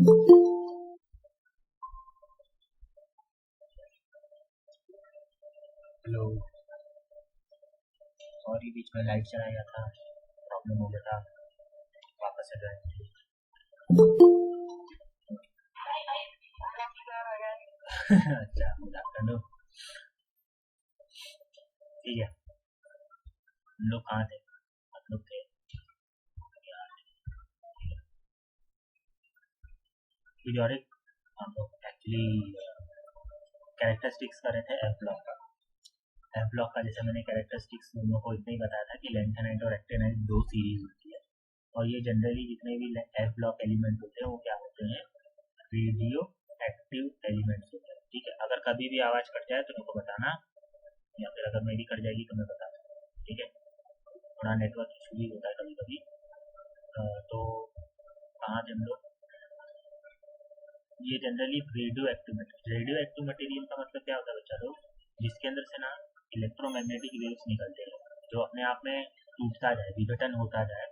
Hello, sorry बीच में light चला गया था, प्रॉब्लम हो गया था, वापस से ज्वाइन अच्छा, गुड आफ्टरनून। ठीक है, हम लोग कहाँ थे? हम लोग थे पीरियोडिक, हम लोग एक्चुअली कैरेक्टरिस्टिक्स कर रहे थे एफ ब्लॉक का। एफ ब्लॉक का जैसे मैंने कैरेक्टरिस्टिक्स दोनों को इतना ही बताया था कि लेंथेनाइट और एक्टेनाइट दो सीरीज होती है, और ये जनरली जितने भी एफ ब्लॉक एलिमेंट होते हैं वो क्या होते हैं? रेडियो एक्टिव एलिमेंट्स होते हैं। ठीक है, अगर कभी भी आवाज़ कट जाए तो मेरे को बताना, या फिर अगर मेरी कट जाएगी तो मैं बता दूँ। ठीक है, थोड़ा नेटवर्क इशू भी होता है कभी कभी। तो कहाँ थे हम लोग? ये जनरली रेडियो एक्टिव मटेरियल का मतलब क्या होता है बच्चा लोग? जिसके अंदर से ना इलेक्ट्रोमैग्नेटिक वेव्स निकलते हैं, जो अपने आप में टूटता जाए, विघटन होता जाए,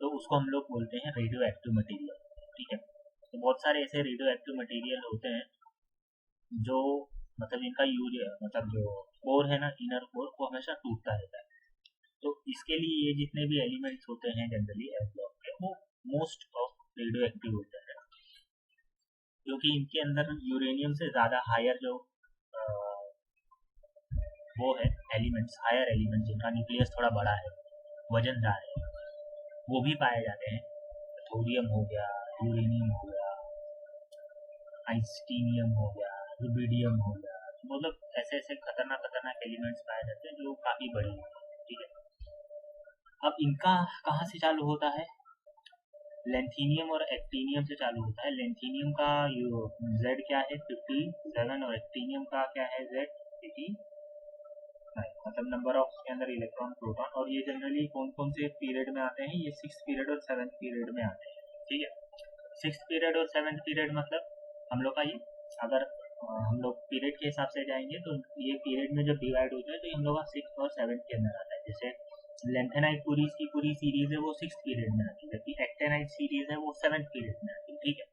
तो उसको हम लोग बोलते हैं रेडियो एक्टिव मटेरियल। ठीक है, तो बहुत सारे ऐसे रेडियो एक्टिव मटेरियल होते हैं जो मतलब इनका यूज मतलब जो कोर है ना, इनर कोर, वो हमेशा टूटता रहता है। तो इसके लिए ये जितने भी एलिमेंट्स होते हैं जनरली एफ ब्लॉक के, वो मोस्ट ऑफ रेडियो एक्टिव होते हैं, क्योंकि इनके अंदर यूरेनियम से ज़्यादा हायर जो वो है एलिमेंट्स, हायर एलिमेंट जिनका न्यूक्लियस थोड़ा बड़ा है, वजनदार है, वो भी पाए जाते हैं। थोरियम हो गया, यूरेनियम हो गया, आइंस्टीनियम हो गया, रुबिडियम हो गया, मतलब ऐसे ऐसे खतरनाक खतरनाक एलिमेंट्स पाए जाते हैं जो काफ़ी बड़े हैं। ठीक है, अब इनका कहाँ से चालू होता है? लेंथीनियम और एक्टीनियम से चालू होता है। लेंथीनियम का जेड क्या है? 57, और एक्टीनियम का क्या है? जेड 89, मतलब नंबर ऑफ के अंदर इलेक्ट्रॉन प्रोटॉन। और ये जनरली कौन कौन से पीरियड में आते हैं? ये 6th पीरियड और 7th पीरियड में आते हैं। ठीक है, 6th पीरियड और 7th पीरियड मतलब हम लोग का ये, अगर हम लोग पीरियड के हिसाब से जाएंगे तो ये पीरियड में जब डिवाइड होते हैं तो हम लोग का 6th और 7th के अंदर आता है। जैसे लेंथेनाइट पूरी की पूरी सीरीज है वो 6th पीरियड में आती है, जबकि एक्टेनाइट सीरीज है वो 7th पीरियड में आती है। ठीक है,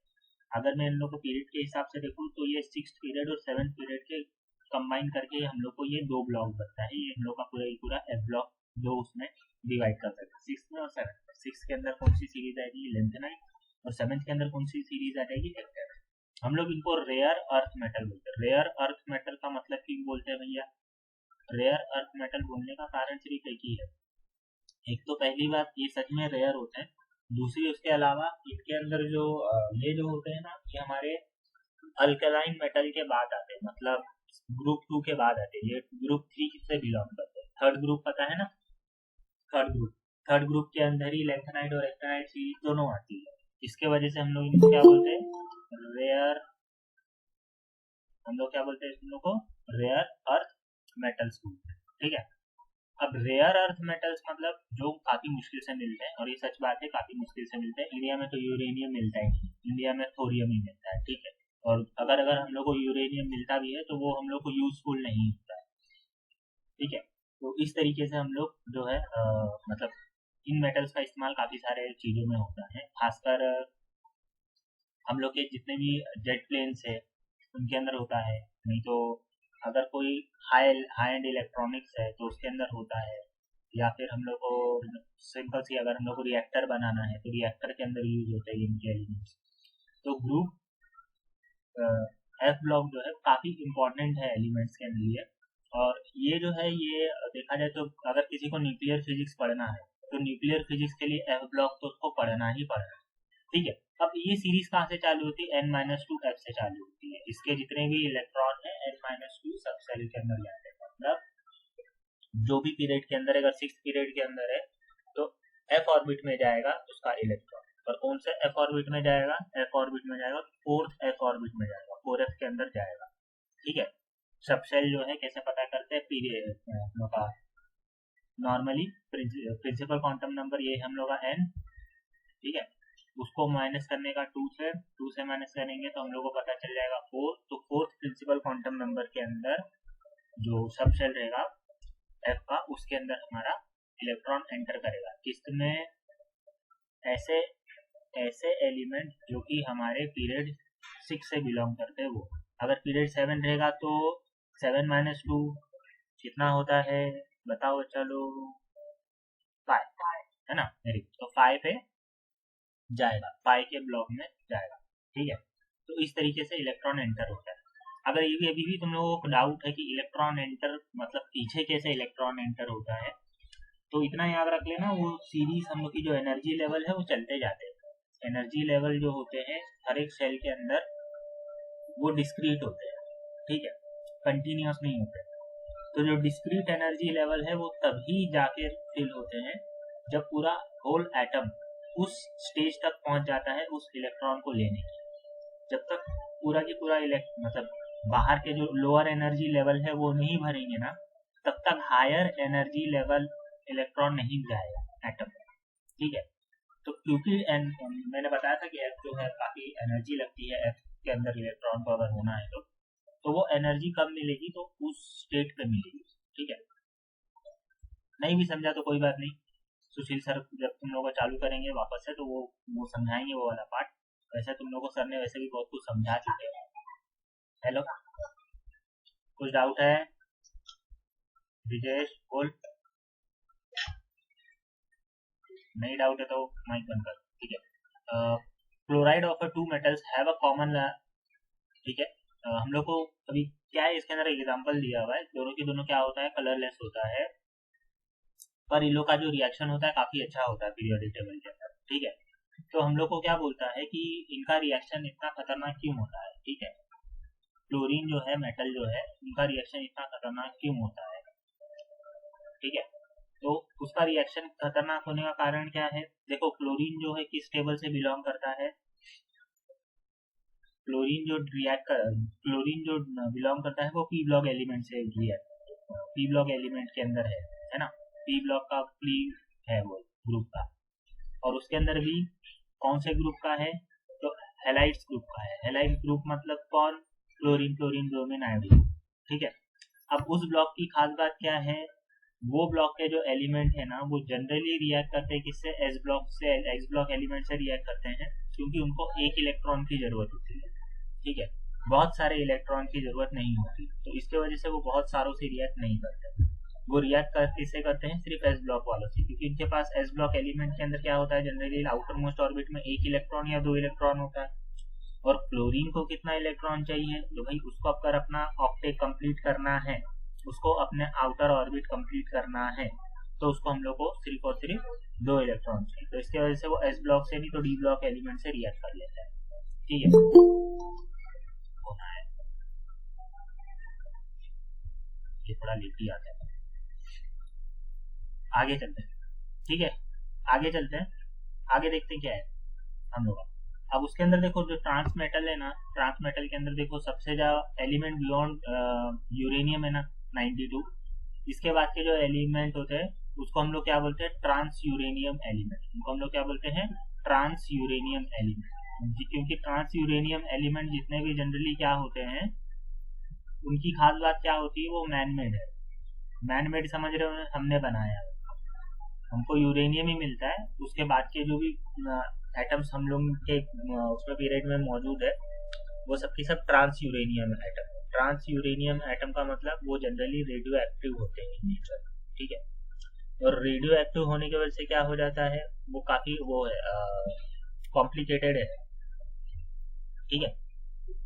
अगर मैं इन लोग को पीरियड के हिसाब से देखूँ तो ये 6th पीरियड और 7th पीरियड के कंबाइन करके हम लोग को ये दो ब्लॉक बनता है। ये हम लोग का पूरा एफ ब्लॉक दो उसमें डिवाइड कर सकते हैं, 6th में और 7th में। 6th के अंदर कौन सी सीरीज आएगी? लेंथेनाइट, और 7th के अंदर कौन सी सीरीज आ जाएगी? एक्टेनाइट। हम लोग इनको रेयर अर्थ मेटल बोलते हैं। रेयर अर्थ मेटल का मतलब क्यों बोलते हैं भैया? रेयर अर्थ मेटल बोलने का कारण सिर्फ एक ही है। एक तो पहली बात, ये सच में रेयर होते हैं। दूसरी, उसके अलावा इनके अंदर जो ये जो होते हैं ना, ये हमारे अल्कलाइन मेटल के बाद आते हैं, मतलब ग्रुप 2 के बाद आते हैं। ये ग्रुप 3 से बिलोंग करते हैं। थर्ड ग्रुप पता है ना? थर्ड ग्रुप के अंदर ही लेंथेनाइट और एक्टेनाइट सीरीज दोनों आती है। इसके वजह से हम लोग इनको क्या बोलते हैं? रेयर। हम लोग क्या बोलते हैं इन लोगों को? रेयर अर्थ मेटल्स बोलते हैं। ठीक है, अब रेयर अर्थ मेटल्स मतलब जो काफी मुश्किल से मिलते हैं, और ये सच बात है, काफी मुश्किल से मिलते हैं। इंडिया में तो यूरेनियम मिलता ही नहीं, इंडिया में थोरियम ही मिलता है। ठीक है, और अगर अगर हम लोग को यूरेनियम मिलता भी है तो वो हम लोग को यूजफुल नहीं होता है। ठीक है, तो इस तरीके से हम लोग जो है मतलब इन मेटल्स का इस्तेमाल काफी सारे चीजों में होता है। खासकर हम लोग के जितने भी जेट प्लेन्स है उनके अंदर होता है, नहीं तो अगर कोई हाई हाई एंड इलेक्ट्रॉनिक्स है तो उसके अंदर होता है, या फिर हम लोग को सिंपल सी अगर हम लोग को रिएक्टर बनाना है तो रिएक्टर के अंदर यूज होता है इनके एलिमेंट्स। तो ग्रुप एफ ब्लॉक जो है काफ़ी इम्पोर्टेंट है एलिमेंट्स के लिए। और ये जो है, ये देखा जाए तो अगर किसी को न्यूक्लियर फिजिक्स पढ़ना है तो न्यूक्लियर फिजिक्स के लिए एफ ब्लॉक तो उसको पढ़ना ही पढ़ना है। ठीक है, अब ये सीरीज कहाँ से चालू होती है? n-2 f से चालू होती है। इसके जितने भी इलेक्ट्रॉन है n-2 सब सेल के अंदर जाते हैं। मतलब जो भी पीरियड के अंदर, अगर 6th पीरियड के अंदर है तो f ऑर्बिट में जाएगा उसका इलेक्ट्रॉन, और कौन से f ऑर्बिट में जाएगा? f ऑर्बिट में जाएगा 4th f ऑर्बिट में जाएगा, 4f के अंदर जाएगा। ठीक है, सब सेल जो है कैसे पता करते हैं? पीरियड का नॉर्मली प्रिंसिपल क्वांटम नंबर ये हम लोग का n। ठीक है, उसको माइनस करने का 2 से माइनस करेंगे तो हम लोग को पता चल जाएगा 4। तो 4th प्रिंसिपल क्वांटम नंबर के अंदर जो सब सेल रहेगा f का, उसके अंदर हमारा इलेक्ट्रॉन एंटर करेगा। किसमें? ऐसे ऐसे एलिमेंट जो कि हमारे पीरियड 6 से बिलोंग करते हैं वो। अगर पीरियड 7 रहेगा तो 7 माइनस 2 कितना होता है बताओ चलो, 5 है ना। वेरी गुड, तो 5 पे जाएगा, 5 के ब्लॉक में जाएगा, ठीक है। तो इस तरीके से इलेक्ट्रॉन एंटर होता है। अगर ये भी अभी भी तुम लोगों को डाउट है कि इलेक्ट्रॉन एंटर मतलब पीछे कैसे इलेक्ट्रॉन एंटर होता है, तो इतना याद रख लेना, वो सीरीज हम लोग की जो एनर्जी लेवल है वो चलते जाते हैं। एनर्जी लेवल जो होते हैं हर एक सेल के अंदर वो डिस्क्रीट होते हैं, ठीक है, कंटिन्यूस नहीं होते। तो जो डिस्क्रीट एनर्जी लेवल है वो तभी जाके फिल होते हैं जब पूरा होल एटम उस स्टेज तक पहुंच जाता है उस इलेक्ट्रॉन को लेने की। जब तक पूरा की पूरा मतलब बाहर के जो लोअर एनर्जी लेवल है वो नहीं भरेंगे ना, तब तक हायर एनर्जी लेवल इलेक्ट्रॉन नहीं जाएगा एटम, ठीक है। तो क्योंकि मैंने बताया था कि एफ जो है काफी एनर्जी लगती है, एफ के अंदर इलेक्ट्रॉन को अगर होना है तो वो एनर्जी कब मिलेगी, तो उस स्टेट पे मिलेगी, ठीक है। नहीं भी समझा तो कोई बात नहीं, सुशील सर जब तुम लोग चालू करेंगे वापस से तो वो समझाएंगे वो वाला पार्ट। वैसे तुम लोगों को सर ने वैसे भी बहुत कुछ समझा चुके हैं। हेलो, कुछ डाउट है विजेश बोल? नहीं डाउट है तो माइक बंद कर, ठीक है। Chloride of two metals have a common, ठीक है। हम लोग को अभी क्या है इसके अंदर एग्जांपल दिया हुआ है, दोनों की दोनों क्या होता है, कलरलेस होता है, पर इन लोग का जो रिएक्शन होता है काफी अच्छा होता है पीरियोडिक टेबल के अंदर, ठीक है। तो हम लोग को क्या बोलता है कि इनका रिएक्शन इतना खतरनाक क्यों होता है, ठीक है। क्लोरीन जो है मेटल जो है उनका रिएक्शन इतना खतरनाक क्यों होता है, ठीक है। तो उसका रिएक्शन खतरनाक होने का कारण क्या है, देखो क्लोरीन जो है किस टेबल से बिलोंग करता है, क्लोरीन जो बिलोंग करता है वो पी ब्लॉक एलिमेंट से पी ब्लॉक एलिमेंट के अंदर है ना। पी ब्लॉक का पी है वो ग्रुप का, और उसके अंदर भी कौन से ग्रुप का है, तो हेलाइड्स ग्रुप का है। हेलाइड ग्रुप मतलब कौन, क्लोरीन क्लोरीन ब्रोमीन आयोडीन, ठीक है। अब उस ब्लॉक की खास बात क्या है, वो ब्लॉक के जो एलिमेंट है ना वो जनरली रिएक्ट करते हैं किससे, एस ब्लॉक से, एक्स ब्लॉक एलिमेंट से रिएक्ट करते हैं, क्योंकि उनको एक इलेक्ट्रॉन की जरूरत होती है, ठीक है। बहुत सारे इलेक्ट्रॉन की जरूरत नहीं होती, तो इसके वजह से वो बहुत सारों से रिएक्ट नहीं करते। वो रिएक्ट किससे करते हैं, सिर्फ एस ब्लॉक वालों से, क्योंकि इनके पास एस ब्लॉक एलिमेंट के अंदर क्या होता है, जनरली आउटर मोस्ट ऑर्बिट में एक इलेक्ट्रॉन या 2 इलेक्ट्रॉन होता है। और क्लोरीन को कितना इलेक्ट्रॉन चाहिए, तो भाई उसको अगर अपना ऑक्टेट कंप्लीट करना है, उसको अपने आउटर ऑर्बिट कंप्लीट करना है, तो उसको हम लोग को सिर्फ और सिर्फ 2 इलेक्ट्रॉन चाहिए। तो इसकी वजह से वो एस ब्लॉक से नहीं तो डी ब्लॉक एलिमेंट से रिएक्ट कर लेता है, ठीक है। होना है ये थोड़ा लेट ही आता है। आगे चलते हैं, ठीक है, आगे चलते हैं, आगे देखते हैं क्या है हम लोग। अब उसके अंदर देखो जो ट्रांस मेटल है ना, ट्रांस मेटल के अंदर देखो सबसे ज्यादा एलिमेंट बियॉन्ड यूरेनियम है ना 92। इसके बाद के जो एलिमेंट होते हैं उसको हम लोग क्या बोलते हैं, ट्रांस यूरेनियम एलिमेंट। उनको हम लोग क्या बोलते हैं, ट्रांस यूरेनियम एलिमेंट। क्योंकि ट्रांस यूरेनियम एलिमेंट जितने भी जनरली क्या होते हैं, उनकी खास बात क्या होती है, वो मैनमेड है। मैनमेड समझ रहे हो, हमने बनाया, हमको यूरेनियम ही मिलता है, उसके बाद के जो भी एटम्स हम लोग के उसमें पीरियड में मौजूद है वो सबकी सब transuranium atom. Transuranium atom का मतलब वो जनरली रेडियो एक्टिव होते हैं नेचर, ठीक है। और रेडियो एक्टिव होने की वजह से क्या हो जाता है, वो काफी वो है कॉम्प्लिकेटेड है, ठीक है।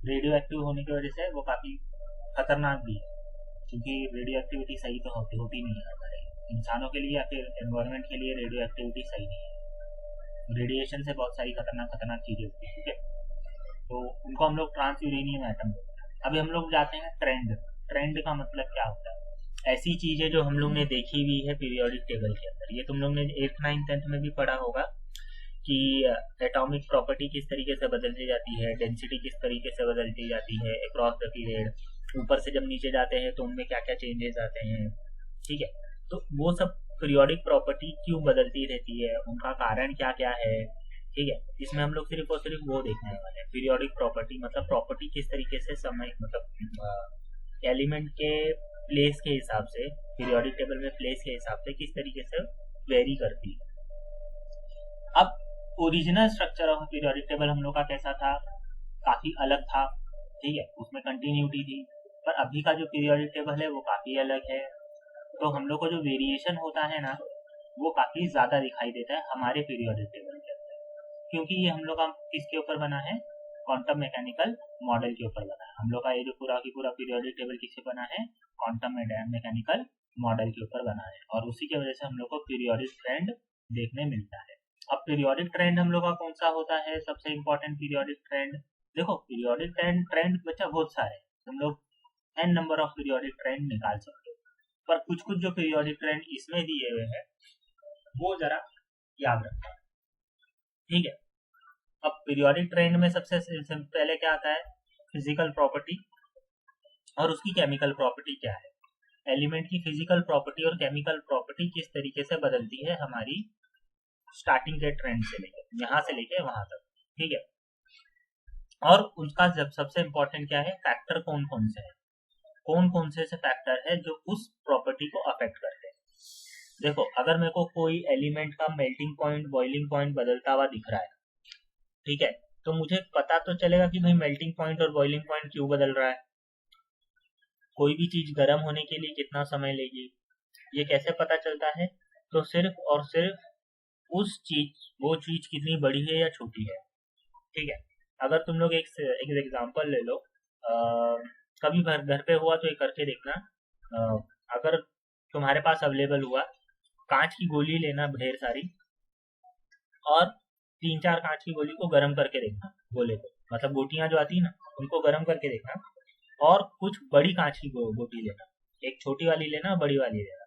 रेडियो एक्टिव होने की वजह से वो काफी खतरनाक भी है, क्योंकि रेडियो एक्टिविटी सही तो होती नहीं है हमारे इंसानों के लिए या फिर एनवायरनमेंट के लिए। रेडियो एक्टिविटी सही नहीं है, रेडिएशन से बहुत सारी खतरनाक चीजें होती है, ठीक है। तो उनको हम लोग ट्रांस यूरेनियम एटम बोलते हैं। अभी हम लोग जाते हैं ट्रेंड। ट्रेंड का मतलब क्या होता है, ऐसी चीजें जो हम लोग ने देखी हुई है पीरियोडिक टेबल के अंदर। ये तुम लोग ने 8th 9th 10th में भी पढ़ा होगा कि एटॉमिक प्रॉपर्टी किस तरीके से बदलती जाती है, डेंसिटी किस तरीके से बदलती जाती है अक्रॉस द पीरियड, ऊपर से जब नीचे जाते हैं तो उनमें क्या क्या चेंजेस आते हैं, ठीक है। तो वो सब पीरियोडिक प्रॉपर्टी क्यों बदलती रहती है, उनका कारण क्या क्या है, ठीक है। इसमें हम लोग सिर्फ और सिर्फ वो देखने वाले हैं, पीरियोडिक प्रॉपर्टी मतलब प्रॉपर्टी किस तरीके से समय मतलब एलिमेंट के प्लेस के हिसाब से, पीरियोडिक टेबल में प्लेस के हिसाब से किस तरीके से वेरी करती है। अब original structure of periodic table हम लोग का कैसा था, काफी अलग था, ठीक है, उसमें कंटिन्यूटी थी। पर अभी का जो पीरियोडिक टेबल है वो काफी अलग है। तो हम लोग को जो वेरिएशन होता है ना, वो काफी ज्यादा दिखाई देता है हमारे पीरियोडिक टेबल के अंदर, क्योंकि ये हम लोग का किसके ऊपर बना है, क्वांटम मैकेनिकल मॉडल के ऊपर बना है। हम लोग का ये जो पूरा की पूरा पीरियोडिक टेबल किससे बना है, क्वांटम मैकेनिकल मॉडल के ऊपर बना है, और उसी की वजह से हम लोग को पीरियोडिक ट्रेंड देखने मिलता है। अब पीरियोडिक ट्रेंड हम लोग का कौन सा होता है, सबसे इंपॉर्टेंट पीरियोडिक ट्रेंड, देखो पीरियोडिक ट्रेंड बच्चा बहुत सारे, हम लोग n number of periodic trend निकाल सकते हो, पर कुछ कुछ जो पीरियोडिक ट्रेंड इसमें दिए हुए हैं वो जरा याद रखना, ठीक है। अब पीरियोडिक ट्रेंड में सबसे पहले क्या आता है, फिजिकल प्रॉपर्टी और उसकी केमिकल प्रॉपर्टी क्या है, एलिमेंट की फिजिकल प्रॉपर्टी और केमिकल प्रॉपर्टी किस तरीके से बदलती है हमारी स्टार्टिंग के ट्रेंड से लेकर यहाँ से लेकर वहां तक, ठीक है। और उसका जब सबसे इंपॉर्टेंट क्या है, फैक्टर कौन कौन से है, कौन कौन से फैक्टर है जो उस प्रॉपर्टी को अफेक्ट करते हैं। देखो अगर मेरे को कोई एलिमेंट का मेल्टिंग पॉइंट बॉइलिंग पॉइंट बदलता हुआ दिख रहा है, ठीक है, तो मुझे पता तो चलेगा कि भाई मेल्टिंग पॉइंट और बॉइलिंग पॉइंट क्यों बदल रहा है। कोई भी चीज गर्म होने के लिए कितना समय लेगी, ये कैसे पता चलता है, तो सिर्फ और सिर्फ वो चीज कितनी बड़ी है या छोटी है, ठीक है। अगर तुम लोग एक एग्जांपल ले लो, कभी घर पे हुआ तो ये करके देखना, अगर तुम्हारे पास अवेलेबल हुआ, कांच की गोली लेना ढेर सारी, और 3-4 कांच की गोली को गर्म करके देखना, गोले को मतलब गोटियां जो आती है ना उनको गर्म करके देखना, और कुछ बड़ी कांच की गोटी लेना, एक छोटी वाली लेना और बड़ी वाली लेना,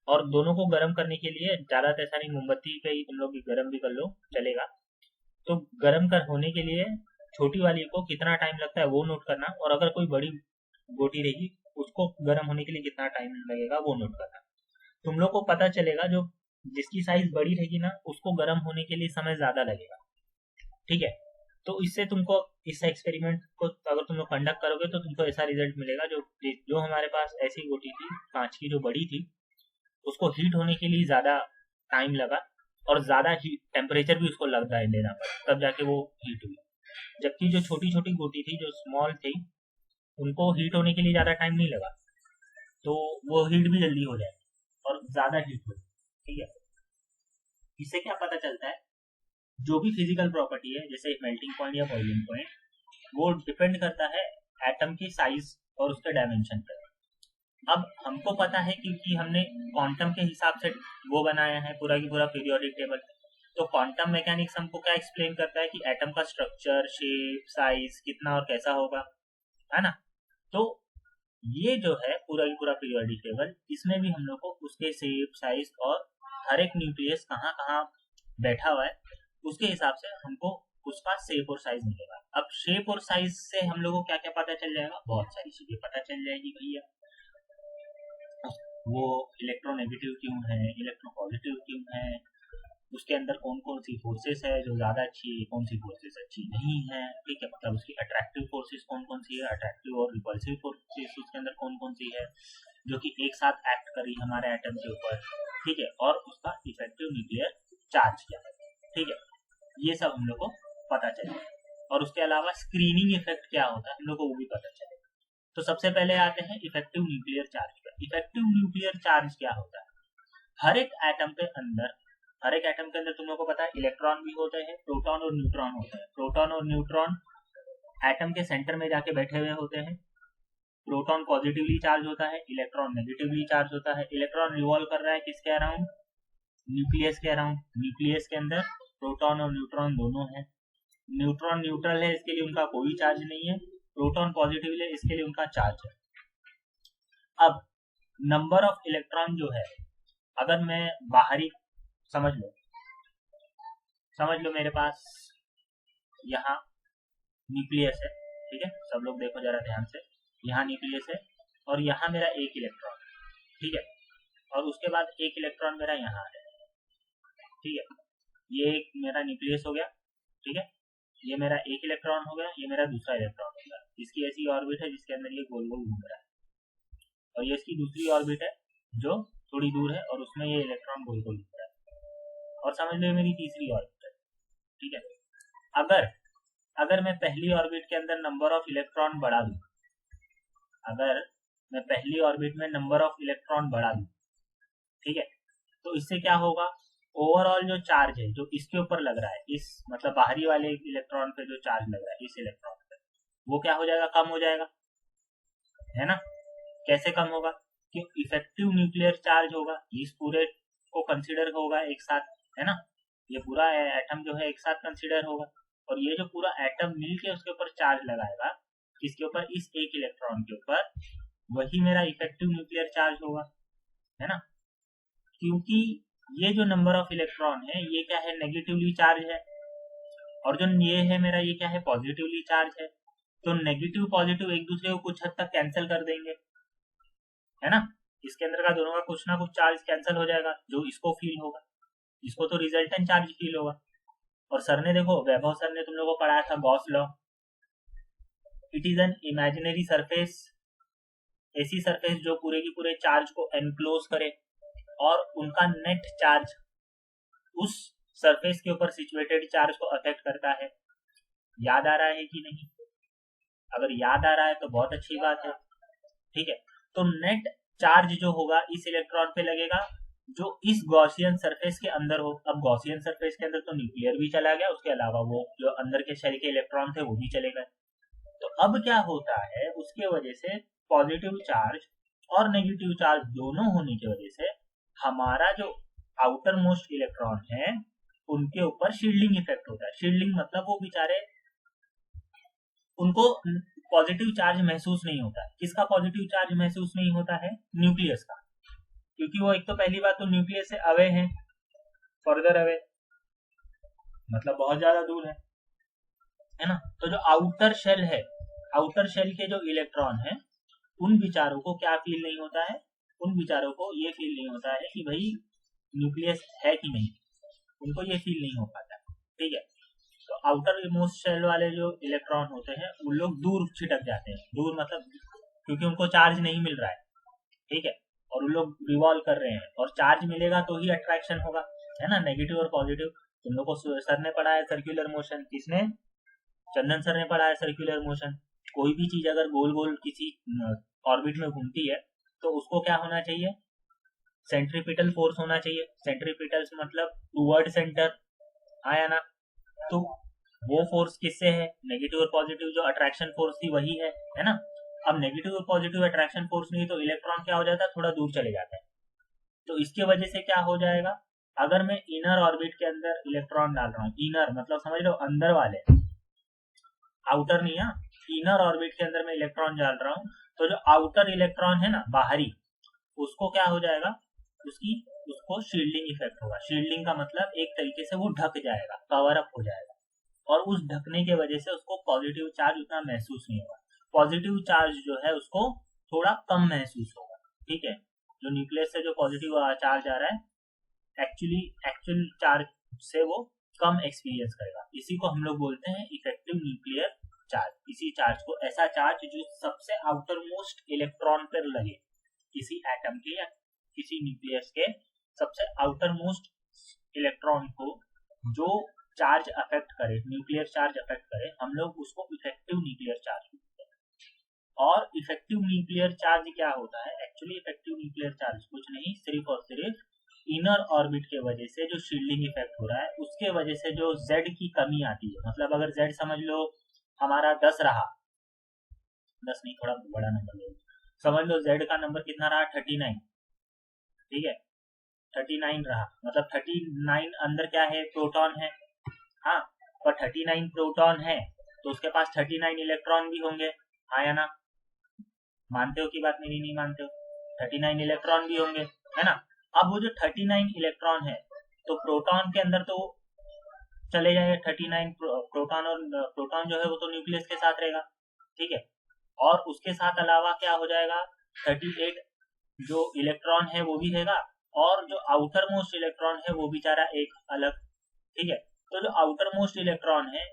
और दोनों को गर्म करने के लिए ज्यादा ऐसा नहीं, मोमबत्ती पे ही तुम लोग गर्म भी कर लो चलेगा। तो गर्म कर होने के लिए छोटी वाली को कितना टाइम लगता है वो नोट करना, और अगर कोई बड़ी गोटी रहेगी उसको गर्म होने के लिए कितना टाइम लगेगा वो नोट करना। तुम लोग को पता चलेगा जो जिसकी साइज बड़ी रहेगी ना उसको गर्म होने के लिए समय ज्यादा लगेगा, ठीक है। तो इससे तुमको इस एक्सपेरिमेंट को अगर तुम लोग कंडक्ट करोगे तो तुमको ऐसा रिजल्ट मिलेगा, जो जो हमारे पास ऐसी गोटी थी कांच की जो बड़ी थी उसको हीट होने के लिए ज्यादा टाइम लगा, और ज्यादा टेम्परेचर भी उसको लगता है लेना पड़ा, तब जाके वो हीट हुई। जबकि जो छोटी छोटी गोटी थी जो स्मॉल थी उनको हीट होने के लिए ज्यादा टाइम नहीं लगा, तो वो हीट भी जल्दी हो जाए और ज्यादा हीट हो, ठीक है। इससे क्या पता चलता है, जो भी फिजिकल प्रॉपर्टी है जैसे मेल्टिंग पॉइंट या बॉइलिंग पॉइंट वो डिपेंड करता है एटम की साइज और उसके डायमेंशन पर। अब हमको पता है क्योंकि हमने क्वांटम के हिसाब से वो बनाया है पूरा की पूरा पीरियोडिक टेबल, तो क्वांटम मैकेनिक्स हमको क्या एक्सप्लेन करता है कि एटम का स्ट्रक्चर शेप साइज कितना और कैसा होगा, है ना। तो ये जो है पूरा की पूरा पीरियोडिक टेबल, इसमें भी हम लोग को उसके शेप साइज और हर एक न्यूक्लियस कहाँ कहाँ बैठा हुआ है उसके हिसाब से हमको उसका शेप और साइज मिलेगा। अब शेप और साइज से हम लोग को क्या क्या पता चल जाएगा, बहुत सारी चीजें पता चल जाएगी भैया। वो इलेक्ट्रोनेगेटिव क्यों है, इलेक्ट्रो पॉजिटिव क्यों है, उसके अंदर कौन कौन सी फोर्सेस है जो ज्यादा अच्छी है, कौन सी फोर्सेस अच्छी नहीं है, ठीक है। मतलब उसकी अट्रैक्टिव फोर्सेस कौन कौन सी है, अट्रैक्टिव और रिपल्सिव फोर्सेस उसके अंदर कौन कौन सी है जो कि एक साथ एक्ट कर रही है हमारे एटम के ऊपर, ठीक है। और उसका इफेक्टिव न्यूक्लियर चार्ज क्या है, ठीक है। ये सब हम लोग को पता चलेगा, और उसके अलावा स्क्रीनिंग इफेक्ट क्या होता है हम लोग को वो भी पता चलेगा। तो सबसे पहले आते हैं इफेक्टिव न्यूक्लियर चार्ज पर। इफेक्टिव न्यूक्लियर चार्ज क्या होता है, हर एक एटम के अंदर, हर एक एटम के अंदर तुम लोग को पता है इलेक्ट्रॉन भी होते हैं, प्रोटॉन और न्यूट्रॉन होते हैं। प्रोटॉन और न्यूट्रॉन एटम के सेंटर में जाके बैठे हुए होते हैं। प्रोटॉन पॉजिटिवली चार्ज होता है, इलेक्ट्रॉन नेगेटिवली चार्ज होता है। इलेक्ट्रॉन रिवॉल्व कर रहा है किसके अराउंड, न्यूक्लियस के अराउंड। न्यूक्लियस के अंदर प्रोटॉन और न्यूट्रॉन दोनों है। न्यूट्रॉन न्यूट्रल है, इसके लिए उनका कोई चार्ज नहीं है। प्रोटॉन पॉजिटिव है, इसके लिए उनका चार्ज है। अब नंबर ऑफ इलेक्ट्रॉन जो है, अगर मैं बाहरी समझ लो मेरे पास यहाँ न्यूक्लियस है, ठीक है, सब लोग देखो जरा ध्यान से, यहाँ न्यूक्लियस है और यहाँ मेरा एक इलेक्ट्रॉन, ठीक है, और उसके बाद एक इलेक्ट्रॉन मेरा यहाँ है, ठीक है। ये एक मेरा न्यूक्लियस हो गया, ठीक है, ये मेरा एक इलेक्ट्रॉन हो गया, ये मेरा दूसरा इलेक्ट्रॉन हो गया। इसकी ऐसी ऑर्बिट है जिसके अंदर ये गोल गोल घूम रहा है, और ये इसकी दूसरी ऑर्बिट है जो थोड़ी दूर है और उसमें ये इलेक्ट्रॉन गोल गोल घूम रहा है, और समझ लो मेरी तीसरी ऑर्बिट है, ठीक है। अगर मैं पहली ऑर्बिट के अंदर नंबर ऑफ इलेक्ट्रॉन बढ़ा दूं, अगर मैं पहली ऑर्बिट में नंबर ऑफ इलेक्ट्रॉन बढ़ा दूं, ठीक है, तो इससे क्या होगा, ओवरऑल जो चार्ज है जो इसके ऊपर लग रहा है, इस मतलब बाहरी वाले इलेक्ट्रॉन पे जो चार्ज लग रहा है इस इलेक्ट्रॉन पे, वो क्या हो जाएगा, कम हो जाएगा, है ना। कैसे कम होगा, कि इफेक्टिव न्यूक्लियर चार्ज होगा, इस पूरे को कंसीडर होगा एक साथ, है ना, ये पूरा एटम जो है एक साथ कंसीडर होगा, और ये जो पूरा एटम मिलके उसके ऊपर चार्ज लगाएगा, किसके ऊपर, इस एक इलेक्ट्रॉन के ऊपर, वही मेरा इफेक्टिव न्यूक्लियर चार्ज होगा, है ना। क्योंकि ये जो नंबर ऑफ इलेक्ट्रॉन है ये क्या है, नेगेटिवली चार्ज है, और जो ये है मेरा, ये क्या है, पॉजिटिवली चार्ज है। तो नेगेटिव पॉजिटिव एक दूसरे को कुछ हद तक कैंसिल कर देंगे, है ना। इसके अंदर का दोनों का कुछ ना कुछ चार्ज कैंसिल हो जाएगा, जो इसको फील होगा, इसको तो रिजल्टेंट चार्ज फील होगा। और सर ने देखो, वैभव सर ने तुम लोगों को पढ़ाया था Gauss law, it is an imaginary surface, ऐसी सरफेस जो पूरे की पूरे चार्ज को एनक्लोज करे और उनका नेट चार्ज उस सरफेस के ऊपर सिचुएटेड चार्ज को अफेक्ट करता है। याद आ रहा है कि नहीं? अगर याद आ रहा है तो बहुत अच्छी बात है, ठीक है। तो नेट चार्ज जो होगा इस इलेक्ट्रॉन पे लगेगा जो इस गॉसियन सरफेस के अंदर हो। अब गॉसियन सरफेस के अंदर तो न्यूक्लियर भी चला गया, उसके अलावा वो जो अंदर के शेल के इलेक्ट्रॉन थे वो भी चले गए। तो अब क्या होता है, उसके वजह से पॉजिटिव चार्ज और नेगेटिव चार्ज दोनों होने की वजह से हमारा जो आउटर मोस्ट इलेक्ट्रॉन है उनके ऊपर शील्डिंग इफेक्ट होता है। शील्डिंग मतलब वो बेचारे, उनको पॉजिटिव चार्ज महसूस नहीं होता है। किसका पॉजिटिव चार्ज महसूस नहीं होता है? न्यूक्लियस का, क्योंकि वो एक तो पहली बात तो न्यूक्लियस से अवे है, फर्दर अवे मतलब बहुत ज्यादा दूर है ना। तो जो आउटर शेल है, आउटर शेल के जो इलेक्ट्रॉन है उन विचारों को क्या फील नहीं होता है, उन विचारों को ये फील नहीं होता है कि भाई न्यूक्लियस है कि नहीं, उनको ये फील नहीं हो पाता, ठीक है। तो आउटर मोस्ट शेल वाले जो इलेक्ट्रॉन होते हैं वो लोग दूर छिटक जाते हैं, दूर मतलब क्योंकि उनको चार्ज नहीं मिल रहा है, ठीक है, और वो लोग रिवॉल्व कर रहे हैं, और चार्ज मिलेगा तो ही अट्रैक्शन होगा, है ना, नेगेटिव और पॉजिटिव। तुम लोग को सर ने पढ़ाया सर्कुलर मोशन, किसने? चंदन सर ने पढ़ाया सर्कुलर मोशन। कोई भी चीज अगर गोल गोल किसी ऑर्बिट में घूमती है तो उसको क्या होना चाहिए, सेंट्रीपिटल फोर्स होना चाहिए। सेंट्रीपिटल मतलब टूवर्ड सेंटर, आया ना। तो वो फोर्स किससे है, नेगेटिव और पॉजिटिव जो अट्रैक्शन फोर्स थी वही है ना। अब नेगेटिव और पॉजिटिव अट्रैक्शन फोर्स नहीं तो इलेक्ट्रॉन क्या हो जाता है, थोड़ा दूर चले जाता है। तो इसके वजह से क्या हो जाएगा, अगर मैं इनर ऑर्बिट के अंदर इलेक्ट्रॉन डाल रहा हूँ, इनर मतलब समझ लो अंदर वाले, आउटर नहीं है, इनर ऑर्बिट के अंदर मैं इलेक्ट्रॉन डाल रहा हूँ, तो जो आउटर इलेक्ट्रॉन है ना बाहरी, उसको क्या हो जाएगा, उसको शील्डिंग इफेक्ट होगा। शील्डिंग का मतलब एक तरीके से वो ढक जाएगा, कवर अप हो जाएगा, और उस ढकने के वजह से उसको पॉजिटिव चार्ज उतना महसूस नहीं होगा। पॉजिटिव चार्ज जो है उसको थोड़ा कम महसूस होगा, ठीक है। जो न्यूक्लियस से जो पॉजिटिव चार्ज आ रहा है एक्चुअल चार्ज से वो कम एक्सपीरियंस करेगा। इसी को हम लोग बोलते हैं इफेक्टिव न्यूक्लियर चार्ज। इसी चार्ज को, ऐसा चार्ज जो सबसे आउटर मोस्ट इलेक्ट्रॉन पर लगे, किसी एटम के या किसी न्यूक्लियस के सबसे आउटर मोस्ट इलेक्ट्रॉन को जो चार्ज अफेक्ट करे, न्यूक्लियर चार्ज अफेक्ट करे, हम लोग उसको इफेक्टिव न्यूक्लियर चार्ज बोलते हैं। और इफेक्टिव न्यूक्लियर चार्ज क्या होता है, एक्चुअली इफेक्टिव न्यूक्लियर चार्ज कुछ नहीं, सिर्फ और सिर्फ इनर ऑर्बिट के वजह से जो शील्डिंग इफेक्ट हो रहा है उसके वजह से जो Z की कमी आती है, मतलब अगर Z समझ लो हमारा 10 रहा, 10 नहीं थोड़ा बड़ा नंबर लो, समझ लो Z का नंबर कितना रहा, 39, ठीक है, 39 रहा, मतलब 39 अंदर क्या है, प्रोटॉन है, हाँ, पर 39 प्रोटॉन है तो उसके पास 39 इलेक्ट्रॉन भी होंगे, हाँ या ना। मानते हो कि बात मेरी नहीं मानते हो? 39 इलेक्ट्रॉन भी होंगे, है ना। अब वो जो 39 इलेक्ट्रॉन है तो प्रोटॉन के अंदर तो चले जाएंगे 39 प्रोटॉन, और प्रोटॉन जो है वो तो न्यूक्लियस के साथ रहेगा, ठीक है, और उसके साथ अलावा क्या हो जाएगा, 38 जो इलेक्ट्रॉन है वो भी रहेगा, और जो आउटर मोस्ट इलेक्ट्रॉन है वो बेचारा एक अलग, ठीक है। तो जो आउटर मोस्ट इलेक्ट्रॉन है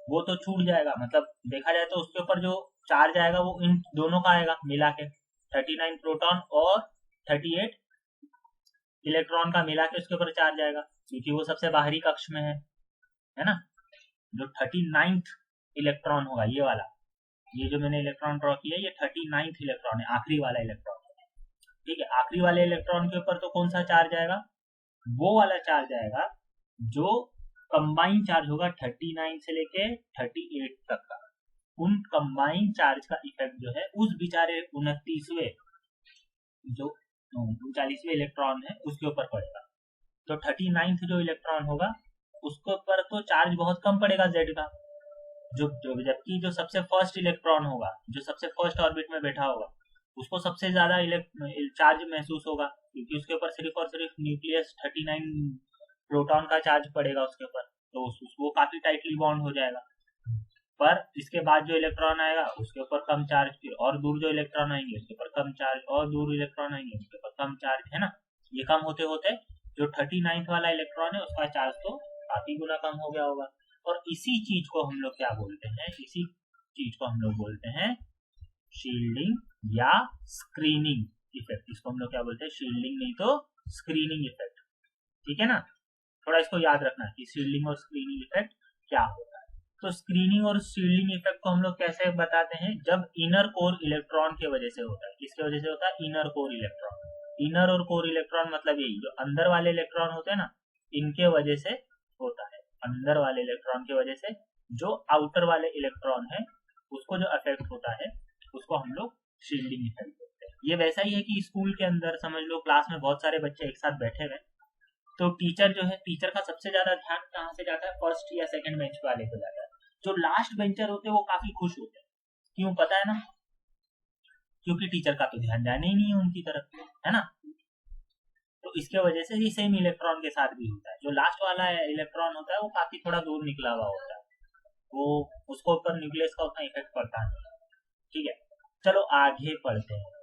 वो तो छूट जाएगा, मतलब देखा जाए तो उसके ऊपर जो चार्ज आएगा वो इन दोनों का आएगा मिला के, 39 प्रोटॉन और 38 इलेक्ट्रॉन का मिला के उसके ऊपर चार्ज आएगा, क्योंकि वो सबसे बाहरी कक्ष में है है ना। जो 39th इलेक्ट्रॉन होगा ये वाला, ये जो मैंने इलेक्ट्रॉन ड्रॉ किया ये 39th इलेक्ट्रॉन है, आखिरी वाला इलेक्ट्रॉन। ठीक है, आखिरी वाले इलेक्ट्रॉन के ऊपर तो कौन सा चार्ज आएगा, वो वाला चार्ज आएगा जो कंबाइन चार्ज होगा 39 से लेके 38 तक का। उन कंबाइन चार्ज का इफेक्ट जो है उस बेचारे 29वें जो 39वें इलेक्ट्रॉन है उसके ऊपर पड़ेगा। तो 39th जो इलेक्ट्रॉन होगा उसके ऊपर तो चार्ज बहुत कम पड़ेगा Z का, जबकि जो सबसे फर्स्ट इलेक्ट्रॉन होगा, जो सबसे फर्स्ट ऑर्बिट में बैठा होगा, उसको सबसे ज्यादा चार्ज महसूस होगा, क्योंकि उसके ऊपर सिर्फ और सिर्फ न्यूक्लियस 39 प्रोटॉन का चार्ज पड़ेगा उसके ऊपर, तो वो काफी टाइटली बॉन्ड हो जाएगा। पर इसके बाद जो इलेक्ट्रॉन आएगा उसके ऊपर कम चार्ज, फिर और दूर जो इलेक्ट्रॉन आएंगे उसके ऊपर कम चार्ज, और दूर इलेक्ट्रॉन आएंगे उसके ऊपर कम चार्ज, है ना। ये कम होते होते जो 39th वाला इलेक्ट्रॉन है उसका चार्ज तो काफी गुना कम हो गया होगा। और इसी चीज को हम लोग क्या बोलते हैं, इसी चीज को हम लोग बोलते हैं शील्डिंग या स्क्रीनिंग इफेक्ट। इसको हम लोग क्या बोलते हैं, शील्डिंग नहीं तो स्क्रीनिंग इफेक्ट। ठीक है ना, थोड़ा इसको याद रखना कि शील्डिंग और स्क्रीनिंग इफेक्ट क्या होता है। तो स्क्रीनिंग और शील्डिंग इफेक्ट को हम लोग कैसे बताते हैं, जब इनर कोर इलेक्ट्रॉन की वजह से होता है। किसकी वजह से होता है, इनर कोर इलेक्ट्रॉन। इनर और कोर इलेक्ट्रॉन मतलब यही, जो अंदर वाले इलेक्ट्रॉन होते हैं ना, इनके वजह से होता है। अंदर वाले इलेक्ट्रॉन की वजह से जो आउटर वाले इलेक्ट्रॉन है उसको जो अफेक्ट होता है उसको हम लोग शील्डिंग इफेक्ट बोलते हैं। ये वैसा ही है कि स्कूल के अंदर समझ लो क्लास में बहुत सारे बच्चे एक साथ बैठे हुए, तो टीचर जो है, टीचर का सबसे ज्यादा ध्यान कहाँ से जाता है, फर्स्ट या सेकंड बेंच वाले को जाता है। जो लास्ट बेंचर होते हैं वो काफी खुश होते हैं, क्यों पता है ना, क्योंकि टीचर का तो ध्यान जाना ही नहीं है उनकी तरफ, है ना। तो इसके वजह से ये सेम इलेक्ट्रॉन के साथ भी होता है। जो लास्ट वाला इलेक्ट्रॉन होता है वो काफी थोड़ा दूर निकला हुआ होता है, वो उसको ऊपर न्यूक्लियस का उतना इफेक्ट पड़ता है। ठीक है, चलो आगे पढ़ते हैं।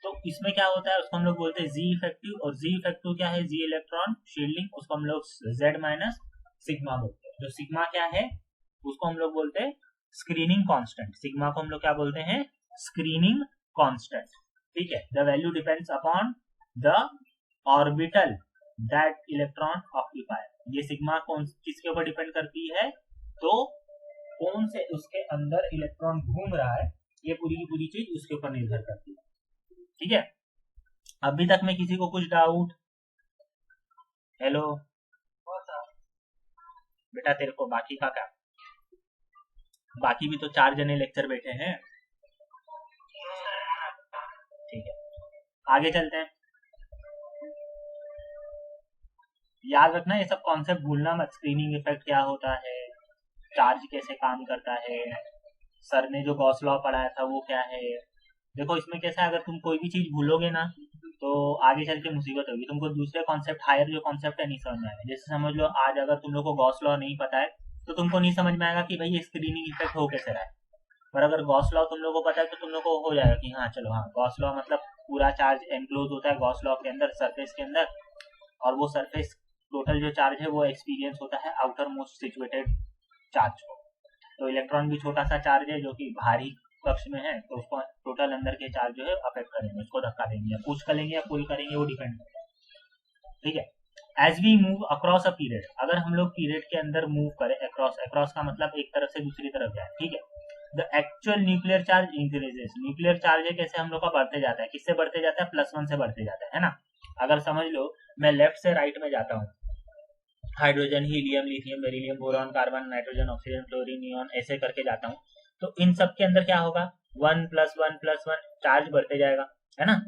तो इसमें क्या होता है, उसको हम लोग बोलते हैं जी इफेक्टिव। और जी इफेक्टिव क्या है, जी इलेक्ट्रॉन शील्डिंग, उसको हम लोग Z माइनस सिग्मा बोलते हैं। जो सिग्मा क्या है उसको हम लोग बोलते हैं स्क्रीनिंग कांस्टेंट। सिग्मा को हम लोग क्या बोलते हैं, स्क्रीनिंग कांस्टेंट। ठीक है, the value depends upon the orbital that electron occupy. ये सिग्मा किसके ऊपर डिपेंड करती है, तो कौन से उसके अंदर इलेक्ट्रॉन घूम रहा है, ये पूरी की पूरी चीज उसके ऊपर निर्भर करती है। ठीक है, अभी तक में किसी को कुछ डाउट? हेलो बेटा, तेरे को बाकी का क्या, बाकी भी तो 4 जने लेक्चर बैठे हैं। ठीक है, आगे चलते हैं। याद रखना ये सब कॉन्सेप्ट भूलना मत। स्क्रीनिंग इफेक्ट क्या होता है, चार्ज कैसे काम करता है, सर ने जो गॉस लॉ पढ़ाया था वो क्या है। देखो इसमें कैसा है, अगर तुम कोई भी चीज भूलोगे ना तो आगे चल के मुसीबत होगी, तुमको दूसरे कॉन्सेप्ट, हायर जो कॉन्सेप्ट है नहीं समझ में आएगा। जैसे समझ लो आज अगर तुम लोग को गॉस लॉ नहीं पता है तो तुमको नहीं समझ में आएगा कि भाई ये स्क्रीनिंग इफेक्ट हो कैसे रहा है। पर अगर गॉस लॉ तुम लोग को पता है तो तुम लोग को हो जाएगा कि हाँ चलो, हाँ गॉस लॉ मतलब पूरा चार्ज एनक्लोज होता है गॉस लॉ के अंदर, सरफेस के अंदर, और वो सरफेस टोटल जो चार्ज है वो एक्सपीरियंस होता है आउटर मोस्ट सिचुएटेड चार्ज को। तो इलेक्ट्रॉन भी छोटा सा चार्ज है जो कि भारी कक्ष में है, तो उसको टोटल अंदर के चार्ज जो है अफेक्ट करेंगे, उसको धक्का देंगे या पुश करेंगे या पुल करेंगे, वो डिपेंड करता है। ठीक है, as we move across a period, अगर हम लोग पीरियड के अंदर मूव करें अक्रॉस, अक्रॉस का मतलब एक तरफ से दूसरी तरफ जाए। ठीक है, the actual nuclear charge increases, nuclear charge है कैसे हम लोग का बढ़ते जाता है, किससे बढ़ते जाता है, +1 से बढ़ते जाता है ना। अगर समझ लो मैं लेफ्ट से राइट में जाता हूँ, hydrogen, helium, lithium, beryllium, boron, carbon, nitrogen, oxygen, chlorine, neon, ऐसे करके जाता हूँ, तो इन सब के अंदर क्या होगा, 1+1+1 चार्ज बढ़ते जाएगा, है ना।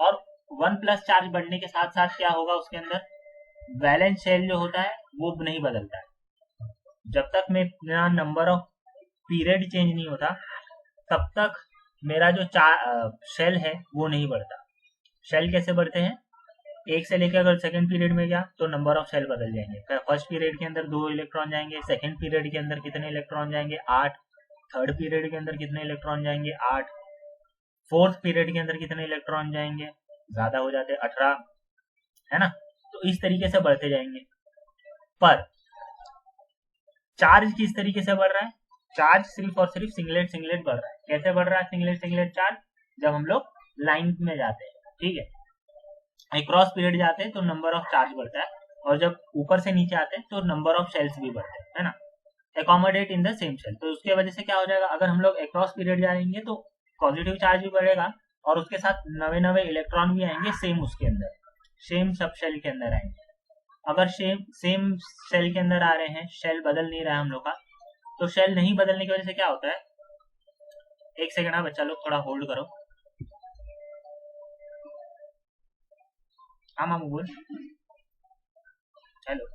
और 1+ चार्ज बढ़ने के साथ साथ क्या होगा, उसके अंदर वैलेंस शेल जो होता है वो नहीं बदलता है। जब तक मेरा नंबर ऑफ पीरियड चेंज नहीं होता तब तक मेरा जो शेल है वो नहीं बढ़ता। शेल कैसे बढ़ते हैं, एक से लेकर अगर सेकंड पीरियड में गया तो नंबर ऑफ सेल बदल जाएंगे। फर्स्ट पीरियड के अंदर 2 इलेक्ट्रॉन जाएंगे, सेकंड पीरियड के अंदर कितने इलेक्ट्रॉन जाएंगे, 8, थर्ड पीरियड के अंदर कितने इलेक्ट्रॉन जाएंगे, 8, फोर्थ पीरियड के अंदर कितने इलेक्ट्रॉन जाएंगे, ज्यादा हो जाते 18, है ना। तो इस तरीके से बढ़ते जाएंगे। पर चार्ज किस तरीके से बढ़ रहा है, चार्ज सिर्फ और सिर्फ सिंगलेट सिंगलेट बढ़ रहा है। कैसे बढ़ रहा है सिंगलेट सिंगलेट चार्ज, जब हम लोग लाइन में जाते हैं, ठीक है, क्रॉस पीरियड जाते हैं तो नंबर ऑफ चार्ज बढ़ता है, और जब ऊपर से नीचे आते हैं तो नंबर ऑफ शेल्स भी बढ़ते हैं, है ना, accommodate in the same shell. तो उसके वजह से क्या हो जाएगा, अगर हम लोग अक्रॉस पीरियड जाएंगे तो पॉजिटिव चार्ज भी बढ़ेगा और उसके साथ नवे नवे इलेक्ट्रॉन भी आएंगे सेम उसके अंदर, सेम सब शेल के अंदर आएंगे। अगर सेम शेल के अंदर आ रहे हैं, शेल बदल नहीं रहा है हम लोग का, तो शेल नहीं बदलने की वजह से क्या होता है, एक सेकंड आप बच्चा लोग थोड़ा होल्ड करो। हाँ मामू बोल। हेलो।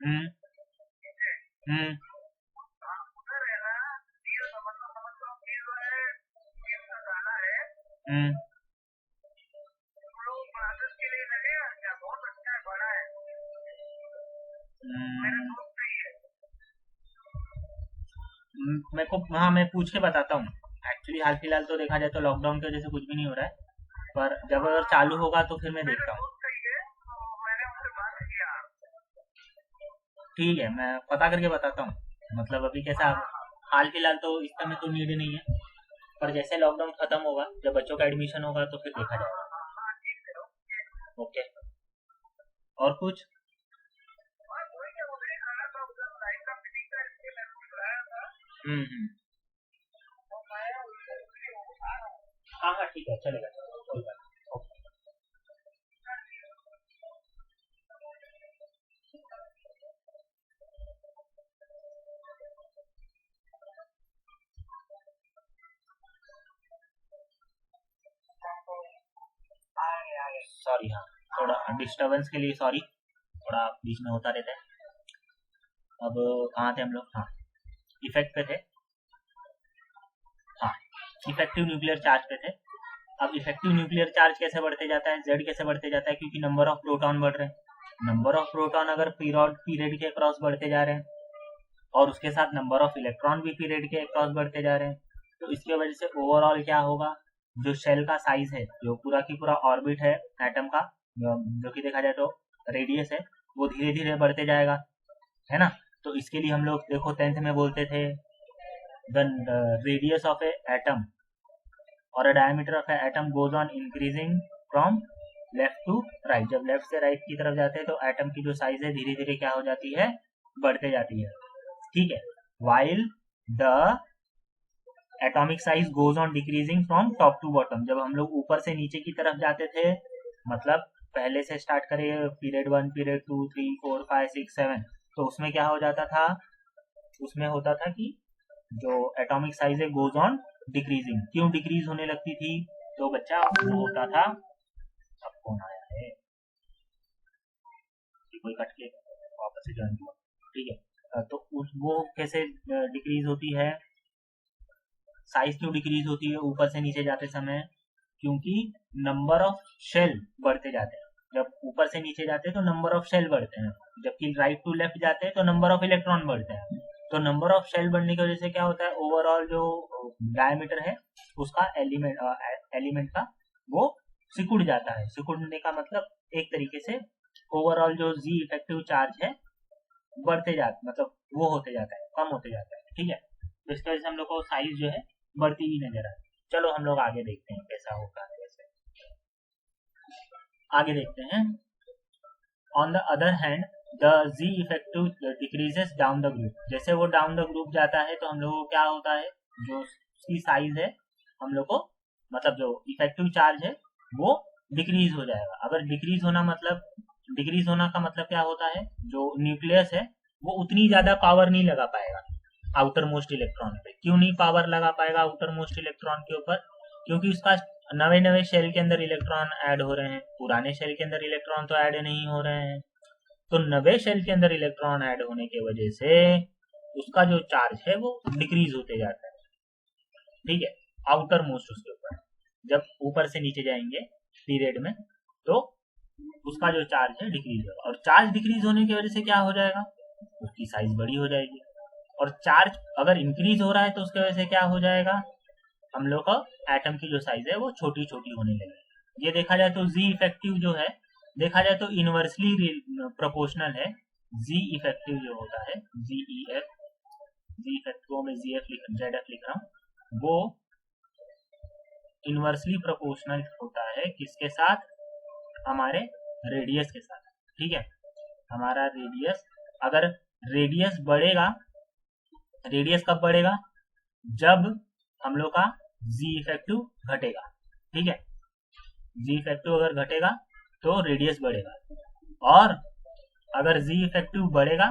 हम्म हम्म हम्म मेरे को, हाँ मैं पूछ के बताता हूँ। एक्चुअली हाल फिलहाल तो देखा जाए तो लॉकडाउन की वजह से कुछ भी नहीं हो रहा है, पर जब अगर चालू होगा तो फिर मैं देखता हूँ। ठीक है, मैं पता करके बताता हूँ। मतलब अभी कैसा, हाल फिलहाल तो इस समय तो नीड नहीं है, पर जैसे लॉकडाउन खत्म होगा, जब बच्चों का एडमिशन होगा तो फिर देखा जाएगा। ओके। और कुछ? हम्म। हाँ हाँ ठीक है, चलेगा चलेगा, कोई बात नहीं। ओके। सॉरी, हाँ थोड़ा डिस्टरबेंस के लिए सॉरी, थोड़ा बीच में होता रहता है। अब कहाँ थे हम लोग, हाँ इफेक्ट पे थे। हाँ, इफेक्टिव न्यूक्लियर चार्ज पे थे। अब इफेक्टिव न्यूक्लियर चार्ज कैसे बढ़ते जाता है, जेड कैसे बढ़ते जाता है, क्योंकि नंबर ऑफ प्रोटॉन बढ़ रहे हैं। नंबर ऑफ प्रोटॉन अगर पीरियड के क्रॉस बढ़ते जा रहे हैं और उसके साथ नंबर ऑफ इलेक्ट्रॉन भी पीरियड के क्रॉस बढ़ते जा रहे हैं, तो इसकी वजह से ओवरऑल क्या होगा, जो शेल का साइज है, जो पूरा की पूरा ऑर्बिट है एटम का, जो कि देखा जाए तो रेडियस है, वो धीरे धीरे बढ़ते जाएगा, है ना। तो इसके लिए हम लोग देखो 10th में बोलते थे, the radius of A atom और a diameter of a atom goes on increasing from left to right. जब लेफ्ट से राइट की तरफ जाते हैं तो एटम की जो साइज है धीरे धीरे क्या हो जाती है, बढ़ते जाती है, ठीक है। While the atomic size goes on decreasing from top to bottom, जब हम लोग ऊपर से नीचे की तरफ जाते थे, मतलब पहले से स्टार्ट करें पीरियड 1 पीरियड 2 3 4 5 6 7, तो उसमें क्या हो जाता था, उसमें होता था कि जो एटॉमिक साइज है गोज ऑन डिक्रीजिंग। क्यों डिक्रीज होने लगती थी, तो बच्चा वो होता था, अब कौन आया है कि कोई कट के वापस से ज्वाइन हुआ, ठीक है। तो वो कैसे डिक्रीज होती है, साइज क्यों डिक्रीज होती है ऊपर से नीचे जाते समय, क्योंकि नंबर ऑफ शेल बढ़ते जाते हैं। जब ऊपर से नीचे जाते हैं तो नंबर ऑफ शेल बढ़ते हैं, जबकि राइट टू लेफ्ट जाते हैं तो नंबर ऑफ इलेक्ट्रॉन बढ़ते हैं। तो नंबर ऑफ शेल बढ़ने की वजह से क्या होता है, ओवरऑल जो डायमीटर है उसका एलिमेंट का वो सिकुड़ जाता है। सिकुड़ने का मतलब एक तरीके से ओवरऑल जो जी इफेक्टिव चार्ज है बढ़ते जाते, मतलब वो होते जाता है, कम होते जाता है, ठीक है। तो इसकी वजह से हम लोग को साइज जो है बढ़ती हुई नजर आती है। चलो हम लोग आगे देखते हैं कैसा होता है वैसे, आगे देखते हैं। On the other hand the Z effective decreases down the group, जैसे वो डाउन द ग्रुप जाता है तो हम लोग को क्या होता है, जो उसकी साइज है हम लोग को, मतलब जो इफेक्टिव चार्ज है वो डिक्रीज हो जाएगा। अगर डिक्रीज होना मतलब, डिक्रीज होना का मतलब क्या होता है, जो न्यूक्लियस है वो उतनी ज्यादा पावर नहीं लगा पाएगा आउटर मोस्ट इलेक्ट्रॉन पे। क्यों नहीं पावर लगा पाएगा आउटर मोस्ट इलेक्ट्रॉन के ऊपर, क्योंकि उसका नवे नवे शेल के अंदर इलेक्ट्रॉन ऐड हो रहे हैं, पुराने शेल के अंदर इलेक्ट्रॉन तो ऐड नहीं हो रहे हैं। तो नवे शेल के अंदर इलेक्ट्रॉन ऐड होने की वजह से उसका जो चार्ज है वो डिक्रीज होते जाता है, ठीक है, आउटर मोस्ट उसके ऊपर। जब ऊपर से नीचे जाएंगे पीरियड में तो उसका जो चार्ज है डिक्रीज होगा, और चार्ज डिक्रीज होने की वजह से क्या हो जाएगा, उसकी साइज बड़ी हो जाएगी। और चार्ज अगर इंक्रीज हो रहा है तो उसकी वजह से क्या हो जाएगा, हम लोग का एटम की जो साइज है वो छोटी छोटी होने लगेगी। ये देखा जाए तो जी इफेक्टिव जो है, देखा जाए तो इनवर्सली प्रोपोर्शनल है। जी इफेक्टिव जो होता है, जी ई एफ, जी इफेक्टिव में जी एफ लिख, जेड एफ लिख रहा हूँ, वो इनवर्सली प्रोपोर्शनल होता है किसके साथ, हमारे रेडियस के साथ, ठीक है। हमारा रेडियस, अगर रेडियस बढ़ेगा, रेडियस कब बढ़ेगा, जब हम लोग का जी इफेक्टिव घटेगा, ठीक है। जी इफेक्टिव अगर घटेगा तो रेडियस बढ़ेगा, और अगर जी इफेक्टिव बढ़ेगा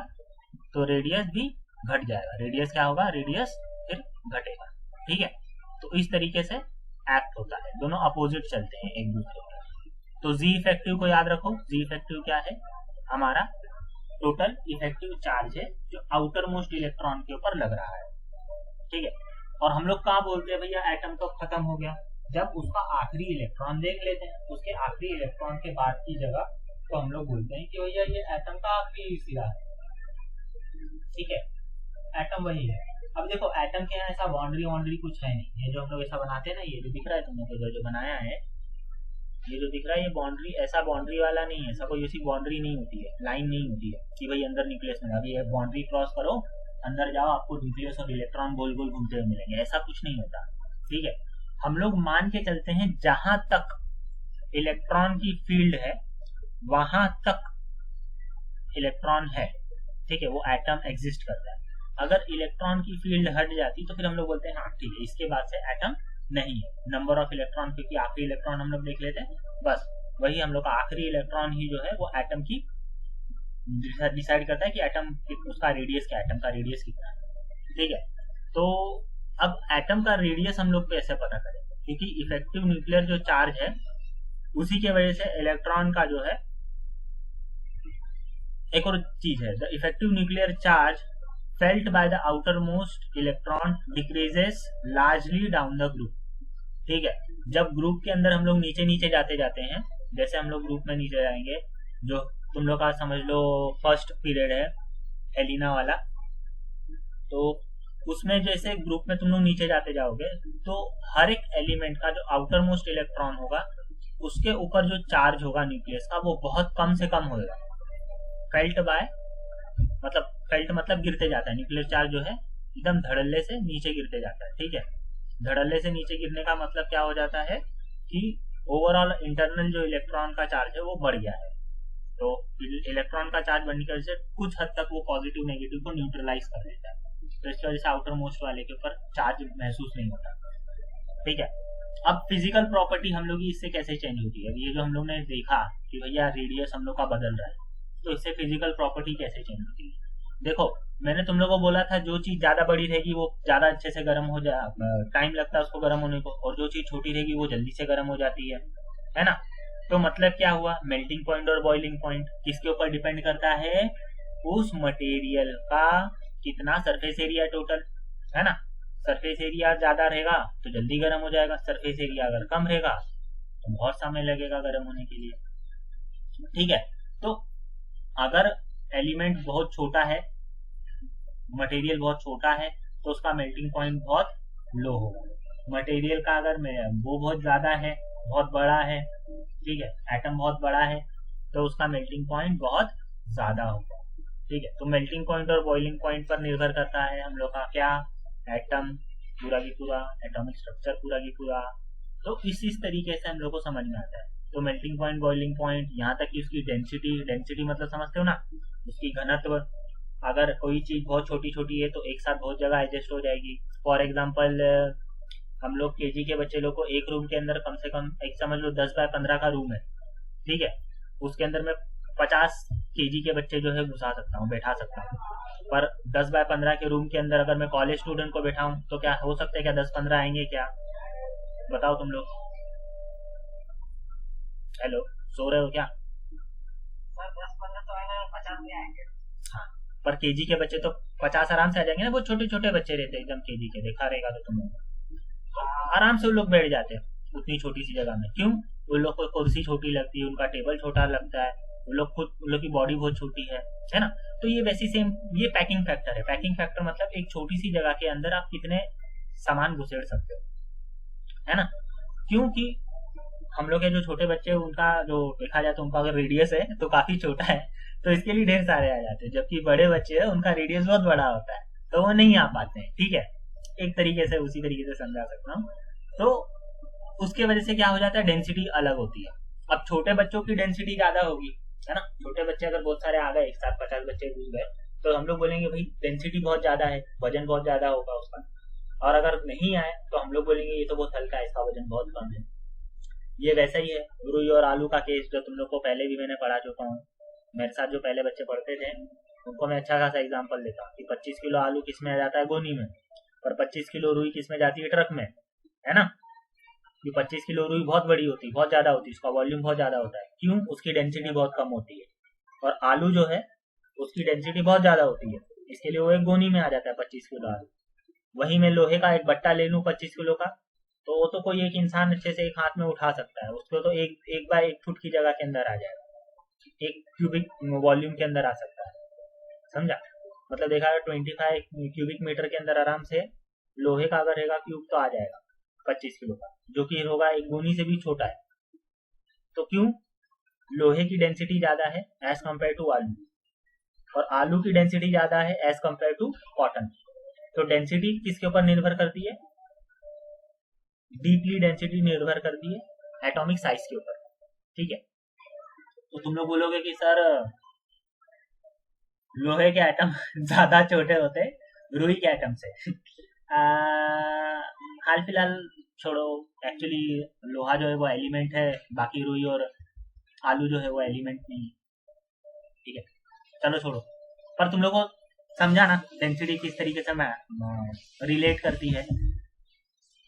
तो रेडियस भी घट जाएगा। रेडियस क्या होगा, रेडियस फिर घटेगा, ठीक है। तो इस तरीके से एक्ट होता है, दोनों अपोजिट चलते हैं एक दूसरे के। तो जी इफेक्टिव को याद रखो, जी इफेक्टिव क्या है, हमारा टोटल इफेक्टिव चार्ज है जो आउटर मोस्ट इलेक्ट्रॉन के ऊपर लग रहा है, ठीक है। और हम लोग कहाँ बोलते हैं भैया एटम कब खत्म हो गया, जब उसका आखिरी इलेक्ट्रॉन देख लेते हैं, उसके आखिरी इलेक्ट्रॉन के बाद की जगह, तो हम लोग बोलते हैं कि भैया ये एटम का आखिरी सिरा है, ठीक है। एटम वही है। अब देखो एटम के यहाँ ऐसा बाउंड्री कुछ है नहीं, ये जो हम लोग ऐसा बनाते हैं ना, ये जो दिख रहा है तुम लोग को, जो बनाया है, ये जो दिख रहा है, ये बाउंड्री ऐसा बाउंड्री वाला नहीं है, ऐसा कोई ऐसी बाउंड्री नहीं होती है, लाइन नहीं होती है कि भाई अंदर न्यूक्लियस में, अभी ये बाउंड्री क्रॉस करो, अंदर जाओ, आपको न्यूक्लियस और इलेक्ट्रॉन गोल गोल घूमते हुए मिलेंगे, ऐसा कुछ नहीं होता, ठीक है। हम लोग मान के चलते हैं जहां तक इलेक्ट्रॉन की फील्ड है वहां तक इलेक्ट्रॉन है, ठीक है, वो एटम एग्जिस्ट करता है। अगर इलेक्ट्रॉन की फील्ड हट जाती तो फिर हम लोग बोलते हैं हाँ ठीक है, इसके बाद से एटम नहीं है। नंबर ऑफ इलेक्ट्रॉन, क्योंकि आखिरी इलेक्ट्रॉन हम लोग देख लेते हैं, बस वही हम लोग का आखिरी इलेक्ट्रॉन ही जो है वो एटम की डिसाइड करता है कि एटम उसका रेडियस क्या, एटम का रेडियस कितना है, ठीक है। तो अब एटम का रेडियस हम लोग कैसे पता करें, क्योंकि इफेक्टिव न्यूक्लियर जो चार्ज है उसी के वजह से इलेक्ट्रॉन का जो है, एक और चीज है, the effective nuclear charge felt by the outer most electron decreases largely down the group, ठीक है। जब ग्रुप के अंदर हम लोग नीचे नीचे जाते जाते हैं, जैसे हम लोग ग्रुप में नीचे जाएंगे, जो तुम लोग का समझ लो फर्स्ट पीरियड है एलिना वाला, तो उसमें जैसे ग्रुप में तुम लोग नीचे जाते जाओगे तो हर एक एलिमेंट का जो आउटर मोस्ट इलेक्ट्रॉन होगा उसके ऊपर जो चार्ज होगा न्यूक्लियस का वो बहुत कम से कम होगा। फेल्ट बाय मतलब, फेल्ट मतलब गिरते जाता है, न्यूक्लियर चार्ज जो है एकदम धड़ल्ले से नीचे गिरते जाता है, ठीक है। धड़ल्ले से नीचे गिरने का मतलब क्या हो जाता है कि ओवरऑल इंटरनल जो इलेक्ट्रॉन का चार्ज है वो बढ़ गया है। तो इलेक्ट्रॉन का चार्ज बढ़ने की वजह से कुछ हद तक वो पॉजिटिव नेगेटिव को न्यूट्रलाइज कर देता है, तो इसकी वजह से आउटर मोस्ट वाले के ऊपर चार्ज महसूस नहीं होता, ठीक है। अब फिजिकल प्रॉपर्टी हम लोग की इससे कैसे चेंज होती है, ये जो हम लोग ने देखा कि भैया रेडियस हम लोग का बदल रहा है, तो इससे फिजिकल प्रॉपर्टी कैसे चेंज होती है। देखो मैंने तुम लोगों को बोला था जो चीज ज्यादा बड़ी रहेगी वो ज्यादा अच्छे से गर्म हो जा, टाइम लगता है उसको गर्म होने को, और जो चीज छोटी रहेगी वो जल्दी से गर्म हो जाती है ना। तो मतलब क्या हुआ, मेल्टिंग पॉइंट और बॉइलिंग पॉइंट किसके ऊपर डिपेंड करता है, उस मटेरियल का कितना सरफेस एरिया टोटल, है ना। सरफेस एरिया ज्यादा रहेगा तो जल्दी गर्म हो जाएगा, सरफेस एरिया अगर कम रहेगा तो बहुत समय लगेगा गर्म होने के लिए, ठीक है। तो अगर एलिमेंट बहुत छोटा है, मटेरियल बहुत छोटा है, तो उसका मेल्टिंग पॉइंट बहुत लो होगा। मटेरियल का अगर वो बहुत ज्यादा है, बहुत बड़ा है, ठीक है, एटम बहुत बड़ा है, तो उसका मेल्टिंग पॉइंट बहुत ज्यादा होगा, ठीक है। तो मेल्टिंग पॉइंट और बॉइलिंग पॉइंट पर निर्भर करता है हम लोग का क्या, एटम पूरा की पूरा, एटॉमिक स्ट्रक्चर पूरा की पूरा। तो इस तरीके से हम लोग को समझ में आता है। तो मेल्टिंग पॉइंट, बॉइलिंग पॉइंट, यहाँ तक कि उसकी डेंसिटी मतलब समझते हो ना, उसकी घनत्व। अगर कोई चीज बहुत छोटी छोटी है तो एक साथ बहुत जगह एडजस्ट हो जाएगी। फॉर एग्जाम्पल हम लोग केजी के बच्चे लोग को एक रूम के अंदर कम से कम एक समझ लो 10 बाय 15 का रूम है, ठीक है, उसके अंदर मैं 50 केजी के बच्चे जो है घुसा सकता हूँ, बैठा सकता हूँ। पर 10 बाय 15 के रूम के अंदर अगर मैं कॉलेज स्टूडेंट को बैठाऊं तो क्या हो सकता है, क्या 10-15 आएंगे क्या, बताओ तुम लोग। हेलो, सो रहे हो क्या? 10-15 तो आएंगे, 50 भी आएंगे। हाँ, पर केजी के बच्चे तो 50 आराम से आ जाएंगे ना, वो छोटे छोटे बच्चे रहते हैं एकदम केजी के, देखा रहेगा तो तुम लोग, तो आराम से वो लोग बैठ जाते हैं उतनी छोटी सी जगह में। क्यों? उन लोग को कुर्सी छोटी लगती है, उनका टेबल छोटा लगता है, उन लोग की बॉडी बहुत छोटी है ना। तो ये वैसी सेम ये पैकिंग फैक्टर है। पैकिंग फैक्टर मतलब एक छोटी सी जगह के अंदर आप कितने सामान घुसेड़ सकते हो, है ना। क्योंकि हम लोग के जो छोटे बच्चे उनका जो देखा जाए तो उनका अगर रेडियस है तो काफी छोटा है, तो इसके लिए ढेर सारे आ जाते हैं। जबकि बड़े बच्चे हैं उनका रेडियस बहुत बड़ा होता है, तो वो नहीं आ पाते हैं, ठीक है। एक तरीके से उसी तरीके से समझा सकता हूँ। तो उसके वजह से क्या हो जाता है, डेंसिटी अलग होती है। अब छोटे बच्चों की डेंसिटी ज्यादा होगी, है ना, छोटे बच्चे अगर बहुत सारे आ गए एक साथ 50 बच्चे घुस गए तो हम लोग बोलेंगे भाई डेंसिटी बहुत ज्यादा है, वजन बहुत ज्यादा होगा उसका। और अगर नहीं आए तो हम लोग बोलेंगे ये तो बहुत हल्का है, इसका वजन बहुत कम है। ये वैसा ही है रुई और आलू का केस, जो तुम लोग को पहले भी मैंने पढ़ा चुका हूँ। मेरे साथ जो पहले बच्चे पढ़ते थे उनको मैं अच्छा खासा एग्जाम्पल देता हूँ कि 25 किलो आलू किस में आ जाता है, गोनी में, और 25 किलो रुई किस में जाती है, ट्रक में, है ना। कि 25 किलो रुई बहुत बड़ी होती है, बहुत ज्यादा होती है, उसका वॉल्यूम बहुत ज्यादा होता है, क्यों, उसकी डेंसिटी बहुत कम होती है। और आलू जो है उसकी डेंसिटी बहुत ज्यादा होती है, इसके लिए वो एक गोनी में आ जाता है 25 किलो आलू। वही मैं लोहे का एक बट्टा ले लूं 25 किलो का, तो वो तो कोई एक इंसान अच्छे से एक हाथ में उठा सकता है, उसको तो एक एक बार 1 फुट की जगह के अंदर आ जाएगा, 1 क्यूबिक वॉल्यूम के अंदर आ सकता है, समझा। मतलब देखा 25 क्यूबिक मीटर के अंदर आराम से लोहे का अगर रहेगा क्यूब तो आ जाएगा 25 किलो का, जो कि होगा एक गोनी से भी छोटा है। तो क्यों, लोहे की डेंसिटी ज्यादा है एज कम्पेयर टू आलू, और आलू की डेंसिटी ज्यादा है एज कम्पेयर टू कॉटन। तो डेंसिटी किसके ऊपर निर्भर करती है, डीपली डेंसिटी निर्भर करती है एटॉमिक साइज के ऊपर, ठीक है। तो तुम लोग बोलोगे कि सर लोहे के एटम ज्यादा छोटे होते रुई के एटम से। हाल फिलहाल छोड़ो, एक्चुअली लोहा जो है वो एलिमेंट है, बाकी रुई और आलू जो है वो एलिमेंट नहीं है, ठीक है, चलो छोड़ो। पर तुम लोग को समझा ना डेंसिटी किस तरीके से मैं रिलेट करती है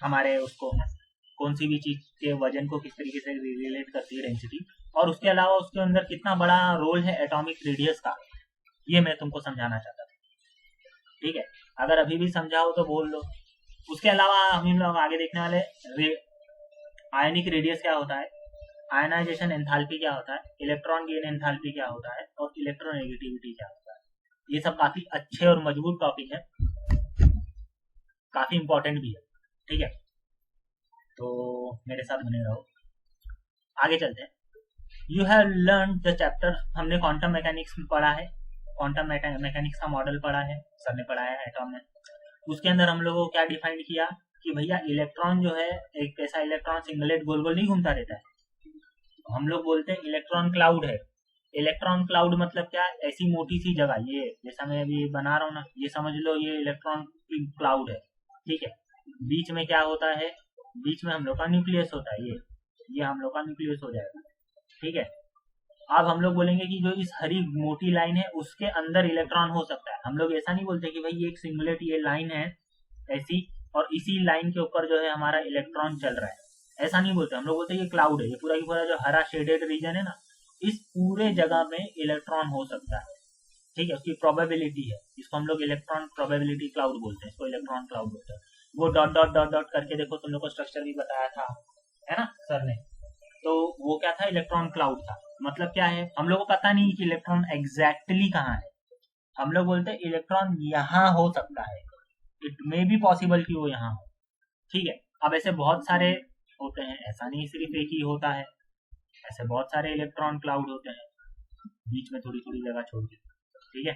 हमारे उसको, कौन सी भी चीज के वजन को किस तरीके से रिलेट करती है डेंसिटी, और उसके अलावा उसके अंदर कितना बड़ा रोल है एटॉमिक रेडियस का, ये मैं तुमको समझाना चाहता था, ठीक है। अगर अभी भी समझाओ तो बोल दो। उसके अलावा हम लोग आगे देखने वाले आयनिक रेडियस क्या होता है, आयनाइजेशन एंथैल्पी क्या होता है, इलेक्ट्रॉन गेन एंथैल्पी क्या होता है, और इलेक्ट्रोनेगेटिविटी क्या होता है। ये सब काफी अच्छे और मजबूत टॉपिक है, काफी इंपॉर्टेंट भी है, ठीक है। तो मेरे साथ बने रहो, आगे चलते हैं। You have learn the chapter, हमने क्वांटम मैकेनिक्स में पढ़ा है, क्वांटम मैकेनिक्स का मॉडल पढ़ा है, सर ने पढ़ाया है एटॉम में। उसके अंदर हम लोगों को क्या डिफाइन किया कि भैया इलेक्ट्रॉन जो है एक ऐसा इलेक्ट्रॉन सिंगलेट गोल गोल नहीं घूमता रहता है, हम लोग बोलते हैं इलेक्ट्रॉन क्लाउड है। इलेक्ट्रॉन क्लाउड मतलब क्या, ऐसी मोटी सी जगह, ये जैसा मैं अभी बना रहा हूँ ना, ये समझ लो ये इलेक्ट्रॉन की क्लाउड है, ठीक है। बीच में क्या होता है, बीच में हम लोग का न्यूक्लियस होता है, ये हम लोग का न्यूक्लियस हो जाएगा, ठीक है। अब हम लोग बोलेंगे कि जो इस हरी मोटी लाइन है उसके अंदर इलेक्ट्रॉन हो सकता है। हम लोग ऐसा नहीं बोलते कि भाई ये एक सिंगलेट ये लाइन है ऐसी, और इसी लाइन के ऊपर जो है हमारा इलेक्ट्रॉन चल रहा है, ऐसा नहीं बोलते। हम लोग बोलते हैं ये क्लाउड है, ये पूरा की पूरा जो हरा शेडेड रीजन है ना, इस पूरे जगह में इलेक्ट्रॉन हो सकता है, ठीक है। उसकी प्रोबेबिलिटी है, इसको हम लोग इलेक्ट्रॉन प्रोबेबिलिटी क्लाउड बोलते हैं, इसको इलेक्ट्रॉन क्लाउड बोलते हैं। वो डॉट डॉट डॉट डॉट करके देखो, तुम लोग को स्ट्रक्चर भी बताया था, है ना सर ने। तो वो क्या था, इलेक्ट्रॉन क्लाउड था। मतलब क्या है, हम लोग को पता नहीं कि इलेक्ट्रॉन एग्जैक्टली कहाँ है, हम लोग बोलते हैं इलेक्ट्रॉन यहाँ हो सकता है, इट मे बी पॉसिबल कि वो यहाँ हो, ठीक है। अब ऐसे बहुत सारे होते हैं, ऐसा नहीं सिर्फ एक ही होता है, ऐसे बहुत सारे इलेक्ट्रॉन क्लाउड होते हैं, बीच में थोड़ी थोड़ी जगह छोड़ के, ठीक है।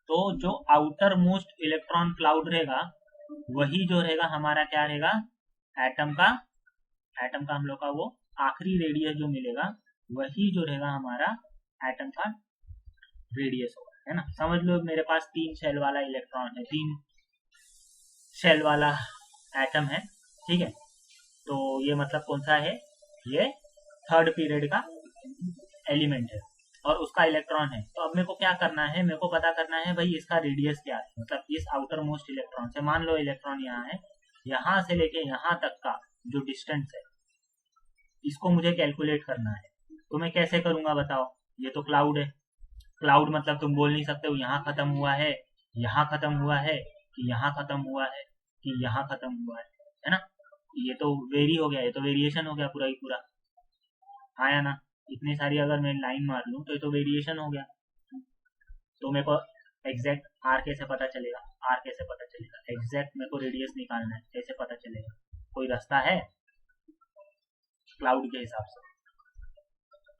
तो जो आउटर मोस्ट इलेक्ट्रॉन क्लाउड रहेगा वही जो रहेगा हमारा क्या रहेगा, एटम का, एटम का हम लोग का वो आखिरी रेडियस जो मिलेगा वही जो रहेगा हमारा एटम का रेडियस होगा, है ना। समझ लो मेरे पास 3 शेल वाला इलेक्ट्रॉन है, 3 शेल वाला एटम है, ठीक है। तो ये मतलब कौन सा है, ये थर्ड पीरियड का एलिमेंट है और उसका इलेक्ट्रॉन है। तो अब मेरे को क्या करना है, मेरे को पता करना है भाई इसका रेडियस क्या है, मतलब इस आउटर मोस्ट इलेक्ट्रॉन से, मान लो इलेक्ट्रॉन यहाँ है, यहाँ से लेके यहाँ तक का जो डिस्टेंस है इसको मुझे कैलकुलेट करना है। तो मैं कैसे करूंगा बताओ, ये तो क्लाउड है, क्लाउड मतलब तुम बोल नहीं सकते हो यहाँ खत्म हुआ है, यहाँ खत्म हुआ है, कि यहाँ खत्म हुआ है, कि यहाँ खत्म हुआ है ना। ये तो वेरी हो गया, ये तो वेरिएशन हो गया पूरा ही पूरा, हाँ या ना। इतनी सारी अगर मैं लाइन मार लूँ तो ये तो वेरिएशन हो गया। तो मेरे को एग्जैक्ट आर कैसे पता चलेगा, आर कैसे पता चलेगा, एग्जैक्ट मेरे को रेडियस निकालना है, कैसे पता चलेगा, कोई रास्ता है क्लाउड के हिसाब से,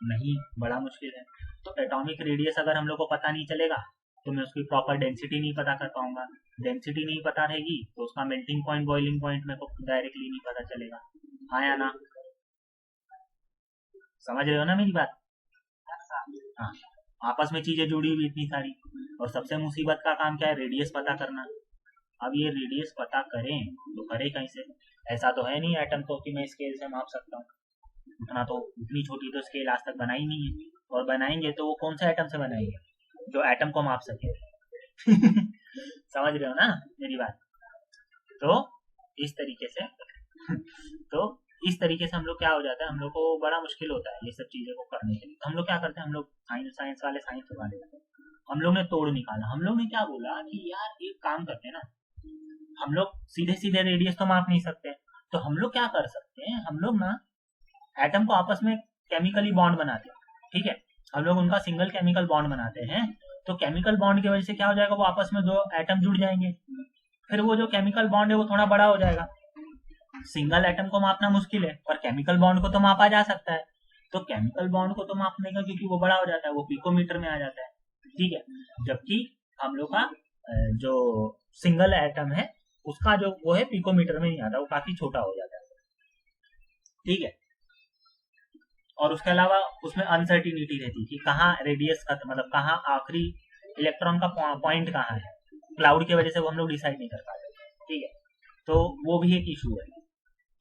नहीं, बड़ा मुश्किल है। तो एटॉमिक रेडियस अगर हम लोग को पता नहीं चलेगा तो मैं उसकी प्रॉपर डेंसिटी नहीं पता कर पाऊंगा, डेंसिटी नहीं पता रहेगी तो उसका मेल्टिंग पॉइंट बॉइलिंग पॉइंट मेरे को डायरेक्टली नहीं पता चलेगा, हाँ या ना। समझ रहे हो ना मेरी बात? हाँ, आपस में चीजें जुड़ी हुई इतनी सारी, और सबसे मुसीबत का काम क्या है, रेडियस पता करना। अब ये रेडियस पता करें तो करें कहीं से? ऐसा तो है नहीं एटम तो कि मैं स्केल से माप सकता हूँ, उतना तो, उतनी छोटी तो स्केल आज तक बनाई नहीं है, और बनाएंगे तो वो कौन सा एटम से बनाएंगे जो एटम को माप सके। समझ रहे हो ना मेरी बात? तो इस तरीके से तो इस तरीके से हम लोग क्या हो जाता है, हम लोग को बड़ा मुश्किल होता है ये सब चीजें को करने के लिए। तो हम लोग क्या करते हैं, हम लोग साइंस वाले साइंस उगा लेते हैं। हम लोग ने तोड़ निकाला, हम लोग ने क्या बोला कि यार एक काम करते हैं ना, हम लोग सीधे सीधे रेडियस तो माप नहीं सकते, तो हम लोग क्या कर सकते हैं, हम लोग ना एटम को आपस में केमिकली बॉन्ड बनाते हैं, ठीक है, हम लोग उनका सिंगल केमिकल बॉन्ड बनाते हैं। तो केमिकल बॉन्ड की वजह से क्या हो जाएगा, वो आपस में दो एटम जुड़ जाएंगे, फिर वो जो केमिकल बॉन्ड है वो थोड़ा बड़ा हो जाएगा। सिंगल एटम को मापना मुश्किल है, पर केमिकल बॉन्ड को तो मापा जा सकता है। तो केमिकल बॉन्ड को तो मापने का, क्योंकि वो बड़ा हो जाता है, वो पिकोमीटर में आ जाता है, ठीक है। जबकि हम लोग का जो सिंगल एटम है उसका जो वो है पिकोमीटर में नहीं आता, वो काफी छोटा हो जाता है, ठीक है। और उसके अलावा उसमें अनसर्टिनिटी रहती है कि कहाँ रेडियस खत्म, मतलब कहाँ आखिरी इलेक्ट्रॉन का पॉइंट कहाँ है, क्लाउड की वजह से वो हम लोग डिसाइड नहीं कर पाते, ठीक है। तो वो भी एक इशू है।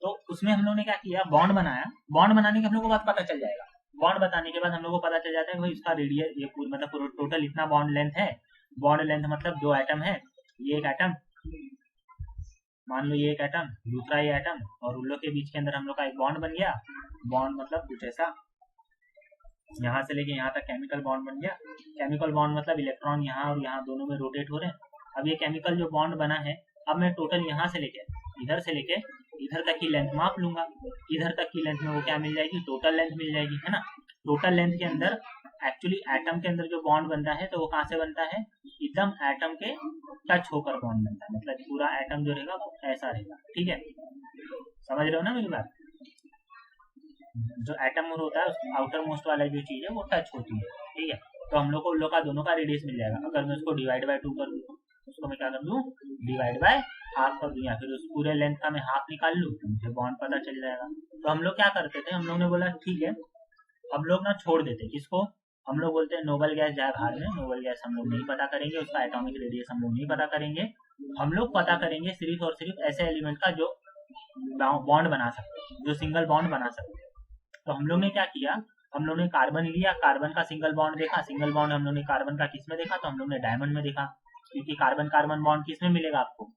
तो उसमें हम लोग ने क्या किया, बॉन्ड बनाया। बॉन्ड बनाने के हम लोग को बात पता चल जाएगा, बॉन्ड बताने के बाद हम लोग को पता चल जाता है कि भाई इसका रेडियस ये मतलब टोटल इतना बॉन्ड लेंथ है। बॉन्ड लेंथ मतलब दो एटम है, ये एक एटम, मान लो ये एक एटम, दूसरा ये एटम, और उन लोग के बीच के अंदर हम लोग का एक बॉन्ड बन गया। बॉन्ड मतलब कुछ ऐसा, यहाँ से लेके यहाँ तक केमिकल बॉन्ड बन गया। केमिकल बॉन्ड मतलब इलेक्ट्रॉन यहाँ और यहाँ दोनों में रोटेट हो रहे हैं। अब ये केमिकल जो बॉन्ड बना है, अब मैं टोटल यहाँ से लेके इधर से लेके इधर तक की लेंथ माप लूंगा। इधर तक की लेंथ में वो क्या मिल जाएगी, टोटल लेंथ मिल जाएगी, है ना। टोटल लेंथ के अंदर एक्चुअली एटम के अंदर जो बॉन्ड बनता है तो वो कहाँ से बनता है, एकदम एटम के टच होकर बॉन्ड बनता है, मतलब पूरा एटम जो रहेगा वो ऐसा रहेगा, ठीक है। समझ रहे हो ना मेरी बात? जो एटम होता है आउटर मोस्ट वाला जो चीज है वो टच होती है, ठीक है। तो हम लोग को उन लोग का दोनों का रेडियस मिल जाएगा। अगर मैं उसको डिवाइड बाय 2 कर दूँ, उसको मैं क्या कर दूँ, डिवाइड बाय हाफ कर दूँ, या फिर उस पूरे लेंथ का मैं हाफ निकाल लूँ तो मुझे बॉन्ड पता चल जाएगा। तो हम लोग क्या करते थे, हम लोग ने बोला ठीक है, हम लोग ना छोड़ देते किसको, हम लोग बोलते हैं नोबल गैस जाए बाहर में, नोबल गैस हम लोग नहीं पता करेंगे, उसका एटॉमिक रेडियस हम लोग नहीं पता करेंगे। हम लोग पता करेंगे सिर्फ और सिर्फ ऐसे एलिमेंट का जो बॉन्ड बना सकते, जो सिंगल बॉन्ड बना सकते। तो हम लोग ने क्या किया, हम लोग ने कार्बन लिया, कार्बन का सिंगल बॉन्ड देखा, सिंगल बॉन्ड हम लोग ने कार्बन का किस में देखा, तो हम लोग ने डायमंड में देखा, क्योंकि कार्बन कार्बन बॉन्ड किस में मिलेगा आपको,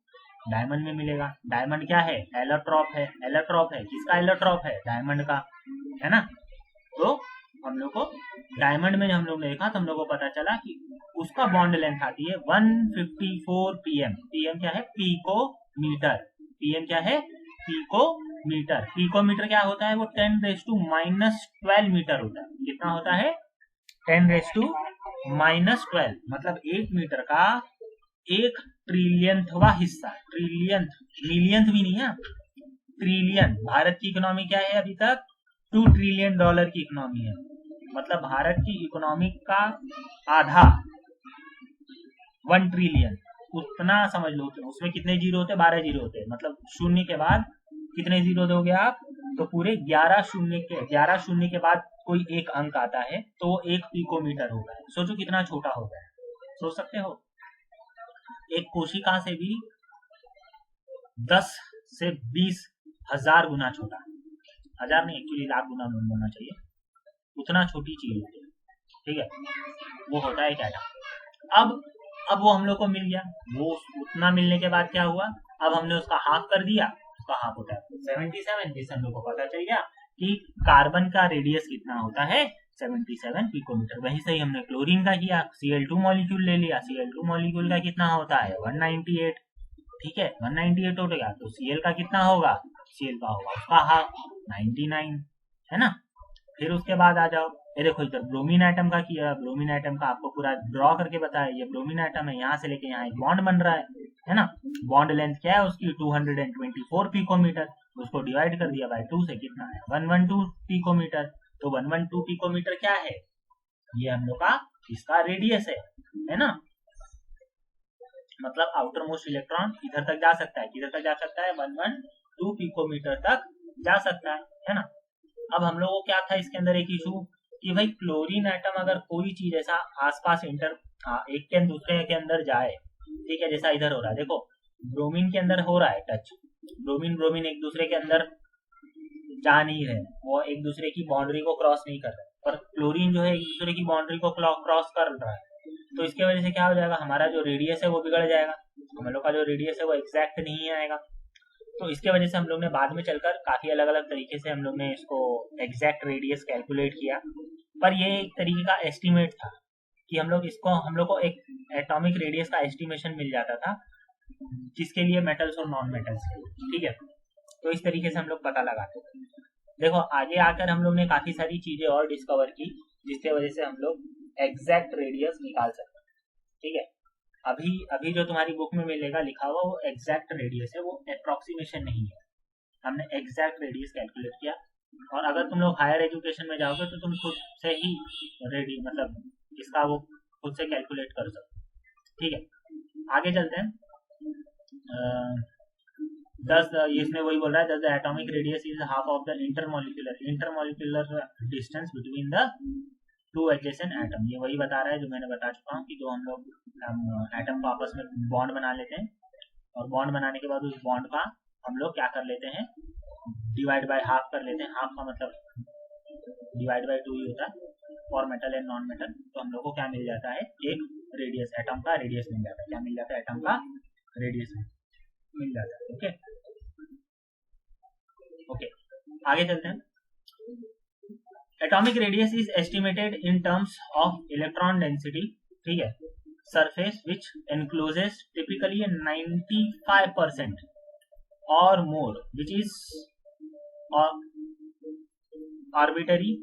डायमंड में मिलेगा। डायमंड क्या है, एलोट्रॉप है, एलोट्रॉप है, किसका एलोट्रॉप है, डायमंड का, है ना। तो हम लोग को डायमंड में हम लोग ने देखा तो हम लोग को पता चला कि उसका बॉन्ड लेंथ आती है 154 पीएम। पीएम क्या है, पीकोमीटर। पीएम क्या है, पीकोमीटर। पीकोमीटर क्या होता है, वो 10⁻⁻12 मीटर होता है। कितना होता है, 10⁻⁻12, मतलब 1 मीटर का 1 ट्रिलियनथवा हिस्सा। ट्रिलियंथ, मिलियंथ भी नहीं है, ट्रिलियन। भारत की इकोनॉमी क्या है अभी तक, $2 ट्रिलियन की इकोनॉमी है, मतलब भारत की इकोनॉमी का आधा 1 ट्रिलियन, उतना समझ लो। उसमें कितने जीरो होते हैं, 12 जीरो होते हैं, मतलब शून्य के बाद कितने जीरो दोगे आप, तो पूरे 11 शून्य के बाद कोई एक अंक आता है तो एक पिकोमीटर होता है। सोचो कितना छोटा होता है, सोच सकते हो। एक कोशिका से भी 10 से 20 हजार गुना छोटा, हजार नहीं एक्चुअली लाख गुना होना चाहिए, उतना छोटी चीज होती है, ठीक है। वो होता है एक एटम। अब वो हम लोग को मिल गया, वो उतना मिलने के बाद क्या हुआ, अब हमने उसका हाफ कर दिया, उसका हाफ होता है 77, जिससे हम लोग को पता चल गया कि कार्बन का रेडियस कितना होता है, 77 पिकोमीटर। वही सही हमने क्लोरीन का किया, Cl2 मॉलिक्यूल ले लिया, Cl2 मॉलिक्यूल का कितना होता है 198, ठीक है 198 हो गया। तो Cl का कितना होगा, Cl का होगा उसका हाफ 99, है ना। फिर उसके बाद आ जाओ, ये देखो इधर ब्रोमीन एटम का किया, ब्रोमीन एटम का आपको पूरा ड्रॉ करके बताया, ये ब्रोमीन एटम है, यहाँ से लेके यहाँ एक बॉन्ड बन रहा है ना। बॉन्ड लेंथ क्या है उसकी 224 पिकोमीटर, उसको डिवाइड कर दिया बाय 2 से, कितना है 112 पिकोमीटर। तो 112 पिकोमीटर क्या है, ये हम लोग का इसका रेडियस है ना। मतलब आउटर मोस्ट इलेक्ट्रॉन इधर तक जा सकता है, किधर तक जा सकता है, 112 पिकोमीटर तक जा सकता है ना। अब हम लोगों को क्या था इसके अंदर एक इशू कि भाई क्लोरीन एटम अगर कोई चीज ऐसा आसपास एक के दूसरे के अंदर जाए, ठीक है, जैसा इधर हो रहा है, देखो ब्रोमीन के अंदर हो रहा है टच, ब्रोमीन ब्रोमीन एक दूसरे के अंदर जा नहीं रहे, वो एक दूसरे की बाउंड्री को क्रॉस नहीं कर रहे, पर क्लोरीन जो है एक दूसरे की बाउंड्री को क्रॉस कर रहा है। तो इसके वजह से क्या हो जाएगा, हमारा जो रेडियस है वो बिगड़ जाएगा, हम लोग का जो रेडियस है वो एग्जैक्ट नहीं आएगा। तो इसके वजह से हम लोग ने बाद में चलकर काफी अलग अलग तरीके से हम लोग ने इसको एग्जैक्ट रेडियस कैलकुलेट किया, पर ये एक तरीके का एस्टिमेट था कि हम लोग को एक एटॉमिक रेडियस का एस्टिमेशन मिल जाता था जिसके लिए मेटल्स और नॉन मेटल्स के, ठीक है। तो इस तरीके से हम लोग पता लगाते थे। देखो आगे आकर हम लोग ने काफी सारी चीजें और डिस्कवर की जिसके वजह से हम लोग एग्जैक्ट रेडियस निकाल सकते हैं, ठीक है। अभी अभी जो तुम्हारी बुक में मिलेगा लिखा हुआ वो एग्जैक्ट रेडियस है, वो अप्रोक्सीमेशन नहीं है, हमने एग्जैक्ट रेडियस कैलकुलेट किया। और अगर तुम लोग हायर एजुकेशन में जाओगे तो तुम खुद से ही मतलब इसका वो खुद से कैलकुलेट कर सकते, ठीक है। आगे चलते हैं। इसमें वही बोल रहा है, the atomic radius is half of the intermolecular distance between the two adjacent atom. ये वही बता रहा है जो मैंने बता चुका हूँ कि जो हम लोग एटम को आपस में बॉन्ड बना लेते हैं और बॉन्ड बनाने के बाद उस बॉन्ड का हम लोग क्या कर लेते हैं, डिवाइड बाय हाफ कर लेते हैं। हाफ का मतलब डिवाइड बाय 2 ही होता है for metal and non metal. तो हम लोग को क्या मिल जाता है, एक रेडियस, एटम का रेडियस मिल जाता है। क्या मिल जाता है, एटम का रेडियस मिल जाता है। ओके ओके, आगे चलते हैं। Atomic radius is estimated in terms of electron density, ठीक है, सरफेस विच एनक्लोजेस टिपिकली 95% और more which is arbitrary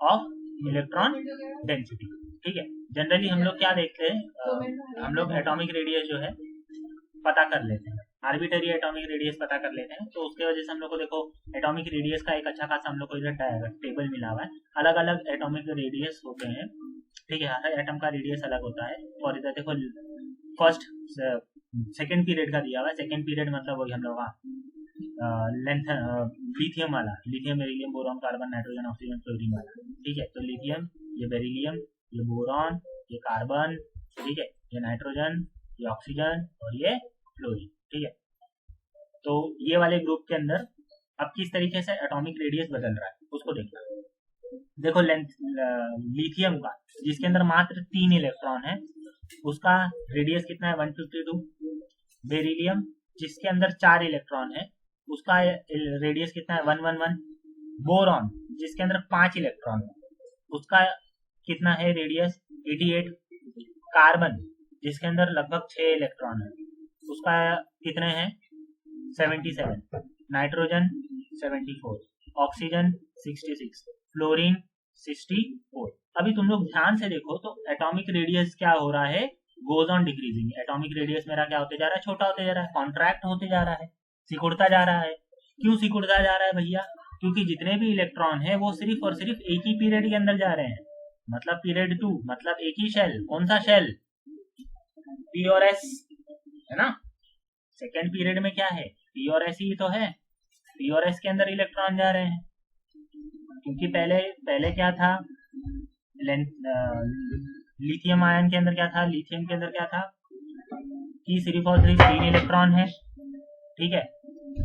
of electron density, ठीक है। जनरली हम लोग क्या देखते हैं, हम लोग एटॉमिक रेडियस जो है पता कर लेते हैं, आर्बिटरी एटॉमिक रेडियस पता कर लेते हैं। तो उसके वजह से हम लोग को देखो एटॉमिक रेडियस का एक अच्छा खासा हम लोग को इधर टेबल मिला हुआ है, अलग अलग एटॉमिक रेडियस होते हैं, ठीक है। हर एटम का रेडियस अलग होता है। और इधर देखो फर्स्ट सेकेंड पीरियड का दिया हुआ है। सेकेंड पीरियड मतलब वही हम लोग का लेंथ लिथियम वाला, lithium beryllium boron carbon nitrogen oxygen fluorine वाला, ठीक है। तो लिथियम, ये बेरिलियम, ये बोरॉन, ये कार्बन, ठीक है, ये नाइट्रोजन, ये ऑक्सीजन और ये फ्लोरीन, ठीक है। तो ये वाले ग्रुप के अंदर अब किस तरीके से एटॉमिक रेडियस बदल रहा है उसको देखना। देखो लिथियम का जिसके अंदर मात्र 3 इलेक्ट्रॉन है उसका रेडियस कितना है, 152। बेरिलियम जिसके अंदर 4 इलेक्ट्रॉन है उसका रेडियस कितना है, 111। बोरॉन जिसके अंदर 5 इलेक्ट्रॉन है उसका कितना है रेडियस, 88। कार्बन जिसके अंदर लगभग 6 इलेक्ट्रॉन है उसका कितने हैं, 77। Nitrogen 74, oxygen 66, fluorine 64। अभी तुम लोग ध्यान से देखो तो एटॉमिक रेडियस क्या हो रहा है, goes on decreasing. Atomic radius मेरा क्या होते जा रहा है, छोटा होते जा रहा है, कॉन्ट्रैक्ट होते जा रहा है, सिकुड़ता जा रहा है। क्यों सिकुड़ता जा रहा है भैया, क्योंकि जितने भी इलेक्ट्रॉन है वो सिर्फ और सिर्फ एक ही पीरियड के अंदर जा रहे हैं, मतलब पीरियड 2, मतलब एक ही शेल। कौन सा शेल, पी और एस, है ना। सेकेंड पीरियड में क्या है, पी और एस ही तो है, पी और एस के अंदर इलेक्ट्रॉन जा रहे हैं। क्योंकि पहले क्या था, लिथियम आयन के अंदर क्या था, लिथियम के अंदर क्या था कि सिर्फ और सिर्फ 3 इलेक्ट्रॉन है, ठीक है।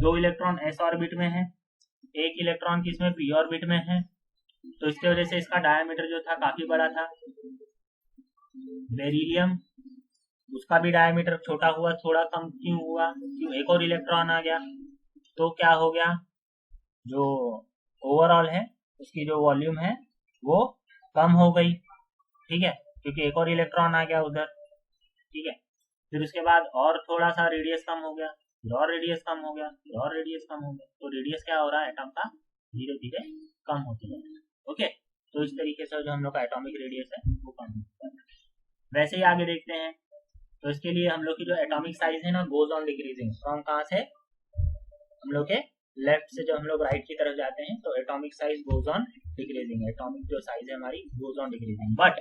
2 इलेक्ट्रॉन एस ऑर्बिट में है, 1 इलेक्ट्रॉन किसमें, पी ऑर्बिट में है। तो इसकी वजह से इसका डायमीटर जो था काफी बड़ा था। बेरिलियम उसका भी डायमीटर छोटा हुआ, थोड़ा कम क्यों हुआ, क्यों, एक और इलेक्ट्रॉन आ गया। तो क्या हो गया, जो ओवरऑल है उसकी जो वॉल्यूम है वो कम हो गई, ठीक है, क्योंकि एक और इलेक्ट्रॉन आ गया उधर, ठीक है। फिर उसके बाद और थोड़ा सा रेडियस कम हो गया, फिर और रेडियस कम हो गया, फिर और रेडियस कम हो गया। तो रेडियस क्या हो रहा है एटम का, धीरे धीरे कम होते जा रहा है। ओके, तो इस तरीके से जो हम लोग का एटॉमिक रेडियस है वो कम होता है। वैसे ही आगे देखते हैं। तो इसके लिए हम लोग की जो एटॉमिक साइज है ना, गोज ऑन डिक्रीजिंग। फ्रॉम कहाँ से, हम लोग के लेफ्ट से जब हम लोग राइट की तरफ जाते हैं तो atomic size goes on decreasing, atomic जो साइज है हमारी गोज ऑन डिक्रीजिंग। बट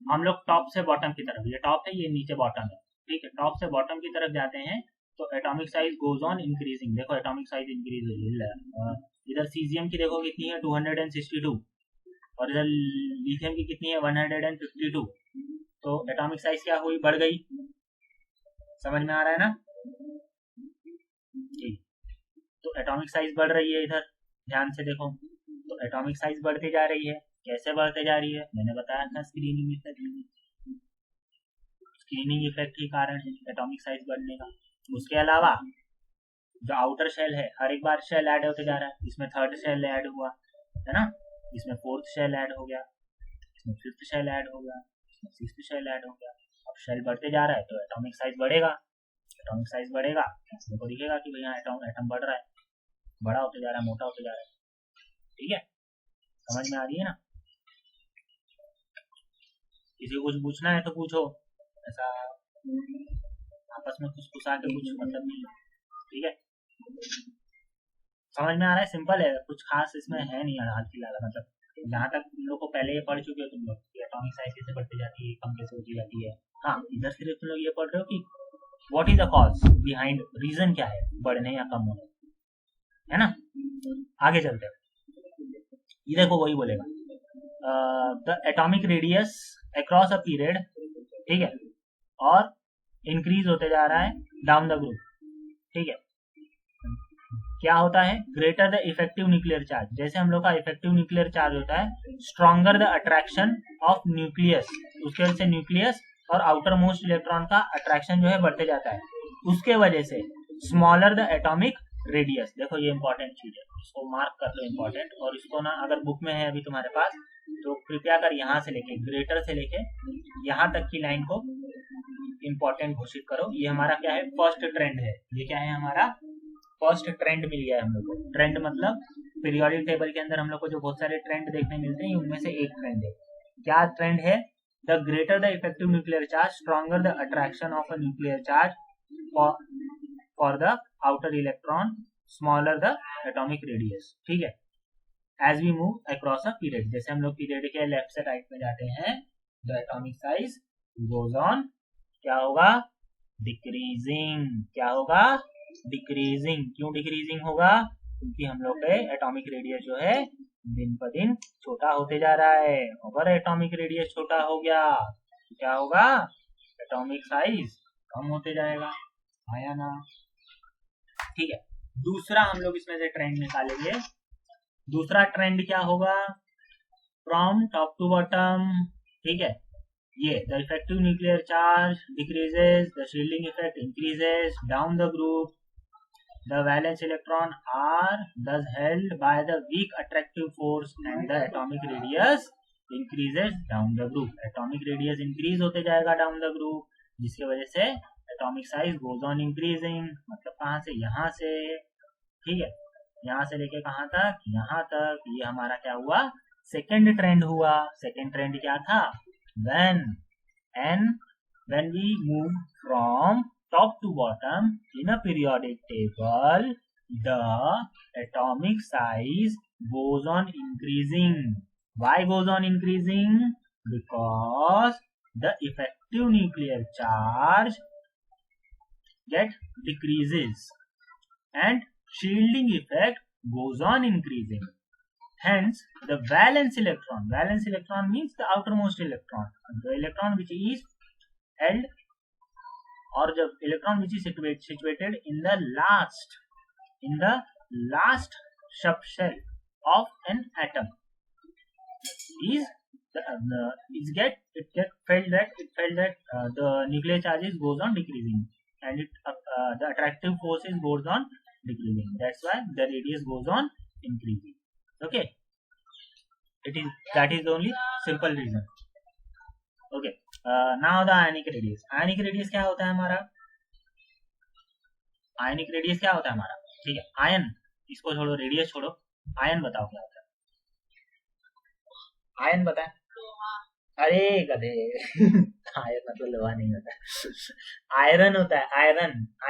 हम लोग टॉप से बॉटम की तरफ, ये टॉप है ये नीचे बॉटम है, ठीक है, टॉप से बॉटम की तरफ जाते हैं तो atomic size goes on increasing. देखो एटॉमिक साइज इंक्रीज हो रही है, इधर सीजियम की देखो कितनी है 262 और इधर लिथियम की कितनी है 152। तो एटॉमिक साइज क्या हुई, बढ़ गई। समझ में आ रहा है ना? ठीक, तो एटॉमिक साइज बढ़ रही है इधर, ध्यान से देखो। तो एटॉमिक साइज बढ़ती जा रही है, कैसे बढ़ते जा रही है, मैंने बताया था स्क्रीनिंग इफेक्ट। स्क्रीनिंग इफेक्ट ही कारण है एटॉमिक साइज बढ़ने का। उसके अलावा जो आउटर शेल है, हर एक बार शेल ऐड होते जा रहा है। इसमें थर्ड शेल ऐड हुआ है ना, इसमें फोर्थ शेल ऐड हो गया, इसमें फिफ्थ शेल ऐड हो गया, इसमें सिक्स्थ शेल ऐड हो गया। अब शेल बढ़ते जा रहा है तो एटॉमिक साइज बढ़ेगा। एटॉमिक साइज बढ़ेगा, आपको दिखेगा कि भैया एटम बढ़ रहा है, बड़ा होते जा रहा है, मोटा होते जा रहा है। ठीक है, समझ में आ रही है ना? किसी को कुछ पूछना है तो पूछो, ऐसा आपस में कुछ पूछा के कुछ मतलब नहीं है। ठीक है, समझ में आ रहा है? सिंपल है, कुछ खास इसमें है नहीं हाल फिलहाल। मतलब जहाँ तक तुम लोग को पहले ये पढ़ चुके हो तुम लोग, एटॉमिक साइज कैसे बढ़ती जाती है, कम कैसे होती जाती है। हाँ, इधर सिर्फ तुम लोग ये पढ़ रहे हो कि what is the cause behind, reason क्या है बढ़ने या कम होने, है ना? आगे चलते हैं, ये देखो वही बोलेगा the atomic radius across a period, ठीक है, और इंक्रीज होते जा रहा है डाउन द ग्रुप। ठीक है, क्या होता है, greater the effective nuclear charge, जैसे हम लोग का इफेक्टिव न्यूक्लियर चार्ज होता है, stronger the attraction of nucleus, उसके वजह से न्यूक्लियस और आउटर मोस्ट इलेक्ट्रॉन का अट्रैक्शन जो है बढ़ते जाता है। उसके वजह से स्मॉलर द एटॉमिक रेडियस, देखो ये इंपॉर्टेंट चीज है, इसको मार्क कर लो इंपॉर्टेंट। और इसको ना अगर बुक में है अभी तुम्हारे पास तो कृपया कर यहाँ से लेके ग्रेटर से लेके यहाँ तक की लाइन को इंपॉर्टेंट घोषित करो। ये हमारा क्या है, फर्स्ट ट्रेंड है। ये क्या है, हमारा फर्स्ट ट्रेंड मिल गया है हम लोग को। ट्रेंड मतलब पीरियोडिक टेबल के अंदर हम लोग को जो बहुत सारे ट्रेंड देखने मिलते हैं उनमें से एक ट्रेंड है। क्या ट्रेंड है, the greater the effective nuclear charge stronger the attraction of a nuclear charge for the outer electron, smaller the atomic radius. ठीक है, as we move across a period, जैसे हम लोग पीरियड के लेफ्ट से राइट में जाते हैं, the atomic size goes on, क्या होगा, डिक्रीजिंग। क्या होगा, डिक्रीजिंग। क्यों डिक्रीजिंग होगा, क्योंकि हम लोग के एटॉमिक रेडियस जो है दिन पर दिन छोटा होते जा रहा है। अगर एटॉमिक रेडियस छोटा हो गया तो क्या होगा, एटॉमिक साइज कम होते जाएगा। आया ना? ठीक है, दूसरा हम लोग इसमें से ट्रेंड निकालेंगे। दूसरा ट्रेंड क्या होगा, फ्रॉम टॉप टू बॉटम। ठीक है, ये the effective nuclear charge decreases, the shielding effect increases down the group, the valence electron are thus held by the weak attractive force and the atomic radius increases down the group. atomic radius increase होते जाएगा down the group, जिसके वजह से atomic size goes on increasing। मतलब कहाँ से, यहाँ से। ठीक है, यहाँ से लेके कहाँ तक, यहाँ तक। ये हमारा क्या हुआ, सेकेंड ट्रेंड हुआ। सेकेंड ट्रेंड क्या था, when we move from top to bottom in a periodic table, the atomic size goes on increasing. Why goes on increasing? Because the effective nuclear charge decreases and shielding effect goes on increasing. Hence, the valence electron means the outermost electron, the electron which is held, or the electron which is situated in the last subshell of an atom is felt that the nuclear charges goes on decreasing and the attractive forces goes on decreasing. That's why the radius goes on increasing. Okay, that is the only simple reason. Okay, now the ionic radius. ionic radius क्या होता है हमारा, ionic radius क्या होता है हमारा? ठीक है, आयन, इसको छोड़ो, रेडियस छोड़ो, आयन बताओ क्या होता है। आयन बताए, अरे गधे आयन मतलब लोहा नहीं होता, आयरन होता है।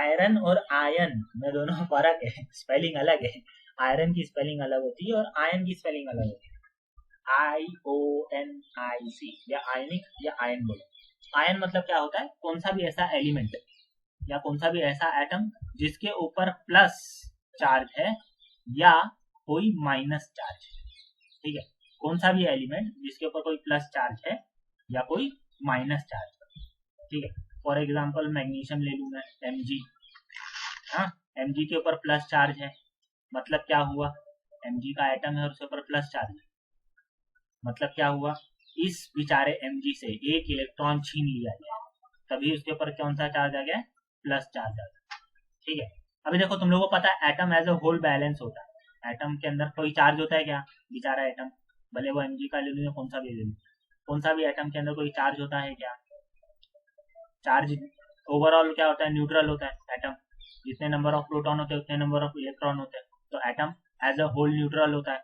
आयरन और आयन में दोनों फर्क है, स्पेलिंग अलग है। आयरन की स्पेलिंग अलग होती है और आयन की स्पेलिंग अलग होती है। IONIC या आयनिक या आयन बोलो। आयन मतलब क्या होता है, कौन सा भी ऐसा एलिमेंट या कौन सा भी ऐसा एटम जिसके ऊपर प्लस चार्ज है या कोई माइनस चार्ज, ठीक है, कौन सा भी एलिमेंट जिसके ऊपर कोई प्लस चार्ज है या कोई माइनस चार्ज, ठीक है। फॉर एग्जांपल मैग्नीशियम ले लूँ मैं, Mg, हाँ, Mg के ऊपर प्लस चार्ज है, मतलब क्या हुआ, Mg का एटम है और उसके ऊपर प्लस चार्ज है, मतलब क्या हुआ, इस बेचारे Mg से एक इलेक्ट्रॉन छीन लिया गया, तभी उसके ऊपर कौन सा चार्ज आ गया, प्लस चार्ज आ गया, ठीक है। अभी देखो तुम लोगों को पता है atom as a whole balance होता है, एटम के अंदर कोई चार्ज होता है क्या, बेचारा एटम, भले वो Mg का ले लूँ या कौन सा भी ले लूँ, कौन सा भी एटम के अंदर कोई चार्ज होता है क्या, चार्ज ओवरऑल क्या होता है, न्यूट्रल होता है एटम, जितने नंबर ऑफ प्रोटॉन होते हैं उतने नंबर ऑफ इलेक्ट्रॉन होते हैं, तो atom as a whole neutral होता है।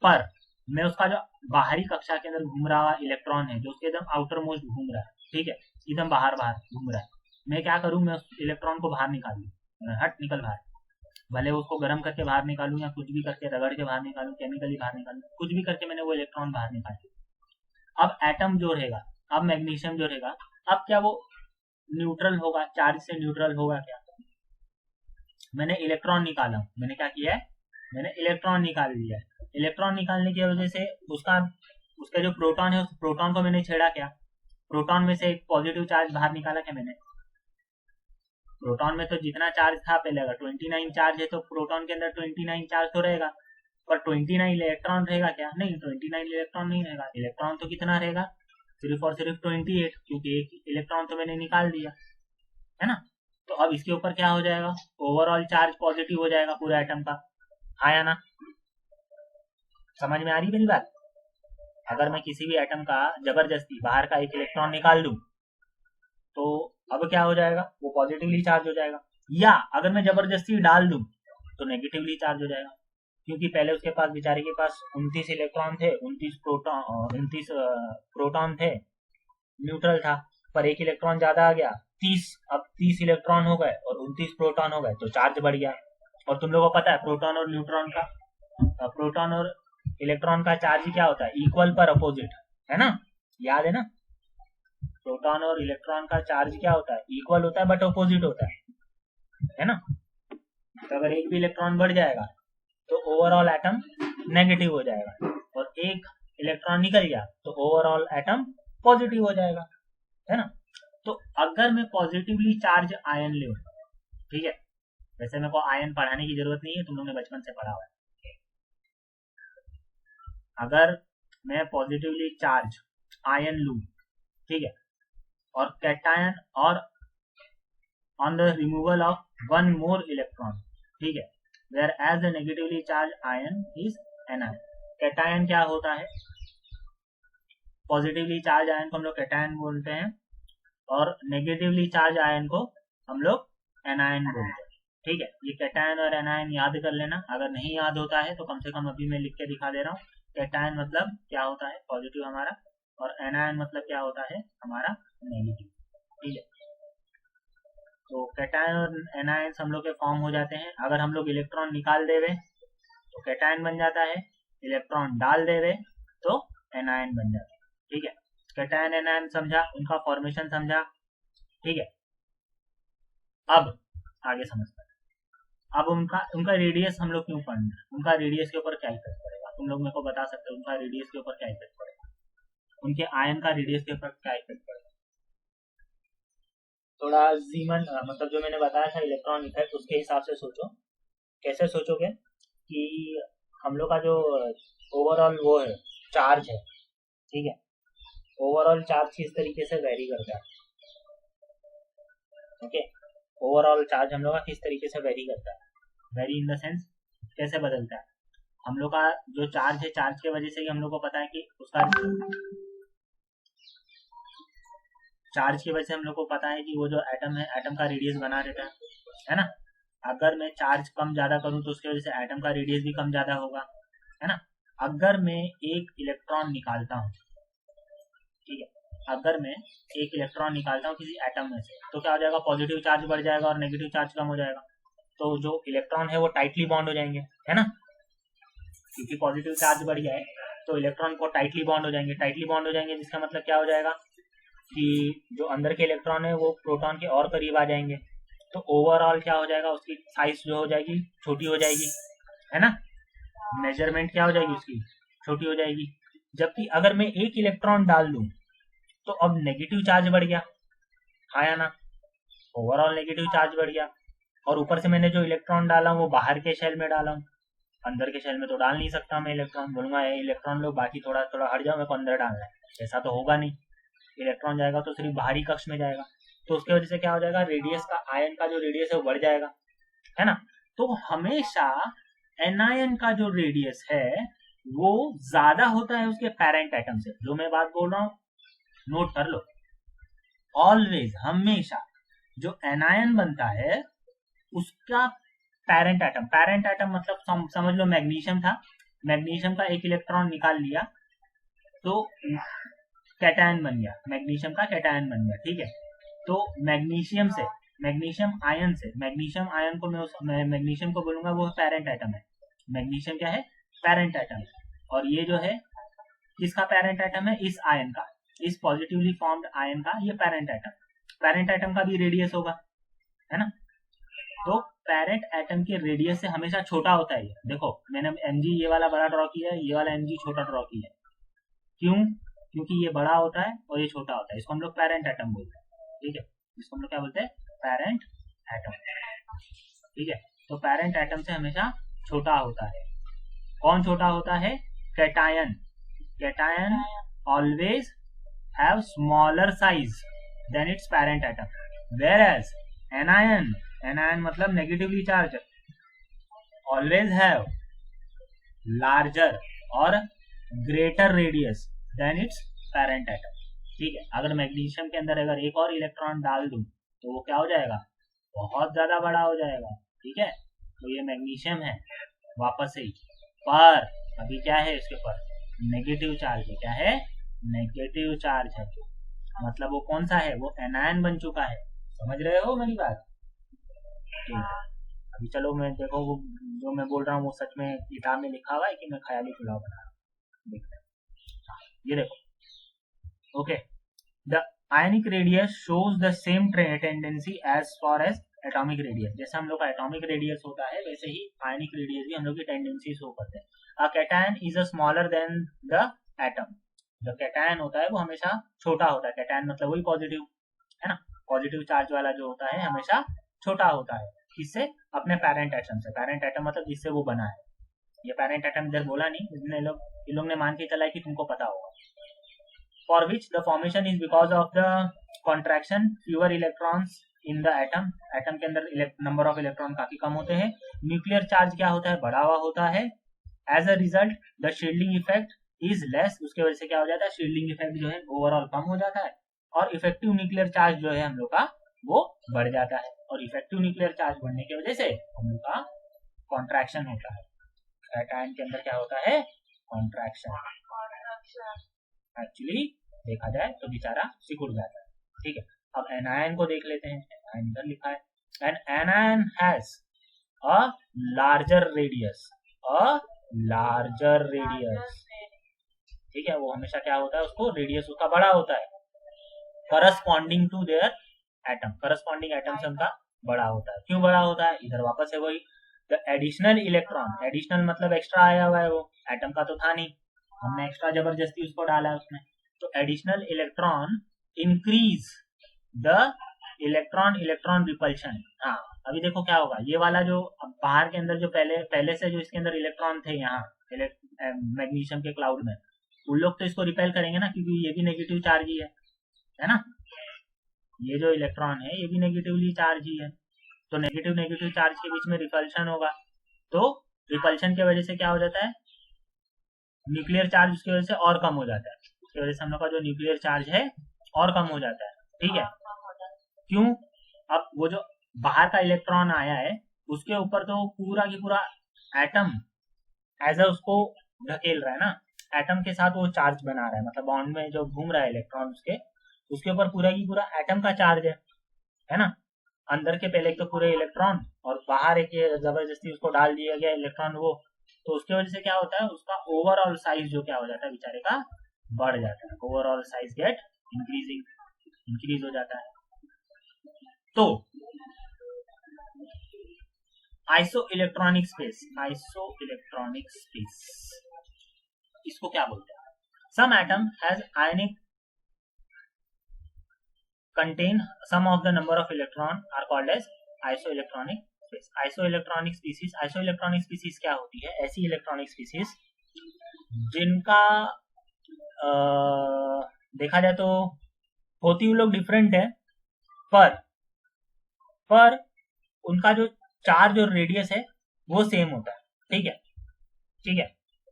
पर मैं उसका जो बाहरी कक्षा के अंदर घूम रहा इलेक्ट्रॉन है, जो उसके एकदम आउटर मोस्ट घूम रहा है, ठीक है, एकदम बाहर बाहर घूम रहा है, मैं क्या करूं, मैं उस इलेक्ट्रॉन को बाहर निकाल लूं, हट निकल बाहर, भले उसको गर्म करके बाहर निकालूं या कुछ भी करके रगड़ के बाहर निकालूं, केमिकली बाहर निकालूं, कुछ भी करके मैंने वो इलेक्ट्रॉन बाहर निकाल लिया। अब एटम जो रहेगा, अब मैग्नीशियम जो रहेगा, अब क्या वो न्यूट्रल होगा, चार्ज से न्यूट्रल होगा क्या, मैंने इलेक्ट्रॉन निकाला, मैंने क्या किया है, मैंने इलेक्ट्रॉन निकाल लिया है, इलेक्ट्रॉन निकालने की वजह से उसका जो प्रोटॉन है, उस प्रोटॉन को मैंने छेड़ा क्या, प्रोटॉन में से एक पॉजिटिव चार्ज बाहर निकाला क्या मैंने, प्रोटॉन में तो जितना चार्ज था पहले, अगर 29 चार्ज है तो प्रोटॉन के अंदर 29 चार्ज तो रहेगा, पर 29 इलेक्ट्रॉन रहेगा क्या, नहीं, 29 इलेक्ट्रॉन नहीं रहेगा, इलेक्ट्रॉन तो कितना रहेगा, सिर्फ और सिर्फ 28, क्योंकि एक इलेक्ट्रॉन तो मैंने निकाल दिया है ना। तो अब इसके ऊपर क्या हो जाएगा, ओवरऑल चार्ज पॉजिटिव हो जाएगा पूरे एटम का, आया ना, समझ में आ रही मेरी बात। अगर मैं किसी भी एटम का जबरदस्ती बाहर का एक इलेक्ट्रॉन निकाल दूं तो अब क्या हो जाएगा, वो पॉजिटिवली चार्ज हो जाएगा, या अगर मैं जबरदस्ती डाल दूं तो नेगेटिवली चार्ज हो जाएगा, क्योंकि पहले उसके पास बेचारे के पास 29 इलेक्ट्रॉन थे, 29 प्रोटॉन थे, न्यूट्रल था, पर एक इलेक्ट्रॉन ज्यादा आ गया, 30, अब 30 इलेक्ट्रॉन हो गए और 29 प्रोटॉन हो गए, तो चार्ज बढ़ गया। और तुम लोगों को पता है प्रोटॉन और इलेक्ट्रॉन का चार्ज क्या होता है, इक्वल पर अपोजिट, है ना, याद है ना, प्रोटॉन और इलेक्ट्रॉन का चार्ज क्या होता है, इक्वल होता है बट अपोजिट होता है ना। तो अगर एक भी इलेक्ट्रॉन बढ़ जाएगा तो ओवरऑल एटम नेगेटिव हो जाएगा, और एक इलेक्ट्रॉन निकल गया तो ओवरऑल एटम पॉजिटिव हो जाएगा, है ना। तो अगर मैं पॉजिटिवली चार्ज आयन लूं, ठीक है, वैसे मेरे को आयन पढ़ाने की जरूरत नहीं है, तुम लोग ने बचपन से पढ़ा हुआ है, अगर मैं पॉजिटिवली चार्ज आयन लूं, ठीक है, और कैटायन और on the removal of one more electron, ठीक है, where as the negatively charge ion is anion, cation क्या होता है, पॉजिटिवली चार्ज आयन को हम लोग कैटायन बोलते हैं, और नेगेटिवली चार्ज आयन को हम लोग एनायन बोलते हैं, ठीक है। ये कैटायन और एनायन याद कर लेना, अगर नहीं याद होता है तो कम से कम अभी मैं लिख के दिखा दे रहा हूँ, कैटायन मतलब क्या होता है, पॉजिटिव हमारा, और एनायन मतलब क्या होता है, हमारा नेगेटिव, ठीक है। तो कैटायन और एनायन हम लोग के फॉर्म हो जाते हैं, अगर हम लोग इलेक्ट्रॉन निकाल देवे तो कैटायन बन जाता है, इलेक्ट्रॉन डाल देवे तो एनायन बन जाता है, ठीक है। कैटायन एनायन समझा, उनका फॉर्मेशन समझा, ठीक है। अब आगे समझते हैं, अब उनका रेडियस हम लोग क्यों पढ़ना है, उनका रेडियस के ऊपर क्या इफेक्ट पड़ेगा, तुम लोग मेरे को बता सकते हो उनका रेडियस के ऊपर क्या इफेक्ट पड़ेगा, उनके आयन का रेडियस के ऊपर क्या इफेक्ट पड़ेगा। थोड़ा जीमन मतलब जो मैंने बताया था इलेक्ट्रॉन इफेक्ट, उसके हिसाब से सोचो, कैसे सोचोगे कि हम लोग का जो ओवरऑल वो है चार्ज है, ठीक है, ओवरऑल चार्ज किस तरीके से वेरी करता है, ओके, ओवरऑल चार्ज हम लोग का किस तरीके से वेरी करता है, वेरी इन द सेंस कैसे बदलता है, हम लोग का जो चार्ज है, चार्ज की वजह से ही हम लोग को पता है कि उसका चार्ज की वजह से हम लोग को पता है कि वो जो एटम है, एटम का रेडियस बना रहता है ना। अगर मैं चार्ज कम ज्यादा करूं तो उसकी वजह से एटम का रेडियस भी कम ज्यादा होगा, है ना। अगर मैं एक इलेक्ट्रॉन निकालता हूं, ठीक है, अगर मैं एक इलेक्ट्रॉन निकालता हूं किसी एटम में से, तो क्या हो जाएगा, पॉजिटिव चार्ज बढ़ जाएगा और नेगेटिव चार्ज कम हो जाएगा, तो जो इलेक्ट्रॉन है वो टाइटली बॉन्ड हो जाएंगे, है ना, क्योंकि पॉजिटिव चार्ज बढ़ गया है तो इलेक्ट्रॉन को टाइटली बॉन्ड हो जाएंगे, टाइटली बॉन्ड हो जाएंगे, जिसका मतलब क्या हो जाएगा कि जो अंदर के इलेक्ट्रॉन है वो प्रोटॉन के और करीब आ जाएंगे, तो ओवरऑल क्या हो जाएगा, उसकी साइज जो हो जाएगी छोटी हो जाएगी, है ना। मेजरमेंट क्या हो जाएगी उसकी, छोटी हो जाएगी। जबकि अगर मैं एक इलेक्ट्रॉन डाल दूं तो अब नेगेटिव चार्ज बढ़ गया, हाँ या ना, ओवरऑल नेगेटिव चार्ज बढ़ गया। और ऊपर से मैंने जो इलेक्ट्रॉन डाला वो बाहर के शेल में डाला हूँ, अंदर के शेल में तो डाल नहीं सकता मैं इलेक्ट्रॉन, बोलूंगा ये इलेक्ट्रॉन लो बाकी थोड़ा थोड़ा हट जाओ, मेरे को अंदर डालना है, ऐसा तो होगा नहीं। इलेक्ट्रॉन जाएगा तो सिर्फ बाहरी कक्ष में जाएगा, तो उसकी वजह से क्या हो जाएगा, रेडियस का, आयन का जो रेडियस है वो बढ़ जाएगा, है ना। तो हमेशा एनायन का जो रेडियस है वो ज्यादा होता है उसके पेरेंट एटम से। जो मैं बात बोल रहा हूँ नोट कर लो, ऑलवेज, हमेशा जो एनायन बनता है उसका पेरेंट एटम मतलब समझ लो मैग्नीशियम था, मैग्नीशियम का एक इलेक्ट्रॉन निकाल लिया तो कैटायन बन गया, मैग्नीशियम का कैटायन बन गया, ठीक है। तो मैग्नीशियम से, मैग्नीशियम आयन से, मैग्नीशियम आयन को मैं मैग्नीशियम को बोलूंगा वो पेरेंट एटम है, मैग्नीशियम क्या है, पेरेंट एटम। और ये जो है किसका पेरेंट एटम है, इस आयन का, इस पॉजिटिवली फॉर्म्ड आयन का ये पेरेंट एटम। पेरेंट एटम का भी रेडियस होगा, है ना। तो पेरेंट एटम के रेडियस से हमेशा छोटा होता है। देखो मैंने mg ये वाला बड़ा ड्रॉ किया है, ये वाला mg छोटा ड्रॉ किया है, क्यों, क्योंकि ये बड़ा होता है और ये छोटा होता है, इसको हम लोग पेरेंट एटम बोलते हैं, ठीक है। इसको हम लोग क्या बोलते हैं, पेरेंट एटम, ठीक है। तो पेरेंट एटम से हमेशा छोटा होता है। कौन छोटा होता है, cation, cation always have smaller size than its parent atom, whereas anion, anion मतलब negatively charge, always have larger और greater radius than its parent atom, ठीक है। अगर मैग्नीशियम के अंदर अगर एक और इलेक्ट्रॉन डाल दूं तो वो क्या हो जाएगा, बहुत ज्यादा बड़ा हो जाएगा, ठीक है। तो ये मैग्नीशियम है वापस से ही, पर अभी क्या है इसके ऊपर नेगेटिव चार्ज है, क्या है, नेगेटिव चार्ज है, मतलब वो कौन सा है, वो एनायन बन चुका है, समझ रहे हो मेरी बात, ठीक है। अभी चलो मैं देखो वो जो मैं बोल रहा हूँ वो सच में किताब में लिखा हुआ है कि मैं ख्याली पुलाव बना रहा हूँ, देखते हैं। ये देखो, okay, the ionic radius shows the same tendency as far as atomic radius. जैसे हम लोग का एटॉमिक रेडियस होता है वैसे ही आयनिक रेडियस भी हम लोग की टेंडेंसी शो करते हैं। A cation is a smaller than the atom, जो कैटायन होता है वो हमेशा छोटा होता है, कैटायन मतलब वही पॉजिटिव, है ना, पॉजिटिव चार्ज वाला जो होता है हमेशा छोटा होता है, किससे, अपने पेरेंट एटम से। पेरेंट एटम मतलब जिससे वो बना है, ये पेरेंट एटम इधर बोला नहीं, इन लोग ने मान के चला है कि तुमको पता होगा। For which the formation is because of the contraction, fewer electrons in the atom, atom के अंदर नंबर ऑफ इलेक्ट्रॉन काफी कम होते हैं। न्यूक्लियर चार्ज क्या होता है, बढ़ा हुआ होता है। As a result the shielding effect is less, उसके वजह से क्या हो जाता है, शील्डिंग इफेक्ट जो है ओवरऑल कम हो जाता है, और इफेक्टिव न्यूक्लियर चार्ज जो है हम लोग का वो बढ़ जाता है, और इफेक्टिव न्यूक्लियर चार्ज बढ़ने की वजह से हम लोग का कॉन्ट्रैक्शन होता है। कैटायन के अंदर क्या होता है, कॉन्ट्रैक्शन, एक्चुअली देखा जाए तो बेचारा सिकुड़ जाता है, ठीक है। अब एनायन को देख लेते हैं, एनायन इधर लिखा है, an anion has a larger radius, a larger radius, ठीक है। वो हमेशा क्या होता है, उसको रेडियस उसका बड़ा होता है, corresponding to their atom, corresponding atom से उनका बड़ा होता है। क्यों बड़ा होता है, इधर वापस है वही, द एडिशनल इलेक्ट्रॉन, एडिशनल मतलब एक्स्ट्रा आया हुआ है, वो एटम का तो था नहीं, हमने एक्स्ट्रा जबरदस्ती उसको डाला है उसमें, तो additional electron increase the electron repulsion. हाँ अभी देखो क्या होगा, ये वाला जो बाहर के अंदर जो पहले से जो इसके अंदर इलेक्ट्रॉन थे यहाँ मैग्नीशियम के क्लाउड में, उन लोग तो इसको रिपेल करेंगे ना, क्योंकि ये भी नेगेटिव चार्ज ही है ना, ये जो इलेक्ट्रॉन है ये भी नेगेटिवली चार्ज ही है, तो नेगेटिव नेगेटिव चार्ज के बीच में रिपल्शन होगा, तो रिपल्शन की वजह से क्या हो जाता है, न्यूक्लियर चार्ज उसकी वजह से और कम हो जाता है, उसकी वजह से हम लोग का जो न्यूक्लियर चार्ज है और कम हो जाता है, ठीक है। क्यों, अब वो जो बाहर का इलेक्ट्रॉन आया है उसके ऊपर तो पूरा की पूरा एटम एज अ उसको ढकेल रहा है ना, एटम के साथ वो चार्ज बना रहा है, मतलब बॉन्ड में जो घूम रहा है इलेक्ट्रॉन उसके ऊपर पूरा की पूरा एटम का चार्ज है ना। अंदर के पहले तो पूरे इलेक्ट्रॉन और बाहर एक जबरदस्ती उसको डाल दिया गया इलेक्ट्रॉन वो, तो उसके वजह से क्या होता है, उसका ओवरऑल साइज जो क्या हो जाता है बेचारे का, बढ़ जाता है, ओवरऑल साइज गेट इंक्रीज हो जाता है। तो isoelectronic space, isoelectronic space इसको क्या बोलते हैं? Some atom has ionic contain some of the number of electron are called as isoelectronic space. isoelectronic species क्या होती है? ऐसी इलेक्ट्रॉनिक स्पीसीज जिनका देखा जाए तो होती हुई लोग डिफरेंट है, पर उनका जो चार्ज और रेडियस है वो सेम होता है। ठीक है, ठीक है,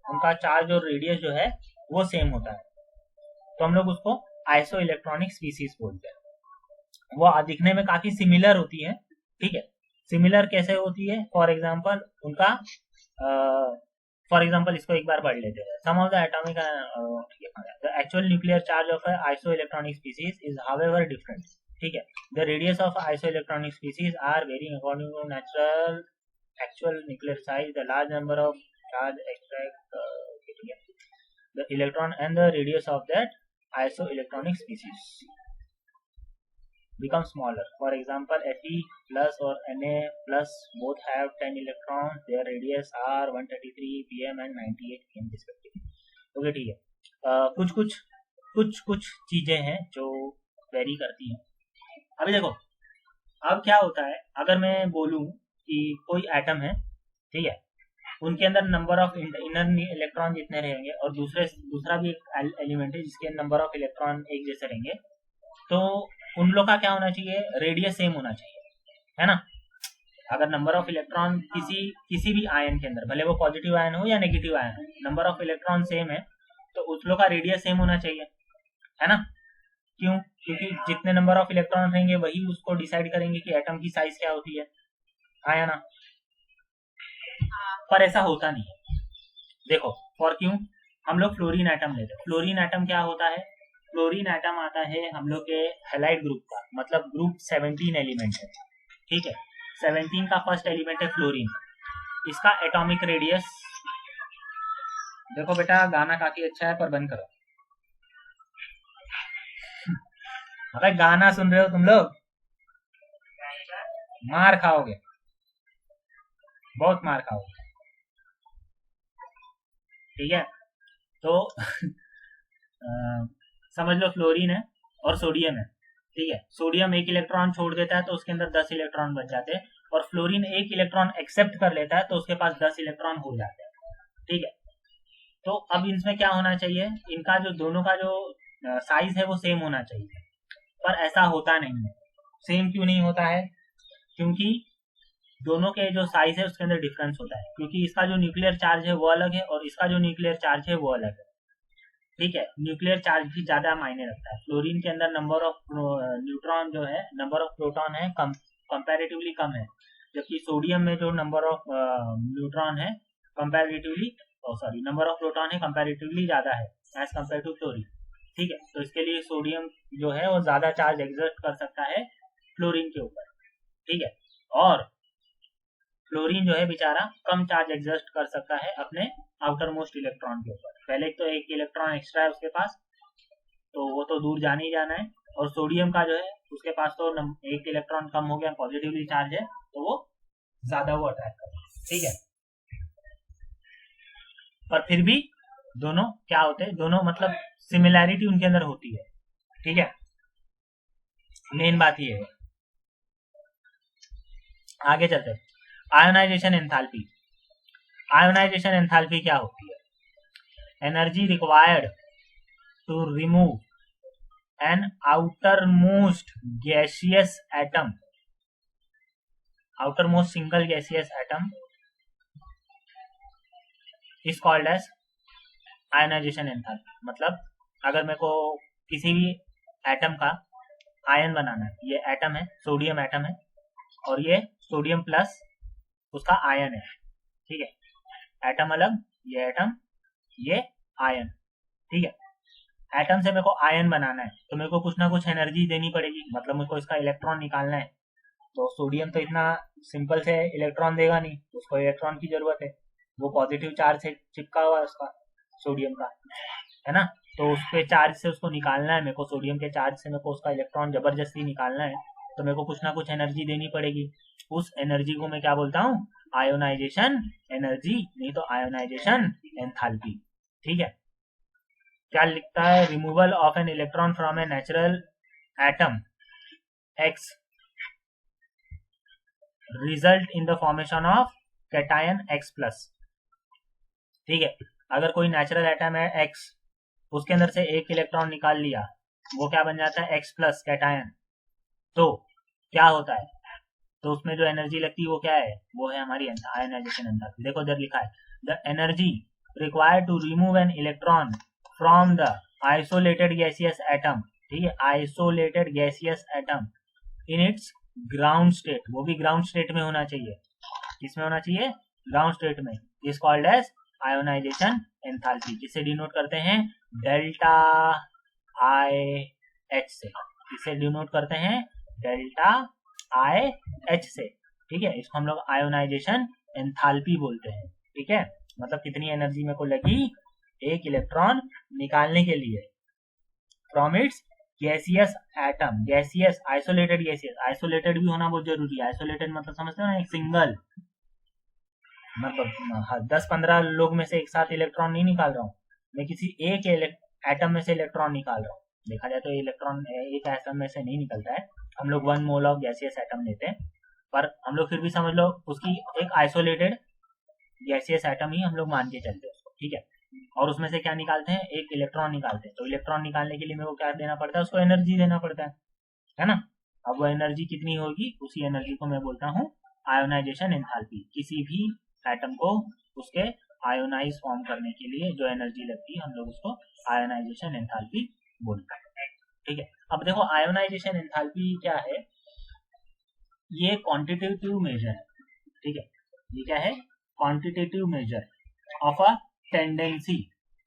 उनका चार्ज और रेडियस जो है वो सेम होता है, तो हम लोग उसको आइसो इलेक्ट्रॉनिक स्पीसीज बोलते हैं। वो दिखने में काफी सिमिलर होती है। ठीक है, सिमिलर कैसे होती है? फॉर एग्जाम्पल उनका इसको एक बार पढ़ लेते हैं। Some of the atomic the actual nuclear charge of isoelectronic species is however different. ठीक है, the radius of isoelectronic species are varying according to natural actual nuclear size, the large number of charge extract the electron and the radius of that isoelectronic species become smaller. For example, Fe plus or Na plus both have 10 electrons. Their radius are 133 pm and 98 pm respectively. Okay, ठीक है। कुछ चीजें हैं जो very करती हैं। अभी देखो, अब क्या होता है, अगर मैं बोलूं कि कोई एटम है, ठीक है, उनके अंदर नंबर ऑफ इनर इलेक्ट्रॉन जितने रहेंगे और दूसरा भी एक एलिमेंट है जिसके नंबर ऑफ इलेक्ट्रॉन एक जैसे रहेंगे, तो उन लोग का क्या होना चाहिए? रेडियस सेम होना चाहिए, है ना। अगर नंबर ऑफ इलेक्ट्रॉन किसी भी आयन के अंदर, भले वो पॉजिटिव आयन हो या नेगेटिव आयन हो, नंबर ऑफ इलेक्ट्रॉन सेम है तो उस लोग का रेडियस सेम होना चाहिए, है ना। क्यों? क्योंकि जितने नंबर ऑफ इलेक्ट्रॉन रहेंगे वही उसको डिसाइड करेंगे कि एटम की साइज क्या होती है, आया ना। पर ऐसा होता नहीं है। देखो, फॉर क्यों हम लोग फ्लोरीन एटम लेते हैं। फ्लोरीन एटम क्या होता है? फ्लोरीन एटम आता है हम लोग के हैलाइड ग्रुप का, मतलब ग्रुप 17 एलिमेंट है। ठीक है, 17 का फर्स्ट एलिमेंट है फ्लोरीन। इसका एटॉमिक रेडियस, देखो बेटा गाना काफी अच्छा है पर बंद करो। अबे गाना सुन रहे हो तुम लोग? मार खाओगे, बहुत मार खाओगे। ठीक है, तो समझ लो फ्लोरीन है और सोडियम है। ठीक है, सोडियम एक इलेक्ट्रॉन छोड़ देता है तो उसके अंदर 10 इलेक्ट्रॉन बच जाते हैं, और फ्लोरीन एक इलेक्ट्रॉन एक्सेप्ट कर लेता है तो उसके पास 10 इलेक्ट्रॉन हो जाते हैं। ठीक है, तो अब इनमें क्या होना चाहिए? इनका जो दोनों का जो साइज है वो सेम होना चाहिए, पर ऐसा होता नहीं है। सेम क्यों नहीं होता है? क्योंकि दोनों के जो साइज है उसके अंदर डिफरेंस होता है, क्योंकि इसका जो न्यूक्लियर चार्ज है वो अलग है और इसका जो न्यूक्लियर चार्ज है वो अलग है। ठीक है, न्यूक्लियर चार्ज भी ज्यादा मायने रखता है। फ्लोरीन के अंदर नंबर ऑफ न्यूट्रॉन जो है, नंबर ऑफ प्रोटॉन है कंपैरेटिवली कम है, जबकि सोडियम में जो नंबर ऑफ न्यूट्रॉन है कंपैरेटिवली, नंबर ऑफ प्रोटॉन है कंपैरेटिवली ज्यादा है एज कम्पेयर टू फ्लोरीन। ठीक है, तो इसके लिए सोडियम जो है वो ज्यादा चार्ज एक्सर्ट कर सकता है फ्लोरीन के ऊपर। ठीक है, और फ्लोरीन जो है बेचारा कम चार्ज एक्सर्ट कर सकता है अपने आउटर मोस्ट इलेक्ट्रॉन के ऊपर। पहले तो एक इलेक्ट्रॉन एक्स्ट्रा है उसके पास, तो वो तो दूर जाना ही जाना है, और सोडियम का जो है उसके पास तो एक इलेक्ट्रॉन कम हो गया, पॉजिटिवली चार्ज है, तो वो ज्यादा वो अट्रैक्ट करेगा। ठीक है, पर फिर भी दोनों क्या होते हैं? दोनों मतलब सिमिलैरिटी उनके अंदर होती है। ठीक है, मेन बात ये है। आगे चलते हैं। Ionisation enthalpy. आयोनाइजेशन एंथैल्पी क्या होती है? Energy required to remove an outermost gaseous atom, outermost single gaseous atom is called as ionisation enthalpy. मतलब अगर मेरे को किसी भी एटम का आयन बनाना है, ये एटम है, सोडियम एटम है, और ये सोडियम प्लस उसका आयन है। ठीक है, एटम अलग, ये एटम, ये आयन। ठीक है, एटम से मेरे को आयन बनाना है तो मेरे को कुछ ना कुछ एनर्जी देनी पड़ेगी, मतलब मेरे को इसका इलेक्ट्रॉन निकालना है। तो सोडियम तो इतना सिंपल से इलेक्ट्रॉन देगा नहीं, उसको इलेक्ट्रॉन की जरूरत है। वो पॉजिटिव चार्ज से चिपका हुआ है उसका, सोडियम का, है ना। तो उसके चार्ज से उसको निकालना है मेरे को, सोडियम के चार्ज से मेरे को उसका इलेक्ट्रॉन जबरदस्ती निकालना है, तो मेरे को कुछ ना कुछ एनर्जी देनी पड़ेगी। उस एनर्जी को मैं क्या बोलता हूँ? आयोनाइजेशन एनर्जी, नहीं तो आयोनाइजेशन एंथैल्पी। ठीक है, क्या लिखता है, removal of N electron from a natural atom x result in the formation of cation x plus. ठीक है, अगर कोई नेचुरल एटम है एक्स, उसके अंदर से एक इलेक्ट्रॉन निकाल लिया, वो क्या बन जाता है एक्स प्लस कैटायन। तो क्या होता है, तो उसमें जो एनर्जी लगती है वो क्या है, वो है हमारी आयोनाइजेशन एंथैल्पी। देखो इधर लिखा है the energy required to remove an electron from the isolated gaseous atom. ठीक है, isolated gaseous atom in its ground state, वो भी ग्राउंड स्टेट में होना चाहिए। किसमें होना चाहिए, ग्राउंड स्टेट में, is called as ionisation enthalpy, जिसे डिनोट करते हैं डेल्टा आई एच से। इसे डिनोट करते हैं डेल्टा आई एच से। ठीक है, इसको हम लोग आयोनाइजेशन एंथैल्पी बोलते हैं। ठीक है, मतलब कितनी एनर्जी मेरे को लगी एक इलेक्ट्रॉन निकालने के लिए from its gaseous atom. Gaseous, isolated gaseous, isolated भी होना बहुत जरूरी है। आइसोलेटेड मतलब समझते हो ना, एक सिंगल, मतलब 10-15 लोग में से एक साथ इलेक्ट्रॉन नहीं निकाल रहा हूँ मैं, किसी एक एटम में से इलेक्ट्रॉन निकाल रहा हूँ। देखा जाए तो इलेक्ट्रॉन एक एटम में से नहीं निकलता है, हम लोग 1 मोल ऑफ गैसियस एटम लेते हैं, पर हम लोग फिर भी समझ लो उसकी एक आइसोलेटेड गैसियस एटम ही हम लोग मान के चलते हैं उसको। ठीक है, और उसमें से क्या निकालते हैं, एक इलेक्ट्रॉन निकालते हैं। तो इलेक्ट्रॉन निकालने के लिए मेरे को क्या देना पड़ता है, उसको एनर्जी देना पड़ता है ना। अब वो एनर्जी कितनी होगी, उसी एनर्जी को मैं बोलता हूँ आयोनाइजेशन एंथैल्पी। किसी भी एटम को उसके आयोनाइज फॉर्म करने के लिए जो एनर्जी लगती है, हम लोग उसको आयोनाइजेशन एंथैल्पी बोलते हैं। ठीक है, अब देखो आयोनाइजेशन एंथैल्पी क्या है, ये क्वांटिटेटिव मेजर है। ठीक है, ये क्या है, quantitative measure of a tendency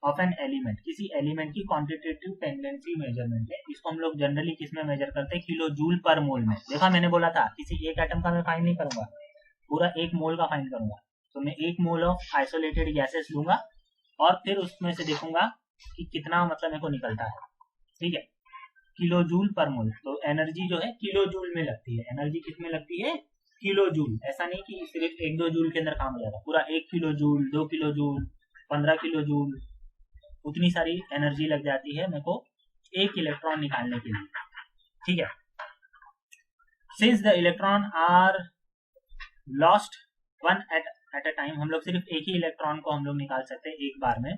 of an element. किसी एलिमेंट की क्वांटिटेटिव टेंडेंसी मेजरमेंट है। इसको हम लोग जनरली किस में मेजर करते हैं, किलो जूल पर मोल में। देखा, मैंने बोला था किसी एक एटम का मैं फाइंड नहीं करूंगा, पूरा एक मोल का फाइंड करूंगा। तो मैं 1 मोल ऑफ आइसोलेटेड गैसेस लूंगा और फिर उसमें से देखूंगा कि कितना मतलब मेरे को निकलता है। ठीक है, किलो जूल पर मोल। तो एनर्जी जो है किलो जूल में लगती है। एनर्जी किस में लगती है, किलो जूल। ऐसा नहीं कि सिर्फ 1-2 जूल के अंदर काम हो जाता, पूरा 1 kilo joule, 2 kilo joule, 15 kilo joule, उतनी सारी एनर्जी लग जाती है मेरे को एक इलेक्ट्रॉन निकालने के लिए। ठीक है, since the electron are lost one at a time, हम लोग सिर्फ एक ही इलेक्ट्रॉन को हम लोग निकाल सकते हैं एक बार में।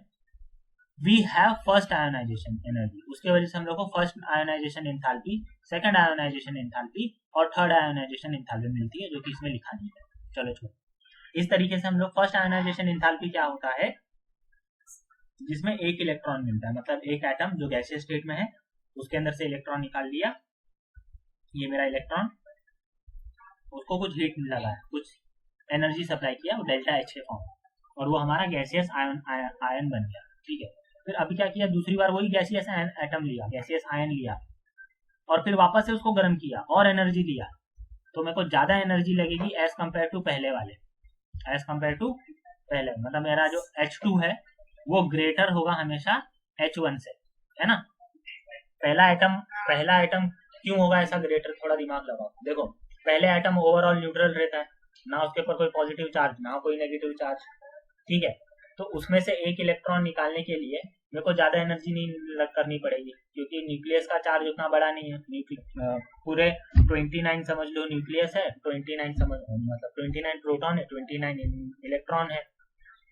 We have first ionization energy, उसके वजह से हम लोग को first ionization enthalpy, second ionization enthalpy और थर्ड आयोनाइजेशन एंथैल्पी मिलती है, जो कि इसमें लिखा नहीं है। चलो छोड़ो, इस तरीके से हम लोग फर्स्ट आयोनाइजेशन एंथैल्पी क्या होता है, जिसमें एक इलेक्ट्रॉन मिलता है, मतलब एक एटम जो गैसियस स्टेट में है उसके अंदर से इलेक्ट्रॉन निकाल लिया, ये मेरा इलेक्ट्रॉन, उसको कुछ हीट लगा है, कुछ एनर्जी सप्लाई किया, वो डेल्टा एच के फॉर्म, और वो हमारा गैसियस आयन बन गया। ठीक है, फिर अभी क्या किया, दूसरी बार वही गैसियस एटम लिया, गैसियस आयन लिया, और फिर वापस से उसको गर्म किया और एनर्जी दिया, तो मेरे को ज्यादा एनर्जी लगेगी एज कम्पेयर टू पहले वाले, एज कम्पेयर टू पहले, मतलब मेरा जो H2 है वो ग्रेटर होगा हमेशा H1 से, है ना। पहला एटम क्यों होगा ऐसा ग्रेटर, थोड़ा दिमाग लगाओ। देखो, पहले एटम ओवरऑल न्यूट्रल रहता है, ना उसके ऊपर कोई पॉजिटिव चार्ज ना कोई नेगेटिव चार्ज। ठीक है, तो उसमें से एक इलेक्ट्रॉन निकालने के लिए मेरे को ज्यादा एनर्जी नहीं करनी पड़ेगी, क्योंकि न्यूक्लियस का चार्ज उतना बड़ा नहीं है। पूरे 29 समझ लो न्यूक्लियस है, 29 समझ मतलब 29 प्रोटॉन है, 29 इलेक्ट्रॉन है,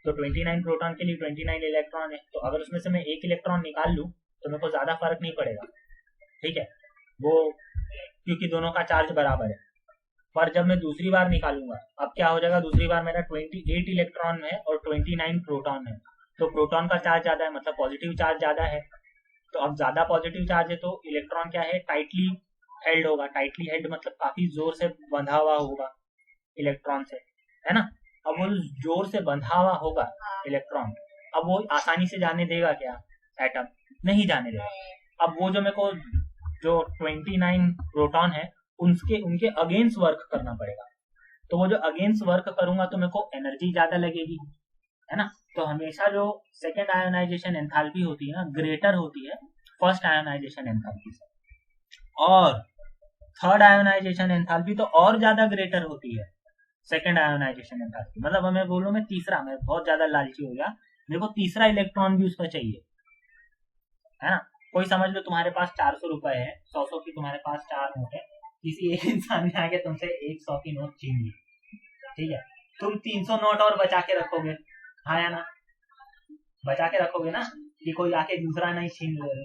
तो 29 प्रोटॉन के लिए 29 इलेक्ट्रॉन है। तो अगर उसमें से मैं एक इलेक्ट्रॉन निकाल लूं तो मेरे को ज्यादा फर्क नहीं पड़ेगा। ठीक है, वो क्योंकि दोनों का चार्ज बराबर है। पर जब मैं दूसरी बार निकालूंगा, अब क्या हो जाएगा, दूसरी बार मेरा 28 इलेक्ट्रॉन है और 29 प्रोटॉन है, तो प्रोटॉन का चार्ज ज्यादा है, मतलब पॉजिटिव चार्ज ज्यादा है। तो अब ज्यादा पॉजिटिव चार्ज है तो इलेक्ट्रॉन क्या है, टाइटली हेल्ड होगा। टाइटली हेल्ड मतलब काफी जोर से बंधा हुआ होगा इलेक्ट्रॉन से, है ना। अब वो जोर से बंधा हुआ होगा इलेक्ट्रॉन, अब वो आसानी से जाने देगा क्या, एटम नहीं जाने देगा। अब वो जो मेरे को जो 29 प्रोटॉन है उनके अगेंस्ट वर्क करना पड़ेगा, तो वो जो अगेंस्ट वर्क करूंगा तो मेरे को एनर्जी ज्यादा लगेगी, है ना। तो हमेशा जो सेकेंड आयोनाइजेशन एंथैल्पी होती है ना, ग्रेटर होती है फर्स्ट आयोनाइजेशन एंथैल्पी से, और थर्ड आयोनाइजेशन एंथैल्पी तो और ज्यादा ग्रेटर होती है सेकंड आयोनाइजेशन एंथैल्पी, मतलब हमें बोलो मैं तीसरा, मैं बहुत ज्यादा लालची हो गया, मेरे को तीसरा इलेक्ट्रॉन भी उसका चाहिए, है ना। कोई समझ लो तुम्हारे पास 400 रुपए है, 100 की तुम्हारे पास 4 नोट है, किसी एक इंसान ने आके तुमसे 100 की नोट छीन ली, ठीक है, तुम 300 नोट और बचा के रखोगे, हाँ या ना, बचा के रखोगे ना, कि कोई आके दूसरा नहीं छीन ले।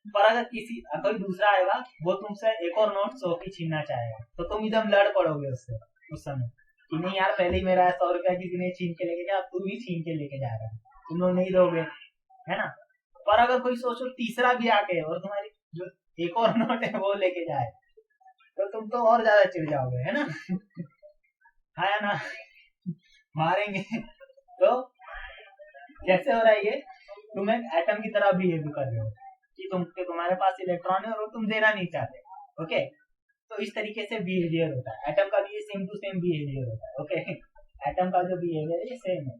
पर अगर कोई दूसरा आएगा, वो तुमसे एक और नोट 100 की छीनना चाहेगा, तो तुम एकदम लड़ पड़ोगे उससे उस समय, कि नहीं यार पहले ही मेरा 100 रुपया किसी ने छीन के लेके गया, अब तू भी छीन के लेके जा रहा है, तुम लोग नहीं दोगे, है ना। पर अगर कोई सोचो तीसरा भी आके और तुम्हारी जो एक और नोट है वो लेके जाए, तो तुम तो और ज्यादा चिढ़ जाओगे, है ना। हाँ ना, मारेंगे। तो कैसे हो रहा है ये, तुम एक एटम की तरह बिहेव कर रहे हो, कि तुम्हारे पास इलेक्ट्रॉन है और वो तुम देना नहीं चाहते, ओके। तो इस तरीके से बिहेवियर होता है, एटम का भी ये सेम टू सेम बिहेवियर होता है, ओके। एटम का जो बिहेवियर है ये सेम है,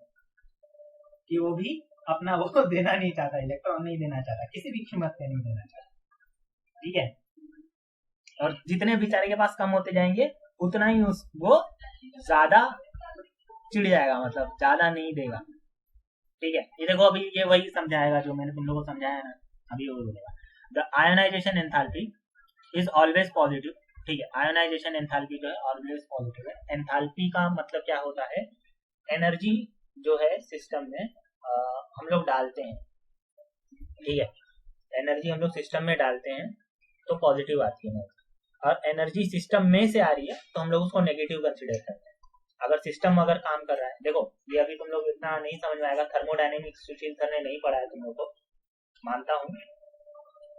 कि वो भी अपना वो देना नहीं चाहता, इलेक्ट्रॉन नहीं देना चाहता, किसी भी कीमत पे नहीं देना चाहता, ठीक है। और जितने बेचारे के पास कम होते जाएंगे उतना ही वो ज्यादा चिढ़ जाएगा, मतलब ज्यादा नहीं देगा, ठीक है। ये देखो अभी ये वही समझाएगा जो मैंने तुम लोगों को समझाया ना, अभी वो बोलेगा the ionisation enthalpy is always positive, ठीक है। आयोनाइजेशन एंथैल्पी जो है ऑलवेज पॉजिटिव है। एंथैल्पी का मतलब क्या होता है, एनर्जी जो है सिस्टम में हम लोग डालते हैं, ठीक है, एनर्जी हम लोग सिस्टम में डालते हैं तो पॉजिटिव आती है, और एनर्जी सिस्टम में से आ रही है तो हम लोग उसको नेगेटिव कंसिडर करते हैं। अगर सिस्टम अगर काम कर रहा है, देखो ये अभी तुम लोग इतना नहीं समझ में आएगा, थर्मोडायनेमिक्स सुशील सर ने नहीं पढ़ाया तुम लोग को, मानता हूँ,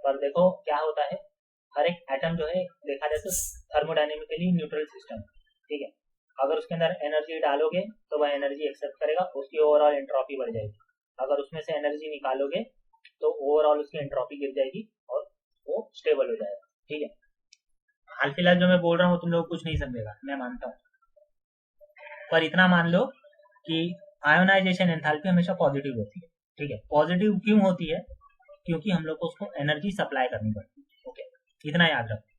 पर देखो क्या होता है, हर एक एटम जो है देखा जाए तो थर्मोडायनेमिकली न्यूट्रल सिस्टम, ठीक है। अगर उसके अंदर एनर्जी डालोगे तो वह एनर्जी एक्सेप्ट करेगा, उसकी ओवरऑल एंट्रोपी बढ़ जाएगी। अगर उसमें से एनर्जी निकालोगे तो ओवरऑल उसकी एंट्रोपी गिर जाएगी और वो स्टेबल हो जाएगा, ठीक है। हाल फिलहाल जो मैं बोल रहा हूँ तुम लोग कुछ नहीं समझेगा, मैं मानता हूँ, पर इतना मान लो कि आयोनाइजेशन एंथैल्पी हमेशा पॉजिटिव होती है, ठीक है। पॉजिटिव क्यों होती है, क्योंकि हम लोग को उसको एनर्जी सप्लाई करनी पड़ती है, ओके, इतना याद रखो।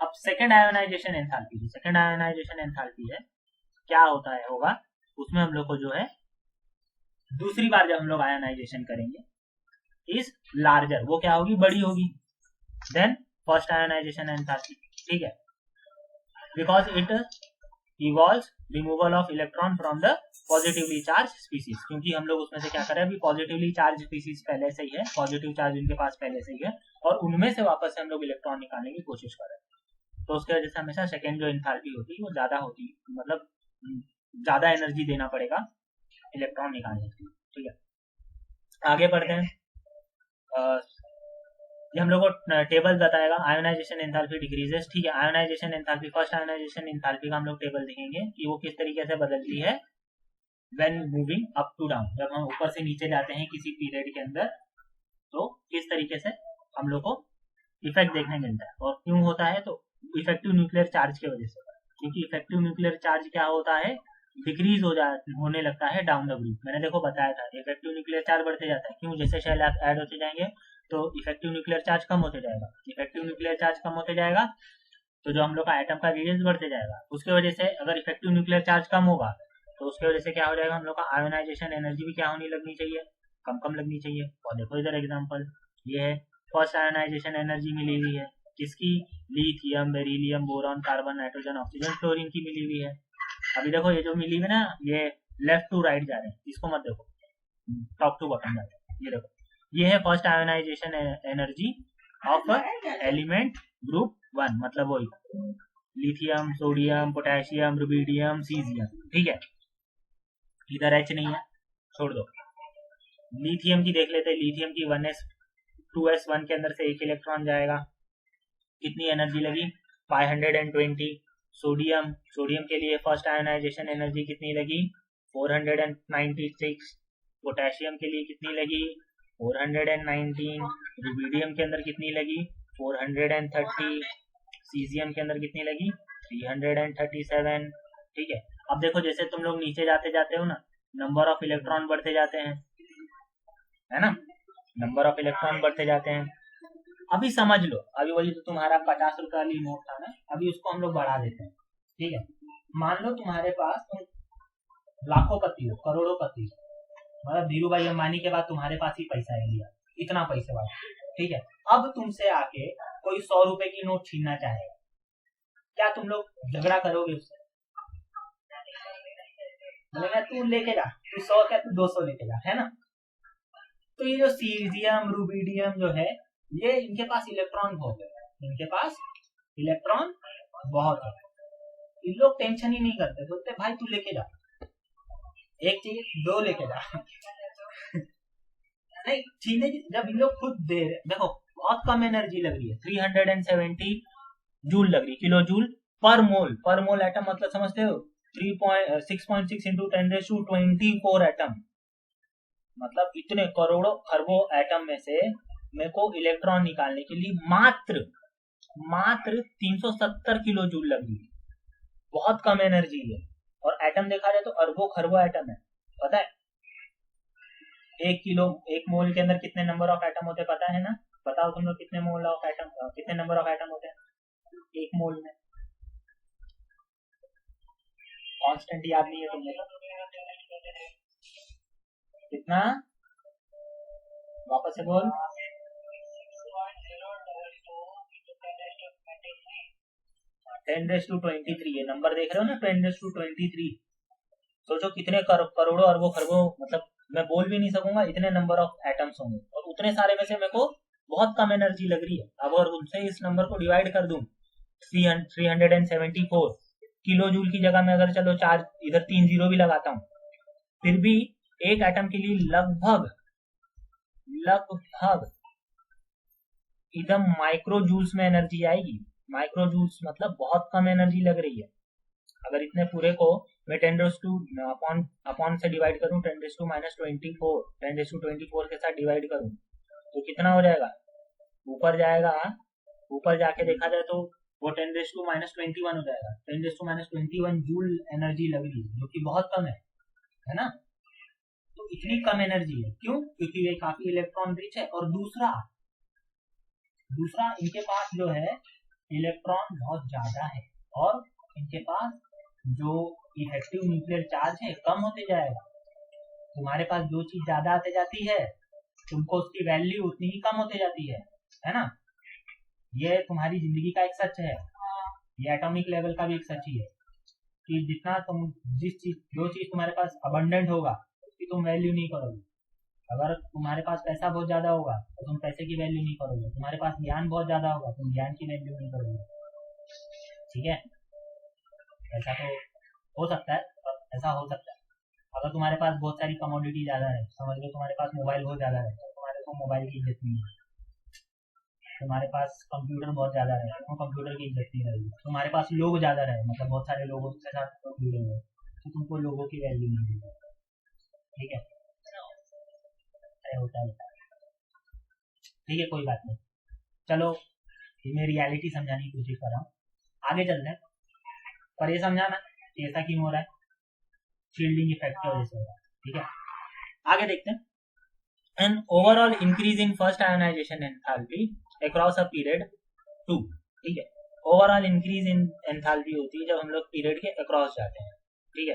अब second ionization enthalpy, second ionization enthalpy है, क्या होता है होगा उसमें हम लोग को जो है दूसरी बार जब हम लोग आयोनाइजेशन करेंगे इज लार्जर, वो क्या होगी, बड़ी होगी, देन फर्स्ट आयोनाइजेशन एंथैल्पी, ठीक है, because it evolves removal of electron from the positively charge species, क्योंकि हम लोग उसमें से क्या करें, अभी पॉजिटिवली चार्ज स्पीसीज पहले से ही है, पॉजिटिव चार्ज उनके पास पहले से ही है, और उनमें से वापस से हम लोग इलेक्ट्रॉन निकालने की कोशिश कर रहे हैं, तो उसके वजह से हमेशा सेकेंड जो एंथैल्पी होती है वो ज्यादा होती है, मतलब ज्यादा एनर्जी देना पड़ेगा इलेक्ट्रॉन निकालने के लिए, ठीक है। आगे बढ़ते हैं, ये हम लोग को टेबल बताएगा, आयोनाइजेशन एंथैल्पी डिक्रीजेस, ठीक है। Ionisation enthalpy, first ionization enthalpy का हम लोग टेबल देखेंगे कि वो किस तरीके से बदलती है when moving up to down, जब हम ऊपर से नीचे जाते हैं किसी पीरियड के अंदर, तो किस तरीके से हम लोग को इफेक्ट देखने मिलता है, और क्यों होता है, तो इफेक्टिव न्यूक्लियर चार्ज की वजह से, क्योंकि इफेक्टिव न्यूक्लियर चार्ज क्या होता है, डिक्रीज होने लगता है डाउन द ग्रुप, मैंने देखो बताया था, इफेक्टिव न्यूक्लियर चार्ज बढ़ते जाता है, क्यों, जैसे शेल ऐड होते जाएंगे तो इफेक्टिव न्यूक्लियर चार्ज कम होते जाएगा, इफेक्टिव न्यूक्लियर चार्ज कम होते जाएगा तो जो हम लोग का एटम का रेडियस बढ़ते जाएगा, उसके वजह से अगर इफेक्टिव न्यूक्लियर चार्ज कम होगा तो उसके वजह से क्या हो जाएगा, हम लोग का आयोनाइजेशन एनर्जी भी क्या होने लगनी चाहिए, कम कम लगनी चाहिए। और देखो इधर एग्जांपल ये है, फर्स्ट आयोनाइजेशन एनर्जी मिली हुई है किसकी, lithium, beryllium, boron, carbon, nitrogen, oxygen, chlorine की मिली हुई है। अभी देखो ये जो मिली हुई ना, ये लेफ्ट टू राइट जा रहे हैं, इसको मत देखो, टॉप टू बॉटम जा रहे हैं, ये देखो, ये है first ionization energy of element group 1, मतलब वही lithium, sodium, potassium, rubidium, caesium, ठीक है। इधर एच नहीं है, छोड़ दो। लिथियम की देख लेते हैं, लिथियम की 1s2s1 के अंदर से एक इलेक्ट्रॉन जाएगा, कितनी एनर्जी लगी, 520। सोडियम के लिए फर्स्ट आयोनाइजेशन एनर्जी कितनी लगी, 496। पोटेशियम के लिए कितनी लगी, 419। रुबिडियम के अंदर कितनी लगी, 430। सीजियम के अंदर कितनी लगी, 337, ठीक है। अब देखो जैसे तुम लोग नीचे जाते जाते हो ना, नंबर ऑफ इलेक्ट्रॉन बढ़ते जाते हैं, है ना, नंबर ऑफ इलेक्ट्रॉन बढ़ते जाते हैं। अभी समझ लो, अभी वही तो तुम्हारा 50 रुपए वाली नोट था ना, अभी उसको हम लोग बढ़ा देते हैं, ठीक है। मान लो तुम्हारे पास तुम लाखों पति हो, करोड़ों पति हो, मतलब धीरू भाई अंबानी के बाद तुम्हारे पास ही पैसा है इंडिया, इतना पैसे वाला, ठीक है। अब तुमसे आके कोई 100 रुपए की नोट छीनना चाहेगा, क्या तुम लोग झगड़ा करोगे उससे? बोलेगा तू लेके जा, तू 100 क्या तू 200 लेके जा, है ना। तो ये जो सीजियम रूबिडियम जो है, ये इनके पास इलेक्ट्रॉन बहुत है, इनके पास इलेक्ट्रॉन बहुत है। इन लोग टेंशन ही नहीं करते, बोलते भाई तू लेके जा, एक चाहिए 2 लेके जा। नहीं छीने की, जब इन लोग खुद दे रहे, देखो बहुत कम एनर्जी लग रही है, 370 जूल लग रही, किलो जूल पर मोल। पर मोल एटम मतलब समझते हो, 6.6 इंटू 10⁻24 एटम, मतलब इतने करोड़ों खरबों एटम में से मेरे को इलेक्ट्रॉन निकालने के लिए मात्र 370 किलो जूल लग रही है, बहुत कम एनर्जी है। और एटम देखा जाए तो अरबों खरबों एटम है, पता है? 1 मोल के अंदर कितने नंबर ऑफ एटम होते हैं पता है ना? बताओ तुम लोग, कितने मोल ऑफ एटम, कितने नंबर ऑफ एटम होते हैं 1 मोल में? कांस्टेंट याद नहीं है तुमने? कितना? वापस से बोल। 10⁻23, ये नंबर देख रहे हो ना, 10⁻23। सोचो कितने करोड़ों अरबों खरबों, मतलब मैं बोल भी नहीं सकूंगा, इतने नंबर ऑफ एटम्स होंगे, और उतने सारे में से मेरे को बहुत कम एनर्जी लग रही है। अब और उनसे इस नंबर को डिवाइड कर दूं, 374 किलो जूल की जगह में अगर चलो 4 इधर 3 जीरो भी लगाता हूँ, फिर भी एक एटम के लिए लगभग एकदम माइक्रो जूल्स में एनर्जी आएगी। माइक्रो जूल्स मतलब बहुत कम एनर्जी लग रही है। अगर इतने पूरे को मैं 10 अपॉन से डिवाइड करूं, 10⁻24 के साथ डिवाइड करूं, तो कितना हो जाएगा? ऊपर जाएगा, ऊपर जाके देखा जाए तो वो 10⁻21 हो जाएगा। 10⁻21 जूल एनर्जी लग रही है, जो कि बहुत कम है ना। तो इतनी कम एनर्जी है, क्यों? क्योंकि ये काफी इलेक्ट्रॉन रिच है। और दूसरा इनके पास जो है इलेक्ट्रॉन बहुत ज्यादा है, और इनके पास जो इफेक्टिव न्यूक्लियर चार्ज है कम होते जाएगा। तुम्हारे पास जो चीज ज्यादा आते जाती है, तुमको उसकी वैल्यू उतनी ही कम होते जाती है ना। ये तुम्हारी जिंदगी का एक सच है, ये एटॉमिक लेवल का भी एक सच ही है, कि जितना तुम जो चीज तुम्हारे पास अबंडेंट होगा, उसकी तुम वैल्यू नहीं करोगे। अगर तुम्हारे पास पैसा बहुत ज्यादा होगा तो तुम पैसे की वैल्यू नहीं करोगे, तुम्हारे पास ज्ञान बहुत ज्यादा होगा, तुम ज्ञान की वैल्यू नहीं करोगे। ठीक है, ऐसा तो हो सकता है, ऐसा हो सकता है। अगर तुम्हारे पास बहुत सारी कमोडिटी ज्यादा है, समझ लो तुम्हारे पास मोबाइल बहुत ज्यादा है, तो तुम्हारे को मोबाइल की इज्जत नहीं है। तुम्हारे पास कंप्यूटर बहुत ज्यादा है, तो कंप्यूटर की इज्जत नहीं रहेगी। तुम्हारे पास लोग ज्यादा रहे, मतलब बहुत सारे लोगों के साथ जुड़े हुए, तो तुमको लोगों की वैल्यू नहीं देगी। ठीक है, होता है। ठीक है, कोई बात नहीं, चलो मैं रियलिटी समझाने की कोशिश कर रहा हूँ, आगे चलते हैं। पर ये समझाना कि ऐसा क्यों हो रहा है, शील्डिंग इफेक्ट की वजह से हो रहा है। ठीक है, आगे देखते हैं। An overall increase in first ionization enthalpy across a period 2। ठीक है, ओवरऑल इंक्रीज इन एंथैल्पी होती है जब हम लोग पीरियड के अक्रॉस जाते हैं। ठीक है,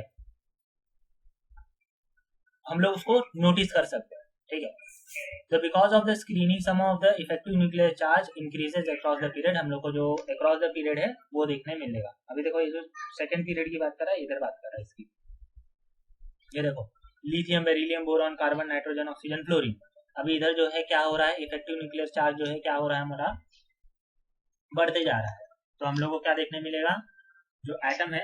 हम लोग उसको नोटिस कर सकते हैं। ठीक है, तो because of the screening some of the effective nuclear charge increases across the period, हम लोग को जो अक्रॉस द पीरियड है वो देखने मिलेगा। अभी देखो, ये जो सेकंड पीरियड की बात कर रहा है, इधर बात कर रहा है इसकी। ये देखो, lithium, beryllium, boron, carbon, nitrogen, oxygen, fluorine. अभी इधर जो है क्या हो रहा है, इफेक्टिव न्यूक्लियर चार्ज जो है क्या हो रहा है, हमारा बढ़ते जा रहा है। तो हम लोग को क्या देखने मिलेगा, जो एटम है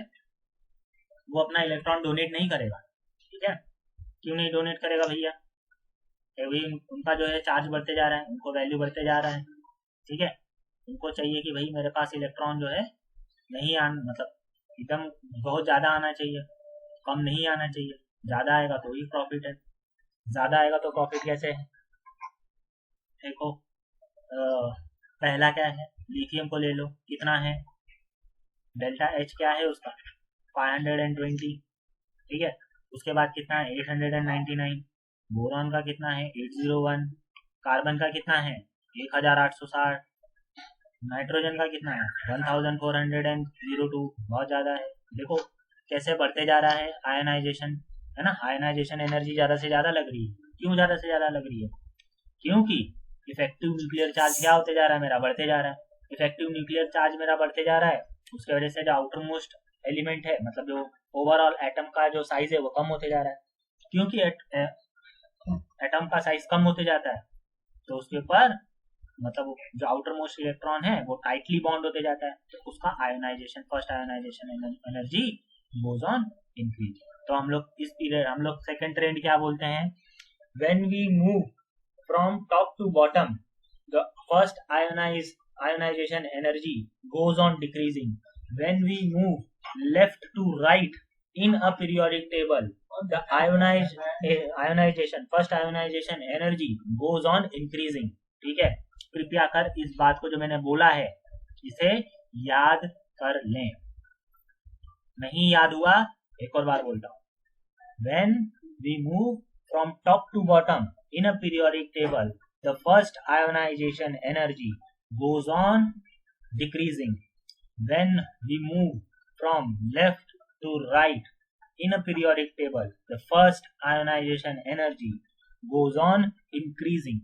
वो अपना इलेक्ट्रॉन डोनेट नहीं करेगा। ठीक है, क्यों नहीं डोनेट करेगा भैया? अभी उनका जो है चार्ज बढ़ते जा रहा है, उनको वैल्यू बढ़ते जा रहा है। ठीक है, उनको चाहिए कि भाई मेरे पास इलेक्ट्रॉन जो है नहीं मतलब एकदम बहुत ज्यादा आना चाहिए, कम नहीं आना चाहिए। ज्यादा आएगा तो ही प्रॉफिट है, ज्यादा आएगा तो प्रॉफिट कैसे है? देखो, पहला क्या है, लिथियम को ले लो, कितना है, डेल्टा एच क्या है उसका, 520। ठीक है, उसके बाद कितना है, 899। बोरॉन का कितना है, 801। कार्बन का कितना है, 1860। नाइट्रोजन का कितना है, 1402। बहुत ज्यादा है। देखो कैसे बढ़ते जा रहा है आयनाइजेशन, है ना, आयनाइजेशन एनर्जी ज्यादा से ज्यादा लग रही है। क्यों ज्यादा से ज्यादा लग रही है? क्योंकि इफेक्टिव न्यूक्लियर चार्ज क्या होते जा रहा है, मेरा बढ़ते जा रहा है। इफेक्टिव न्यूक्लियर चार्ज मेरा बढ़ते जा रहा है, उसके वजह से जो आउटर मोस्ट एलिमेंट है, मतलब जो ओवरऑल एटम का जो साइज है वो कम होते जा रहा है। क्योंकि एटम का साइज कम होते जाता है तो उसके ऊपर मतलब जो आउटर मोस्ट इलेक्ट्रॉन है वो टाइटली बॉन्ड होते जाता है, तो उसका ionization, first ionization energy goes on increase. तो हम लोग इस पीरियड, हम लोग सेकंड ट्रेंड क्या बोलते हैं, when we move from top to bottom the first ionization energy goes on decreasing. When we move left to right in a periodic table, the ionization, first ionization energy goes on increasing. ठीक है, कृपया कर इस बात को जो मैंने बोला है इसे याद कर लें। नहीं याद हुआ, एक और बार बोलता हूं, when we move from top to bottom in a periodic table, the first ionization energy goes on decreasing. When we move from left to right in a periodic table, the first ionization energy goes on increasing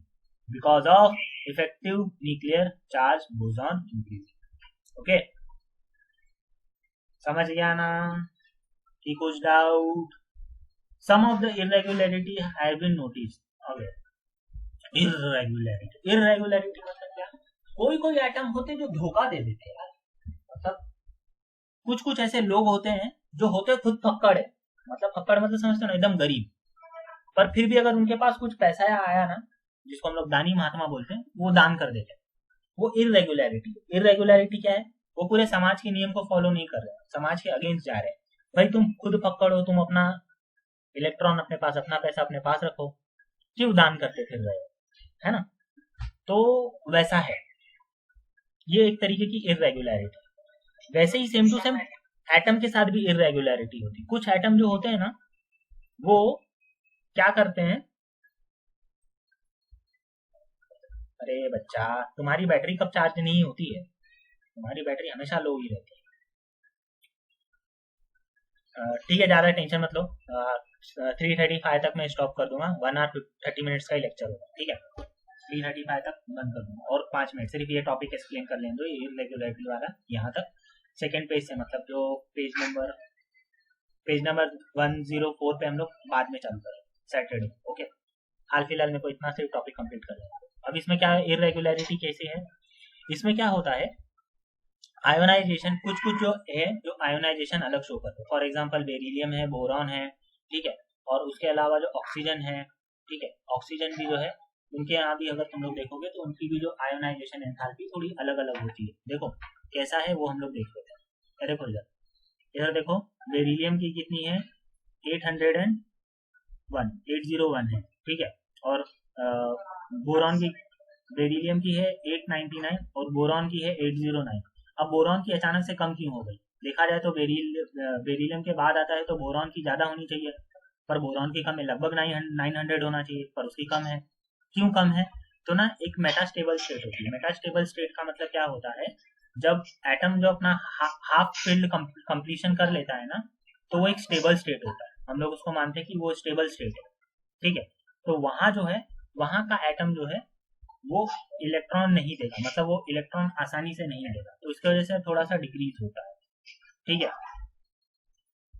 because of effective nuclear charge goes on increasing. Okay, समझ गया ना कि कुछ doubt? Some of the irregularity have been noticed. Okay, irregularity मतलब क्या? कोई atom होते जो धोखा दे देते हैं, मतलब कुछ ऐसे लोग होते हैं जो होते खुद फक्कड़ है, मतलब फक्कड़ मतलब समझते हो ना, एकदम गरीब, पर फिर भी अगर उनके पास कुछ पैसा आया ना, जिसको हम लोग दानी महात्मा बोलते हैं, वो दान कर देते हैं। वो इरेगुलरिटी क्या है? वो पूरे समाज के नियम को फॉलो नहीं कर रहे, समाज के अगेंस्ट जा रहे हैं। भाई तुम खुद फक्कड़ हो, तुम अपना इलेक्ट्रॉन अपने पास, अपना पैसा अपने पास रखो, क्यों दान करते फिर रहे हो, है ना? तो वैसा है, ये एक तरीके की इरेगुलरिटी। वैसे ही सेम टू सेम एटम के साथ भी इरेगुलरिटी होती है। कुछ एटम जो होते हैं ना, वो क्या करते हैं, अरे बच्चा तुम्हारी बैटरी कब चार्ज नहीं होती है? तुम्हारी बैटरी हमेशा लो ही रहती है। ठीक है, ज्यादा टेंशन मत लो, 3:35 तक मैं स्टॉप कर दूंगा, 1 आवर 30 मिनट्स का ही लेक्चर होगा। ठीक है, 3:35 तक बंद कर दूंगा और 5 मिनट सिर्फ ये टॉपिक एक्सप्लेन कर लेंगे, ये इरेगुलरिटी वाला यहाँ तक। सेकेंड पेज से, मतलब जो पेज नंबर 104 पे हम लोग बाद में चालू करेंगे सैटरडे। ओके, हाल फिलहाल में को इतना सिर्फ टॉपिक कंप्लीट कर लेंगे। अब इसमें क्या है, इरेगुलरिटी कैसे है? इसमें क्या होता है, आयोनाइजेशन, कुछ जो है जो आयोनाइजेशन अलग शो करते हैं। फॉर एग्जांपल बेरिलियम है, बोरॉन है, ठीक है, और उसके अलावा जो ऑक्सीजन है, ठीक है, ऑक्सीजन भी जो है उनके यहाँ भी अगर तुम लोग देखोगे तो उनकी भी जो आयोनाइजेशन एंथैल्पी थोड़ी अलग अलग होती है। देखो कैसा है वो हम लोग देख लेते हैं। देखो इधर देखो, बेरिलियम की कितनी है, 801 है, ठीक है, और बोरॉन की, बेरिलियम की है 899 और बोरॉन की है 809। अब बोरॉन की अचानक से कम क्यों हो गई? देखा जाए तो बेरिलियम के बाद आता है तो बोरॉन की ज्यादा होनी चाहिए, पर बोरॉन की कम है, लगभग 900 होना चाहिए, पर उसकी कम है। क्यों कम है? तो ना एक मेटास्टेबल स्टेट होती है। मेटास्टेबल स्टेट का मतलब क्या होता है, जब एटम जो अपना हाफ फील्ड कंप्लीशन कर लेता है ना, तो वो एक स्टेबल स्टेट होता है, हम लोग उसको मानते हैं कि वो स्टेबल स्टेट है, ठीक है। तो वहां जो है, वहां का एटम जो है वो इलेक्ट्रॉन नहीं देगा, मतलब वो इलेक्ट्रॉन आसानी से नहीं देगा, तो इसकी वजह से थोड़ा सा डिक्रीज होता है, ठीक है।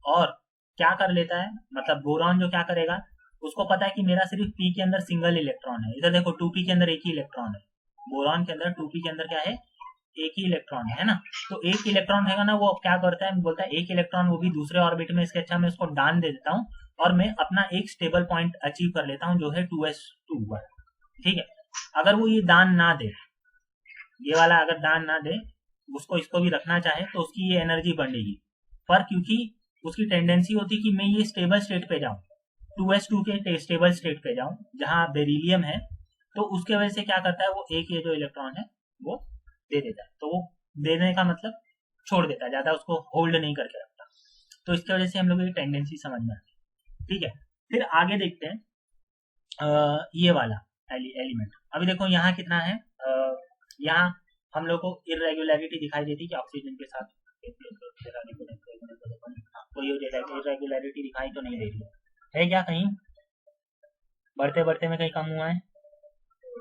और क्या कर लेता है, मतलब बोरॉन जो क्या करेगा, उसको पता है कि मेरा सिर्फ पी के अंदर सिंगल इलेक्ट्रॉन है। इधर देखो 2p के अंदर एक ही इलेक्ट्रॉन है, बोरॉन के अंदर 2p के अंदर क्या है, एक ही इलेक्ट्रॉन है ना। तो एक इलेक्ट्रॉन है ना, वो क्या करता है, बोलता है एक इलेक्ट्रॉन वो भी दूसरे ऑर्बिट में, इसके अच्छा मैं उसको दान दे देता हूँ और मैं अपना एक स्टेबल पॉइंट अचीव कर लेता हूँ जो है 2s2, ठीक है। अगर वो ये दान ना दे, ये वाला अगर दान ना दे, उसको इसको भी रखना चाहे तो उसकी ये एनर्जी बढ़ेगी, पर क्योंकि उसकी टेंडेंसी होती है कि मैं ये स्टेबल स्टेट पे जाऊं, 2s2 के स्टेबल स्टेट पे जाऊं जहां बेरिलियम है, तो उसके वजह से क्या करता है, वो एक ये जो इलेक्ट्रॉन है वो दे देता है। तो वो देने का मतलब छोड़ देता है, ज्यादा उसको होल्ड नहीं करके रखता, तो इसकी वजह से हम लोग ये टेंडेंसी समझ में आती है, ठीक है। फिर आगे देखते हैं ये वाला एलिमेंट। अभी देखो यहाँ कितना है, यहाँ हम लोग को इरेगुलरिटी दिखाई देती है कि ऑक्सीजन के साथ कोई इरेगुलरिटी दिखाई तो नहीं दे रही है क्या कहीं? बढ़ते बढ़ते में कहीं कम हुआ है?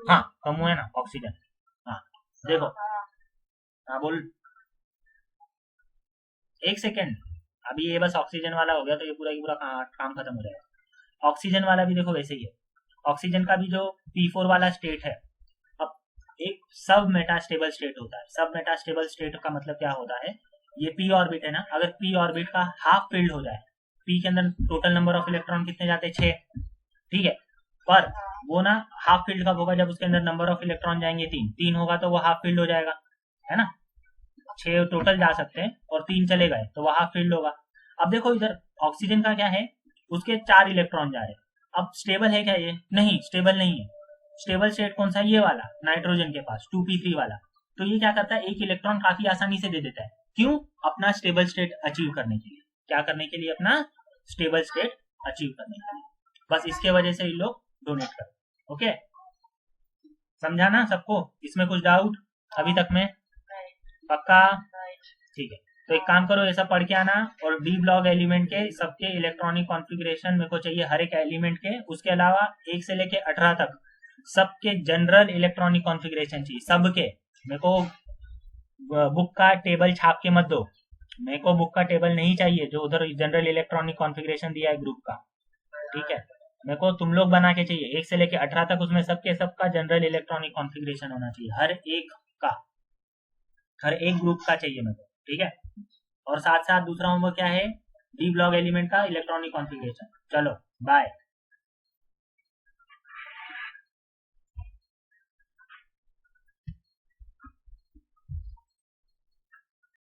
हाँ कम हुआ है ना ऑक्सीजन। हाँ देखो, हाँ बोल, एक सेकेंड, अभी ये बस ऑक्सीजन वाला हो गया तो ये पूरा ही पूरा काम खत्म हो जाएगा। ऑक्सीजन वाला भी देखो वैसे ही है। ऑक्सीजन का भी जो P4 वाला स्टेट है, अब एक सब मेटास्टेबल स्टेट होता है। सब मेटास्टेबल स्टेट का मतलब क्या होता है, ये p ऑर्बिट है ना, अगर p ऑर्बिट का हाफ फिल्ड हो जाए, p के अंदर टोटल नंबर ऑफ इलेक्ट्रॉन कितने जाते हैं 6, ठीक है, पर वो ना हाफ फील्ड कब होगा, जब उसके अंदर नंबर ऑफ इलेक्ट्रॉन जाएंगे 3 होगा तो वो हाफ फील्ड हो जाएगा, है ना। 6 टोटल जा सकते हैं और 3 चले गए तो वो हाफ फील्ड होगा। अब देखो इधर ऑक्सीजन का क्या है, उसके 4 इलेक्ट्रॉन जा रहे हैं। अब स्टेबल है क्या ये? नहीं, स्टेबल नहीं है। स्टेबल स्टेट कौन सा है? ये वाला, नाइट्रोजन के पास 2p3 वाला। तो ये क्या करता है, एक इलेक्ट्रॉन काफी आसानी से दे देता है। क्यों? अपना स्टेबल स्टेट अचीव करने के लिए। क्या करने के लिए? अपना स्टेबल स्टेट अचीव करने के लिए। बस इसके वजह से ये लोग डोनेट कर। ओके, समझा ना सबको? इसमें कुछ डाउट अभी तक में? पक्का? ठीक है, तो एक काम करो, ये सब पढ़ के आना, और डी ब्लॉक एलिमेंट के सबके इलेक्ट्रॉनिक कॉन्फ़िगरेशन मेरे को चाहिए, हर एक एलिमेंट के। उसके अलावा 1 से लेके 18 तक सबके जनरल इलेक्ट्रॉनिक कॉन्फ़िगरेशन चाहिए, सबके। मेरे को बुक का टेबल छाप के मत दो, मेरे को बुक का टेबल नहीं चाहिए जो उधर जनरल इलेक्ट्रॉनिक कॉन्फ़िगरेशन दिया है ग्रुप का, ठीक है। मेरे को तुम लोग बना के चाहिए 1 से लेके 18 तक, उसमें सबके सबका जनरल इलेक्ट्रॉनिक कॉन्फ़िगरेशन होना चाहिए, हर एक का, हर एक ग्रुप का चाहिए मेरे को, ठीक है। और साथ साथ दूसरा होमवर्क क्या है, डी ब्लॉक एलिमेंट का इलेक्ट्रॉनिक कॉन्फ़िगरेशन। चलो बाय।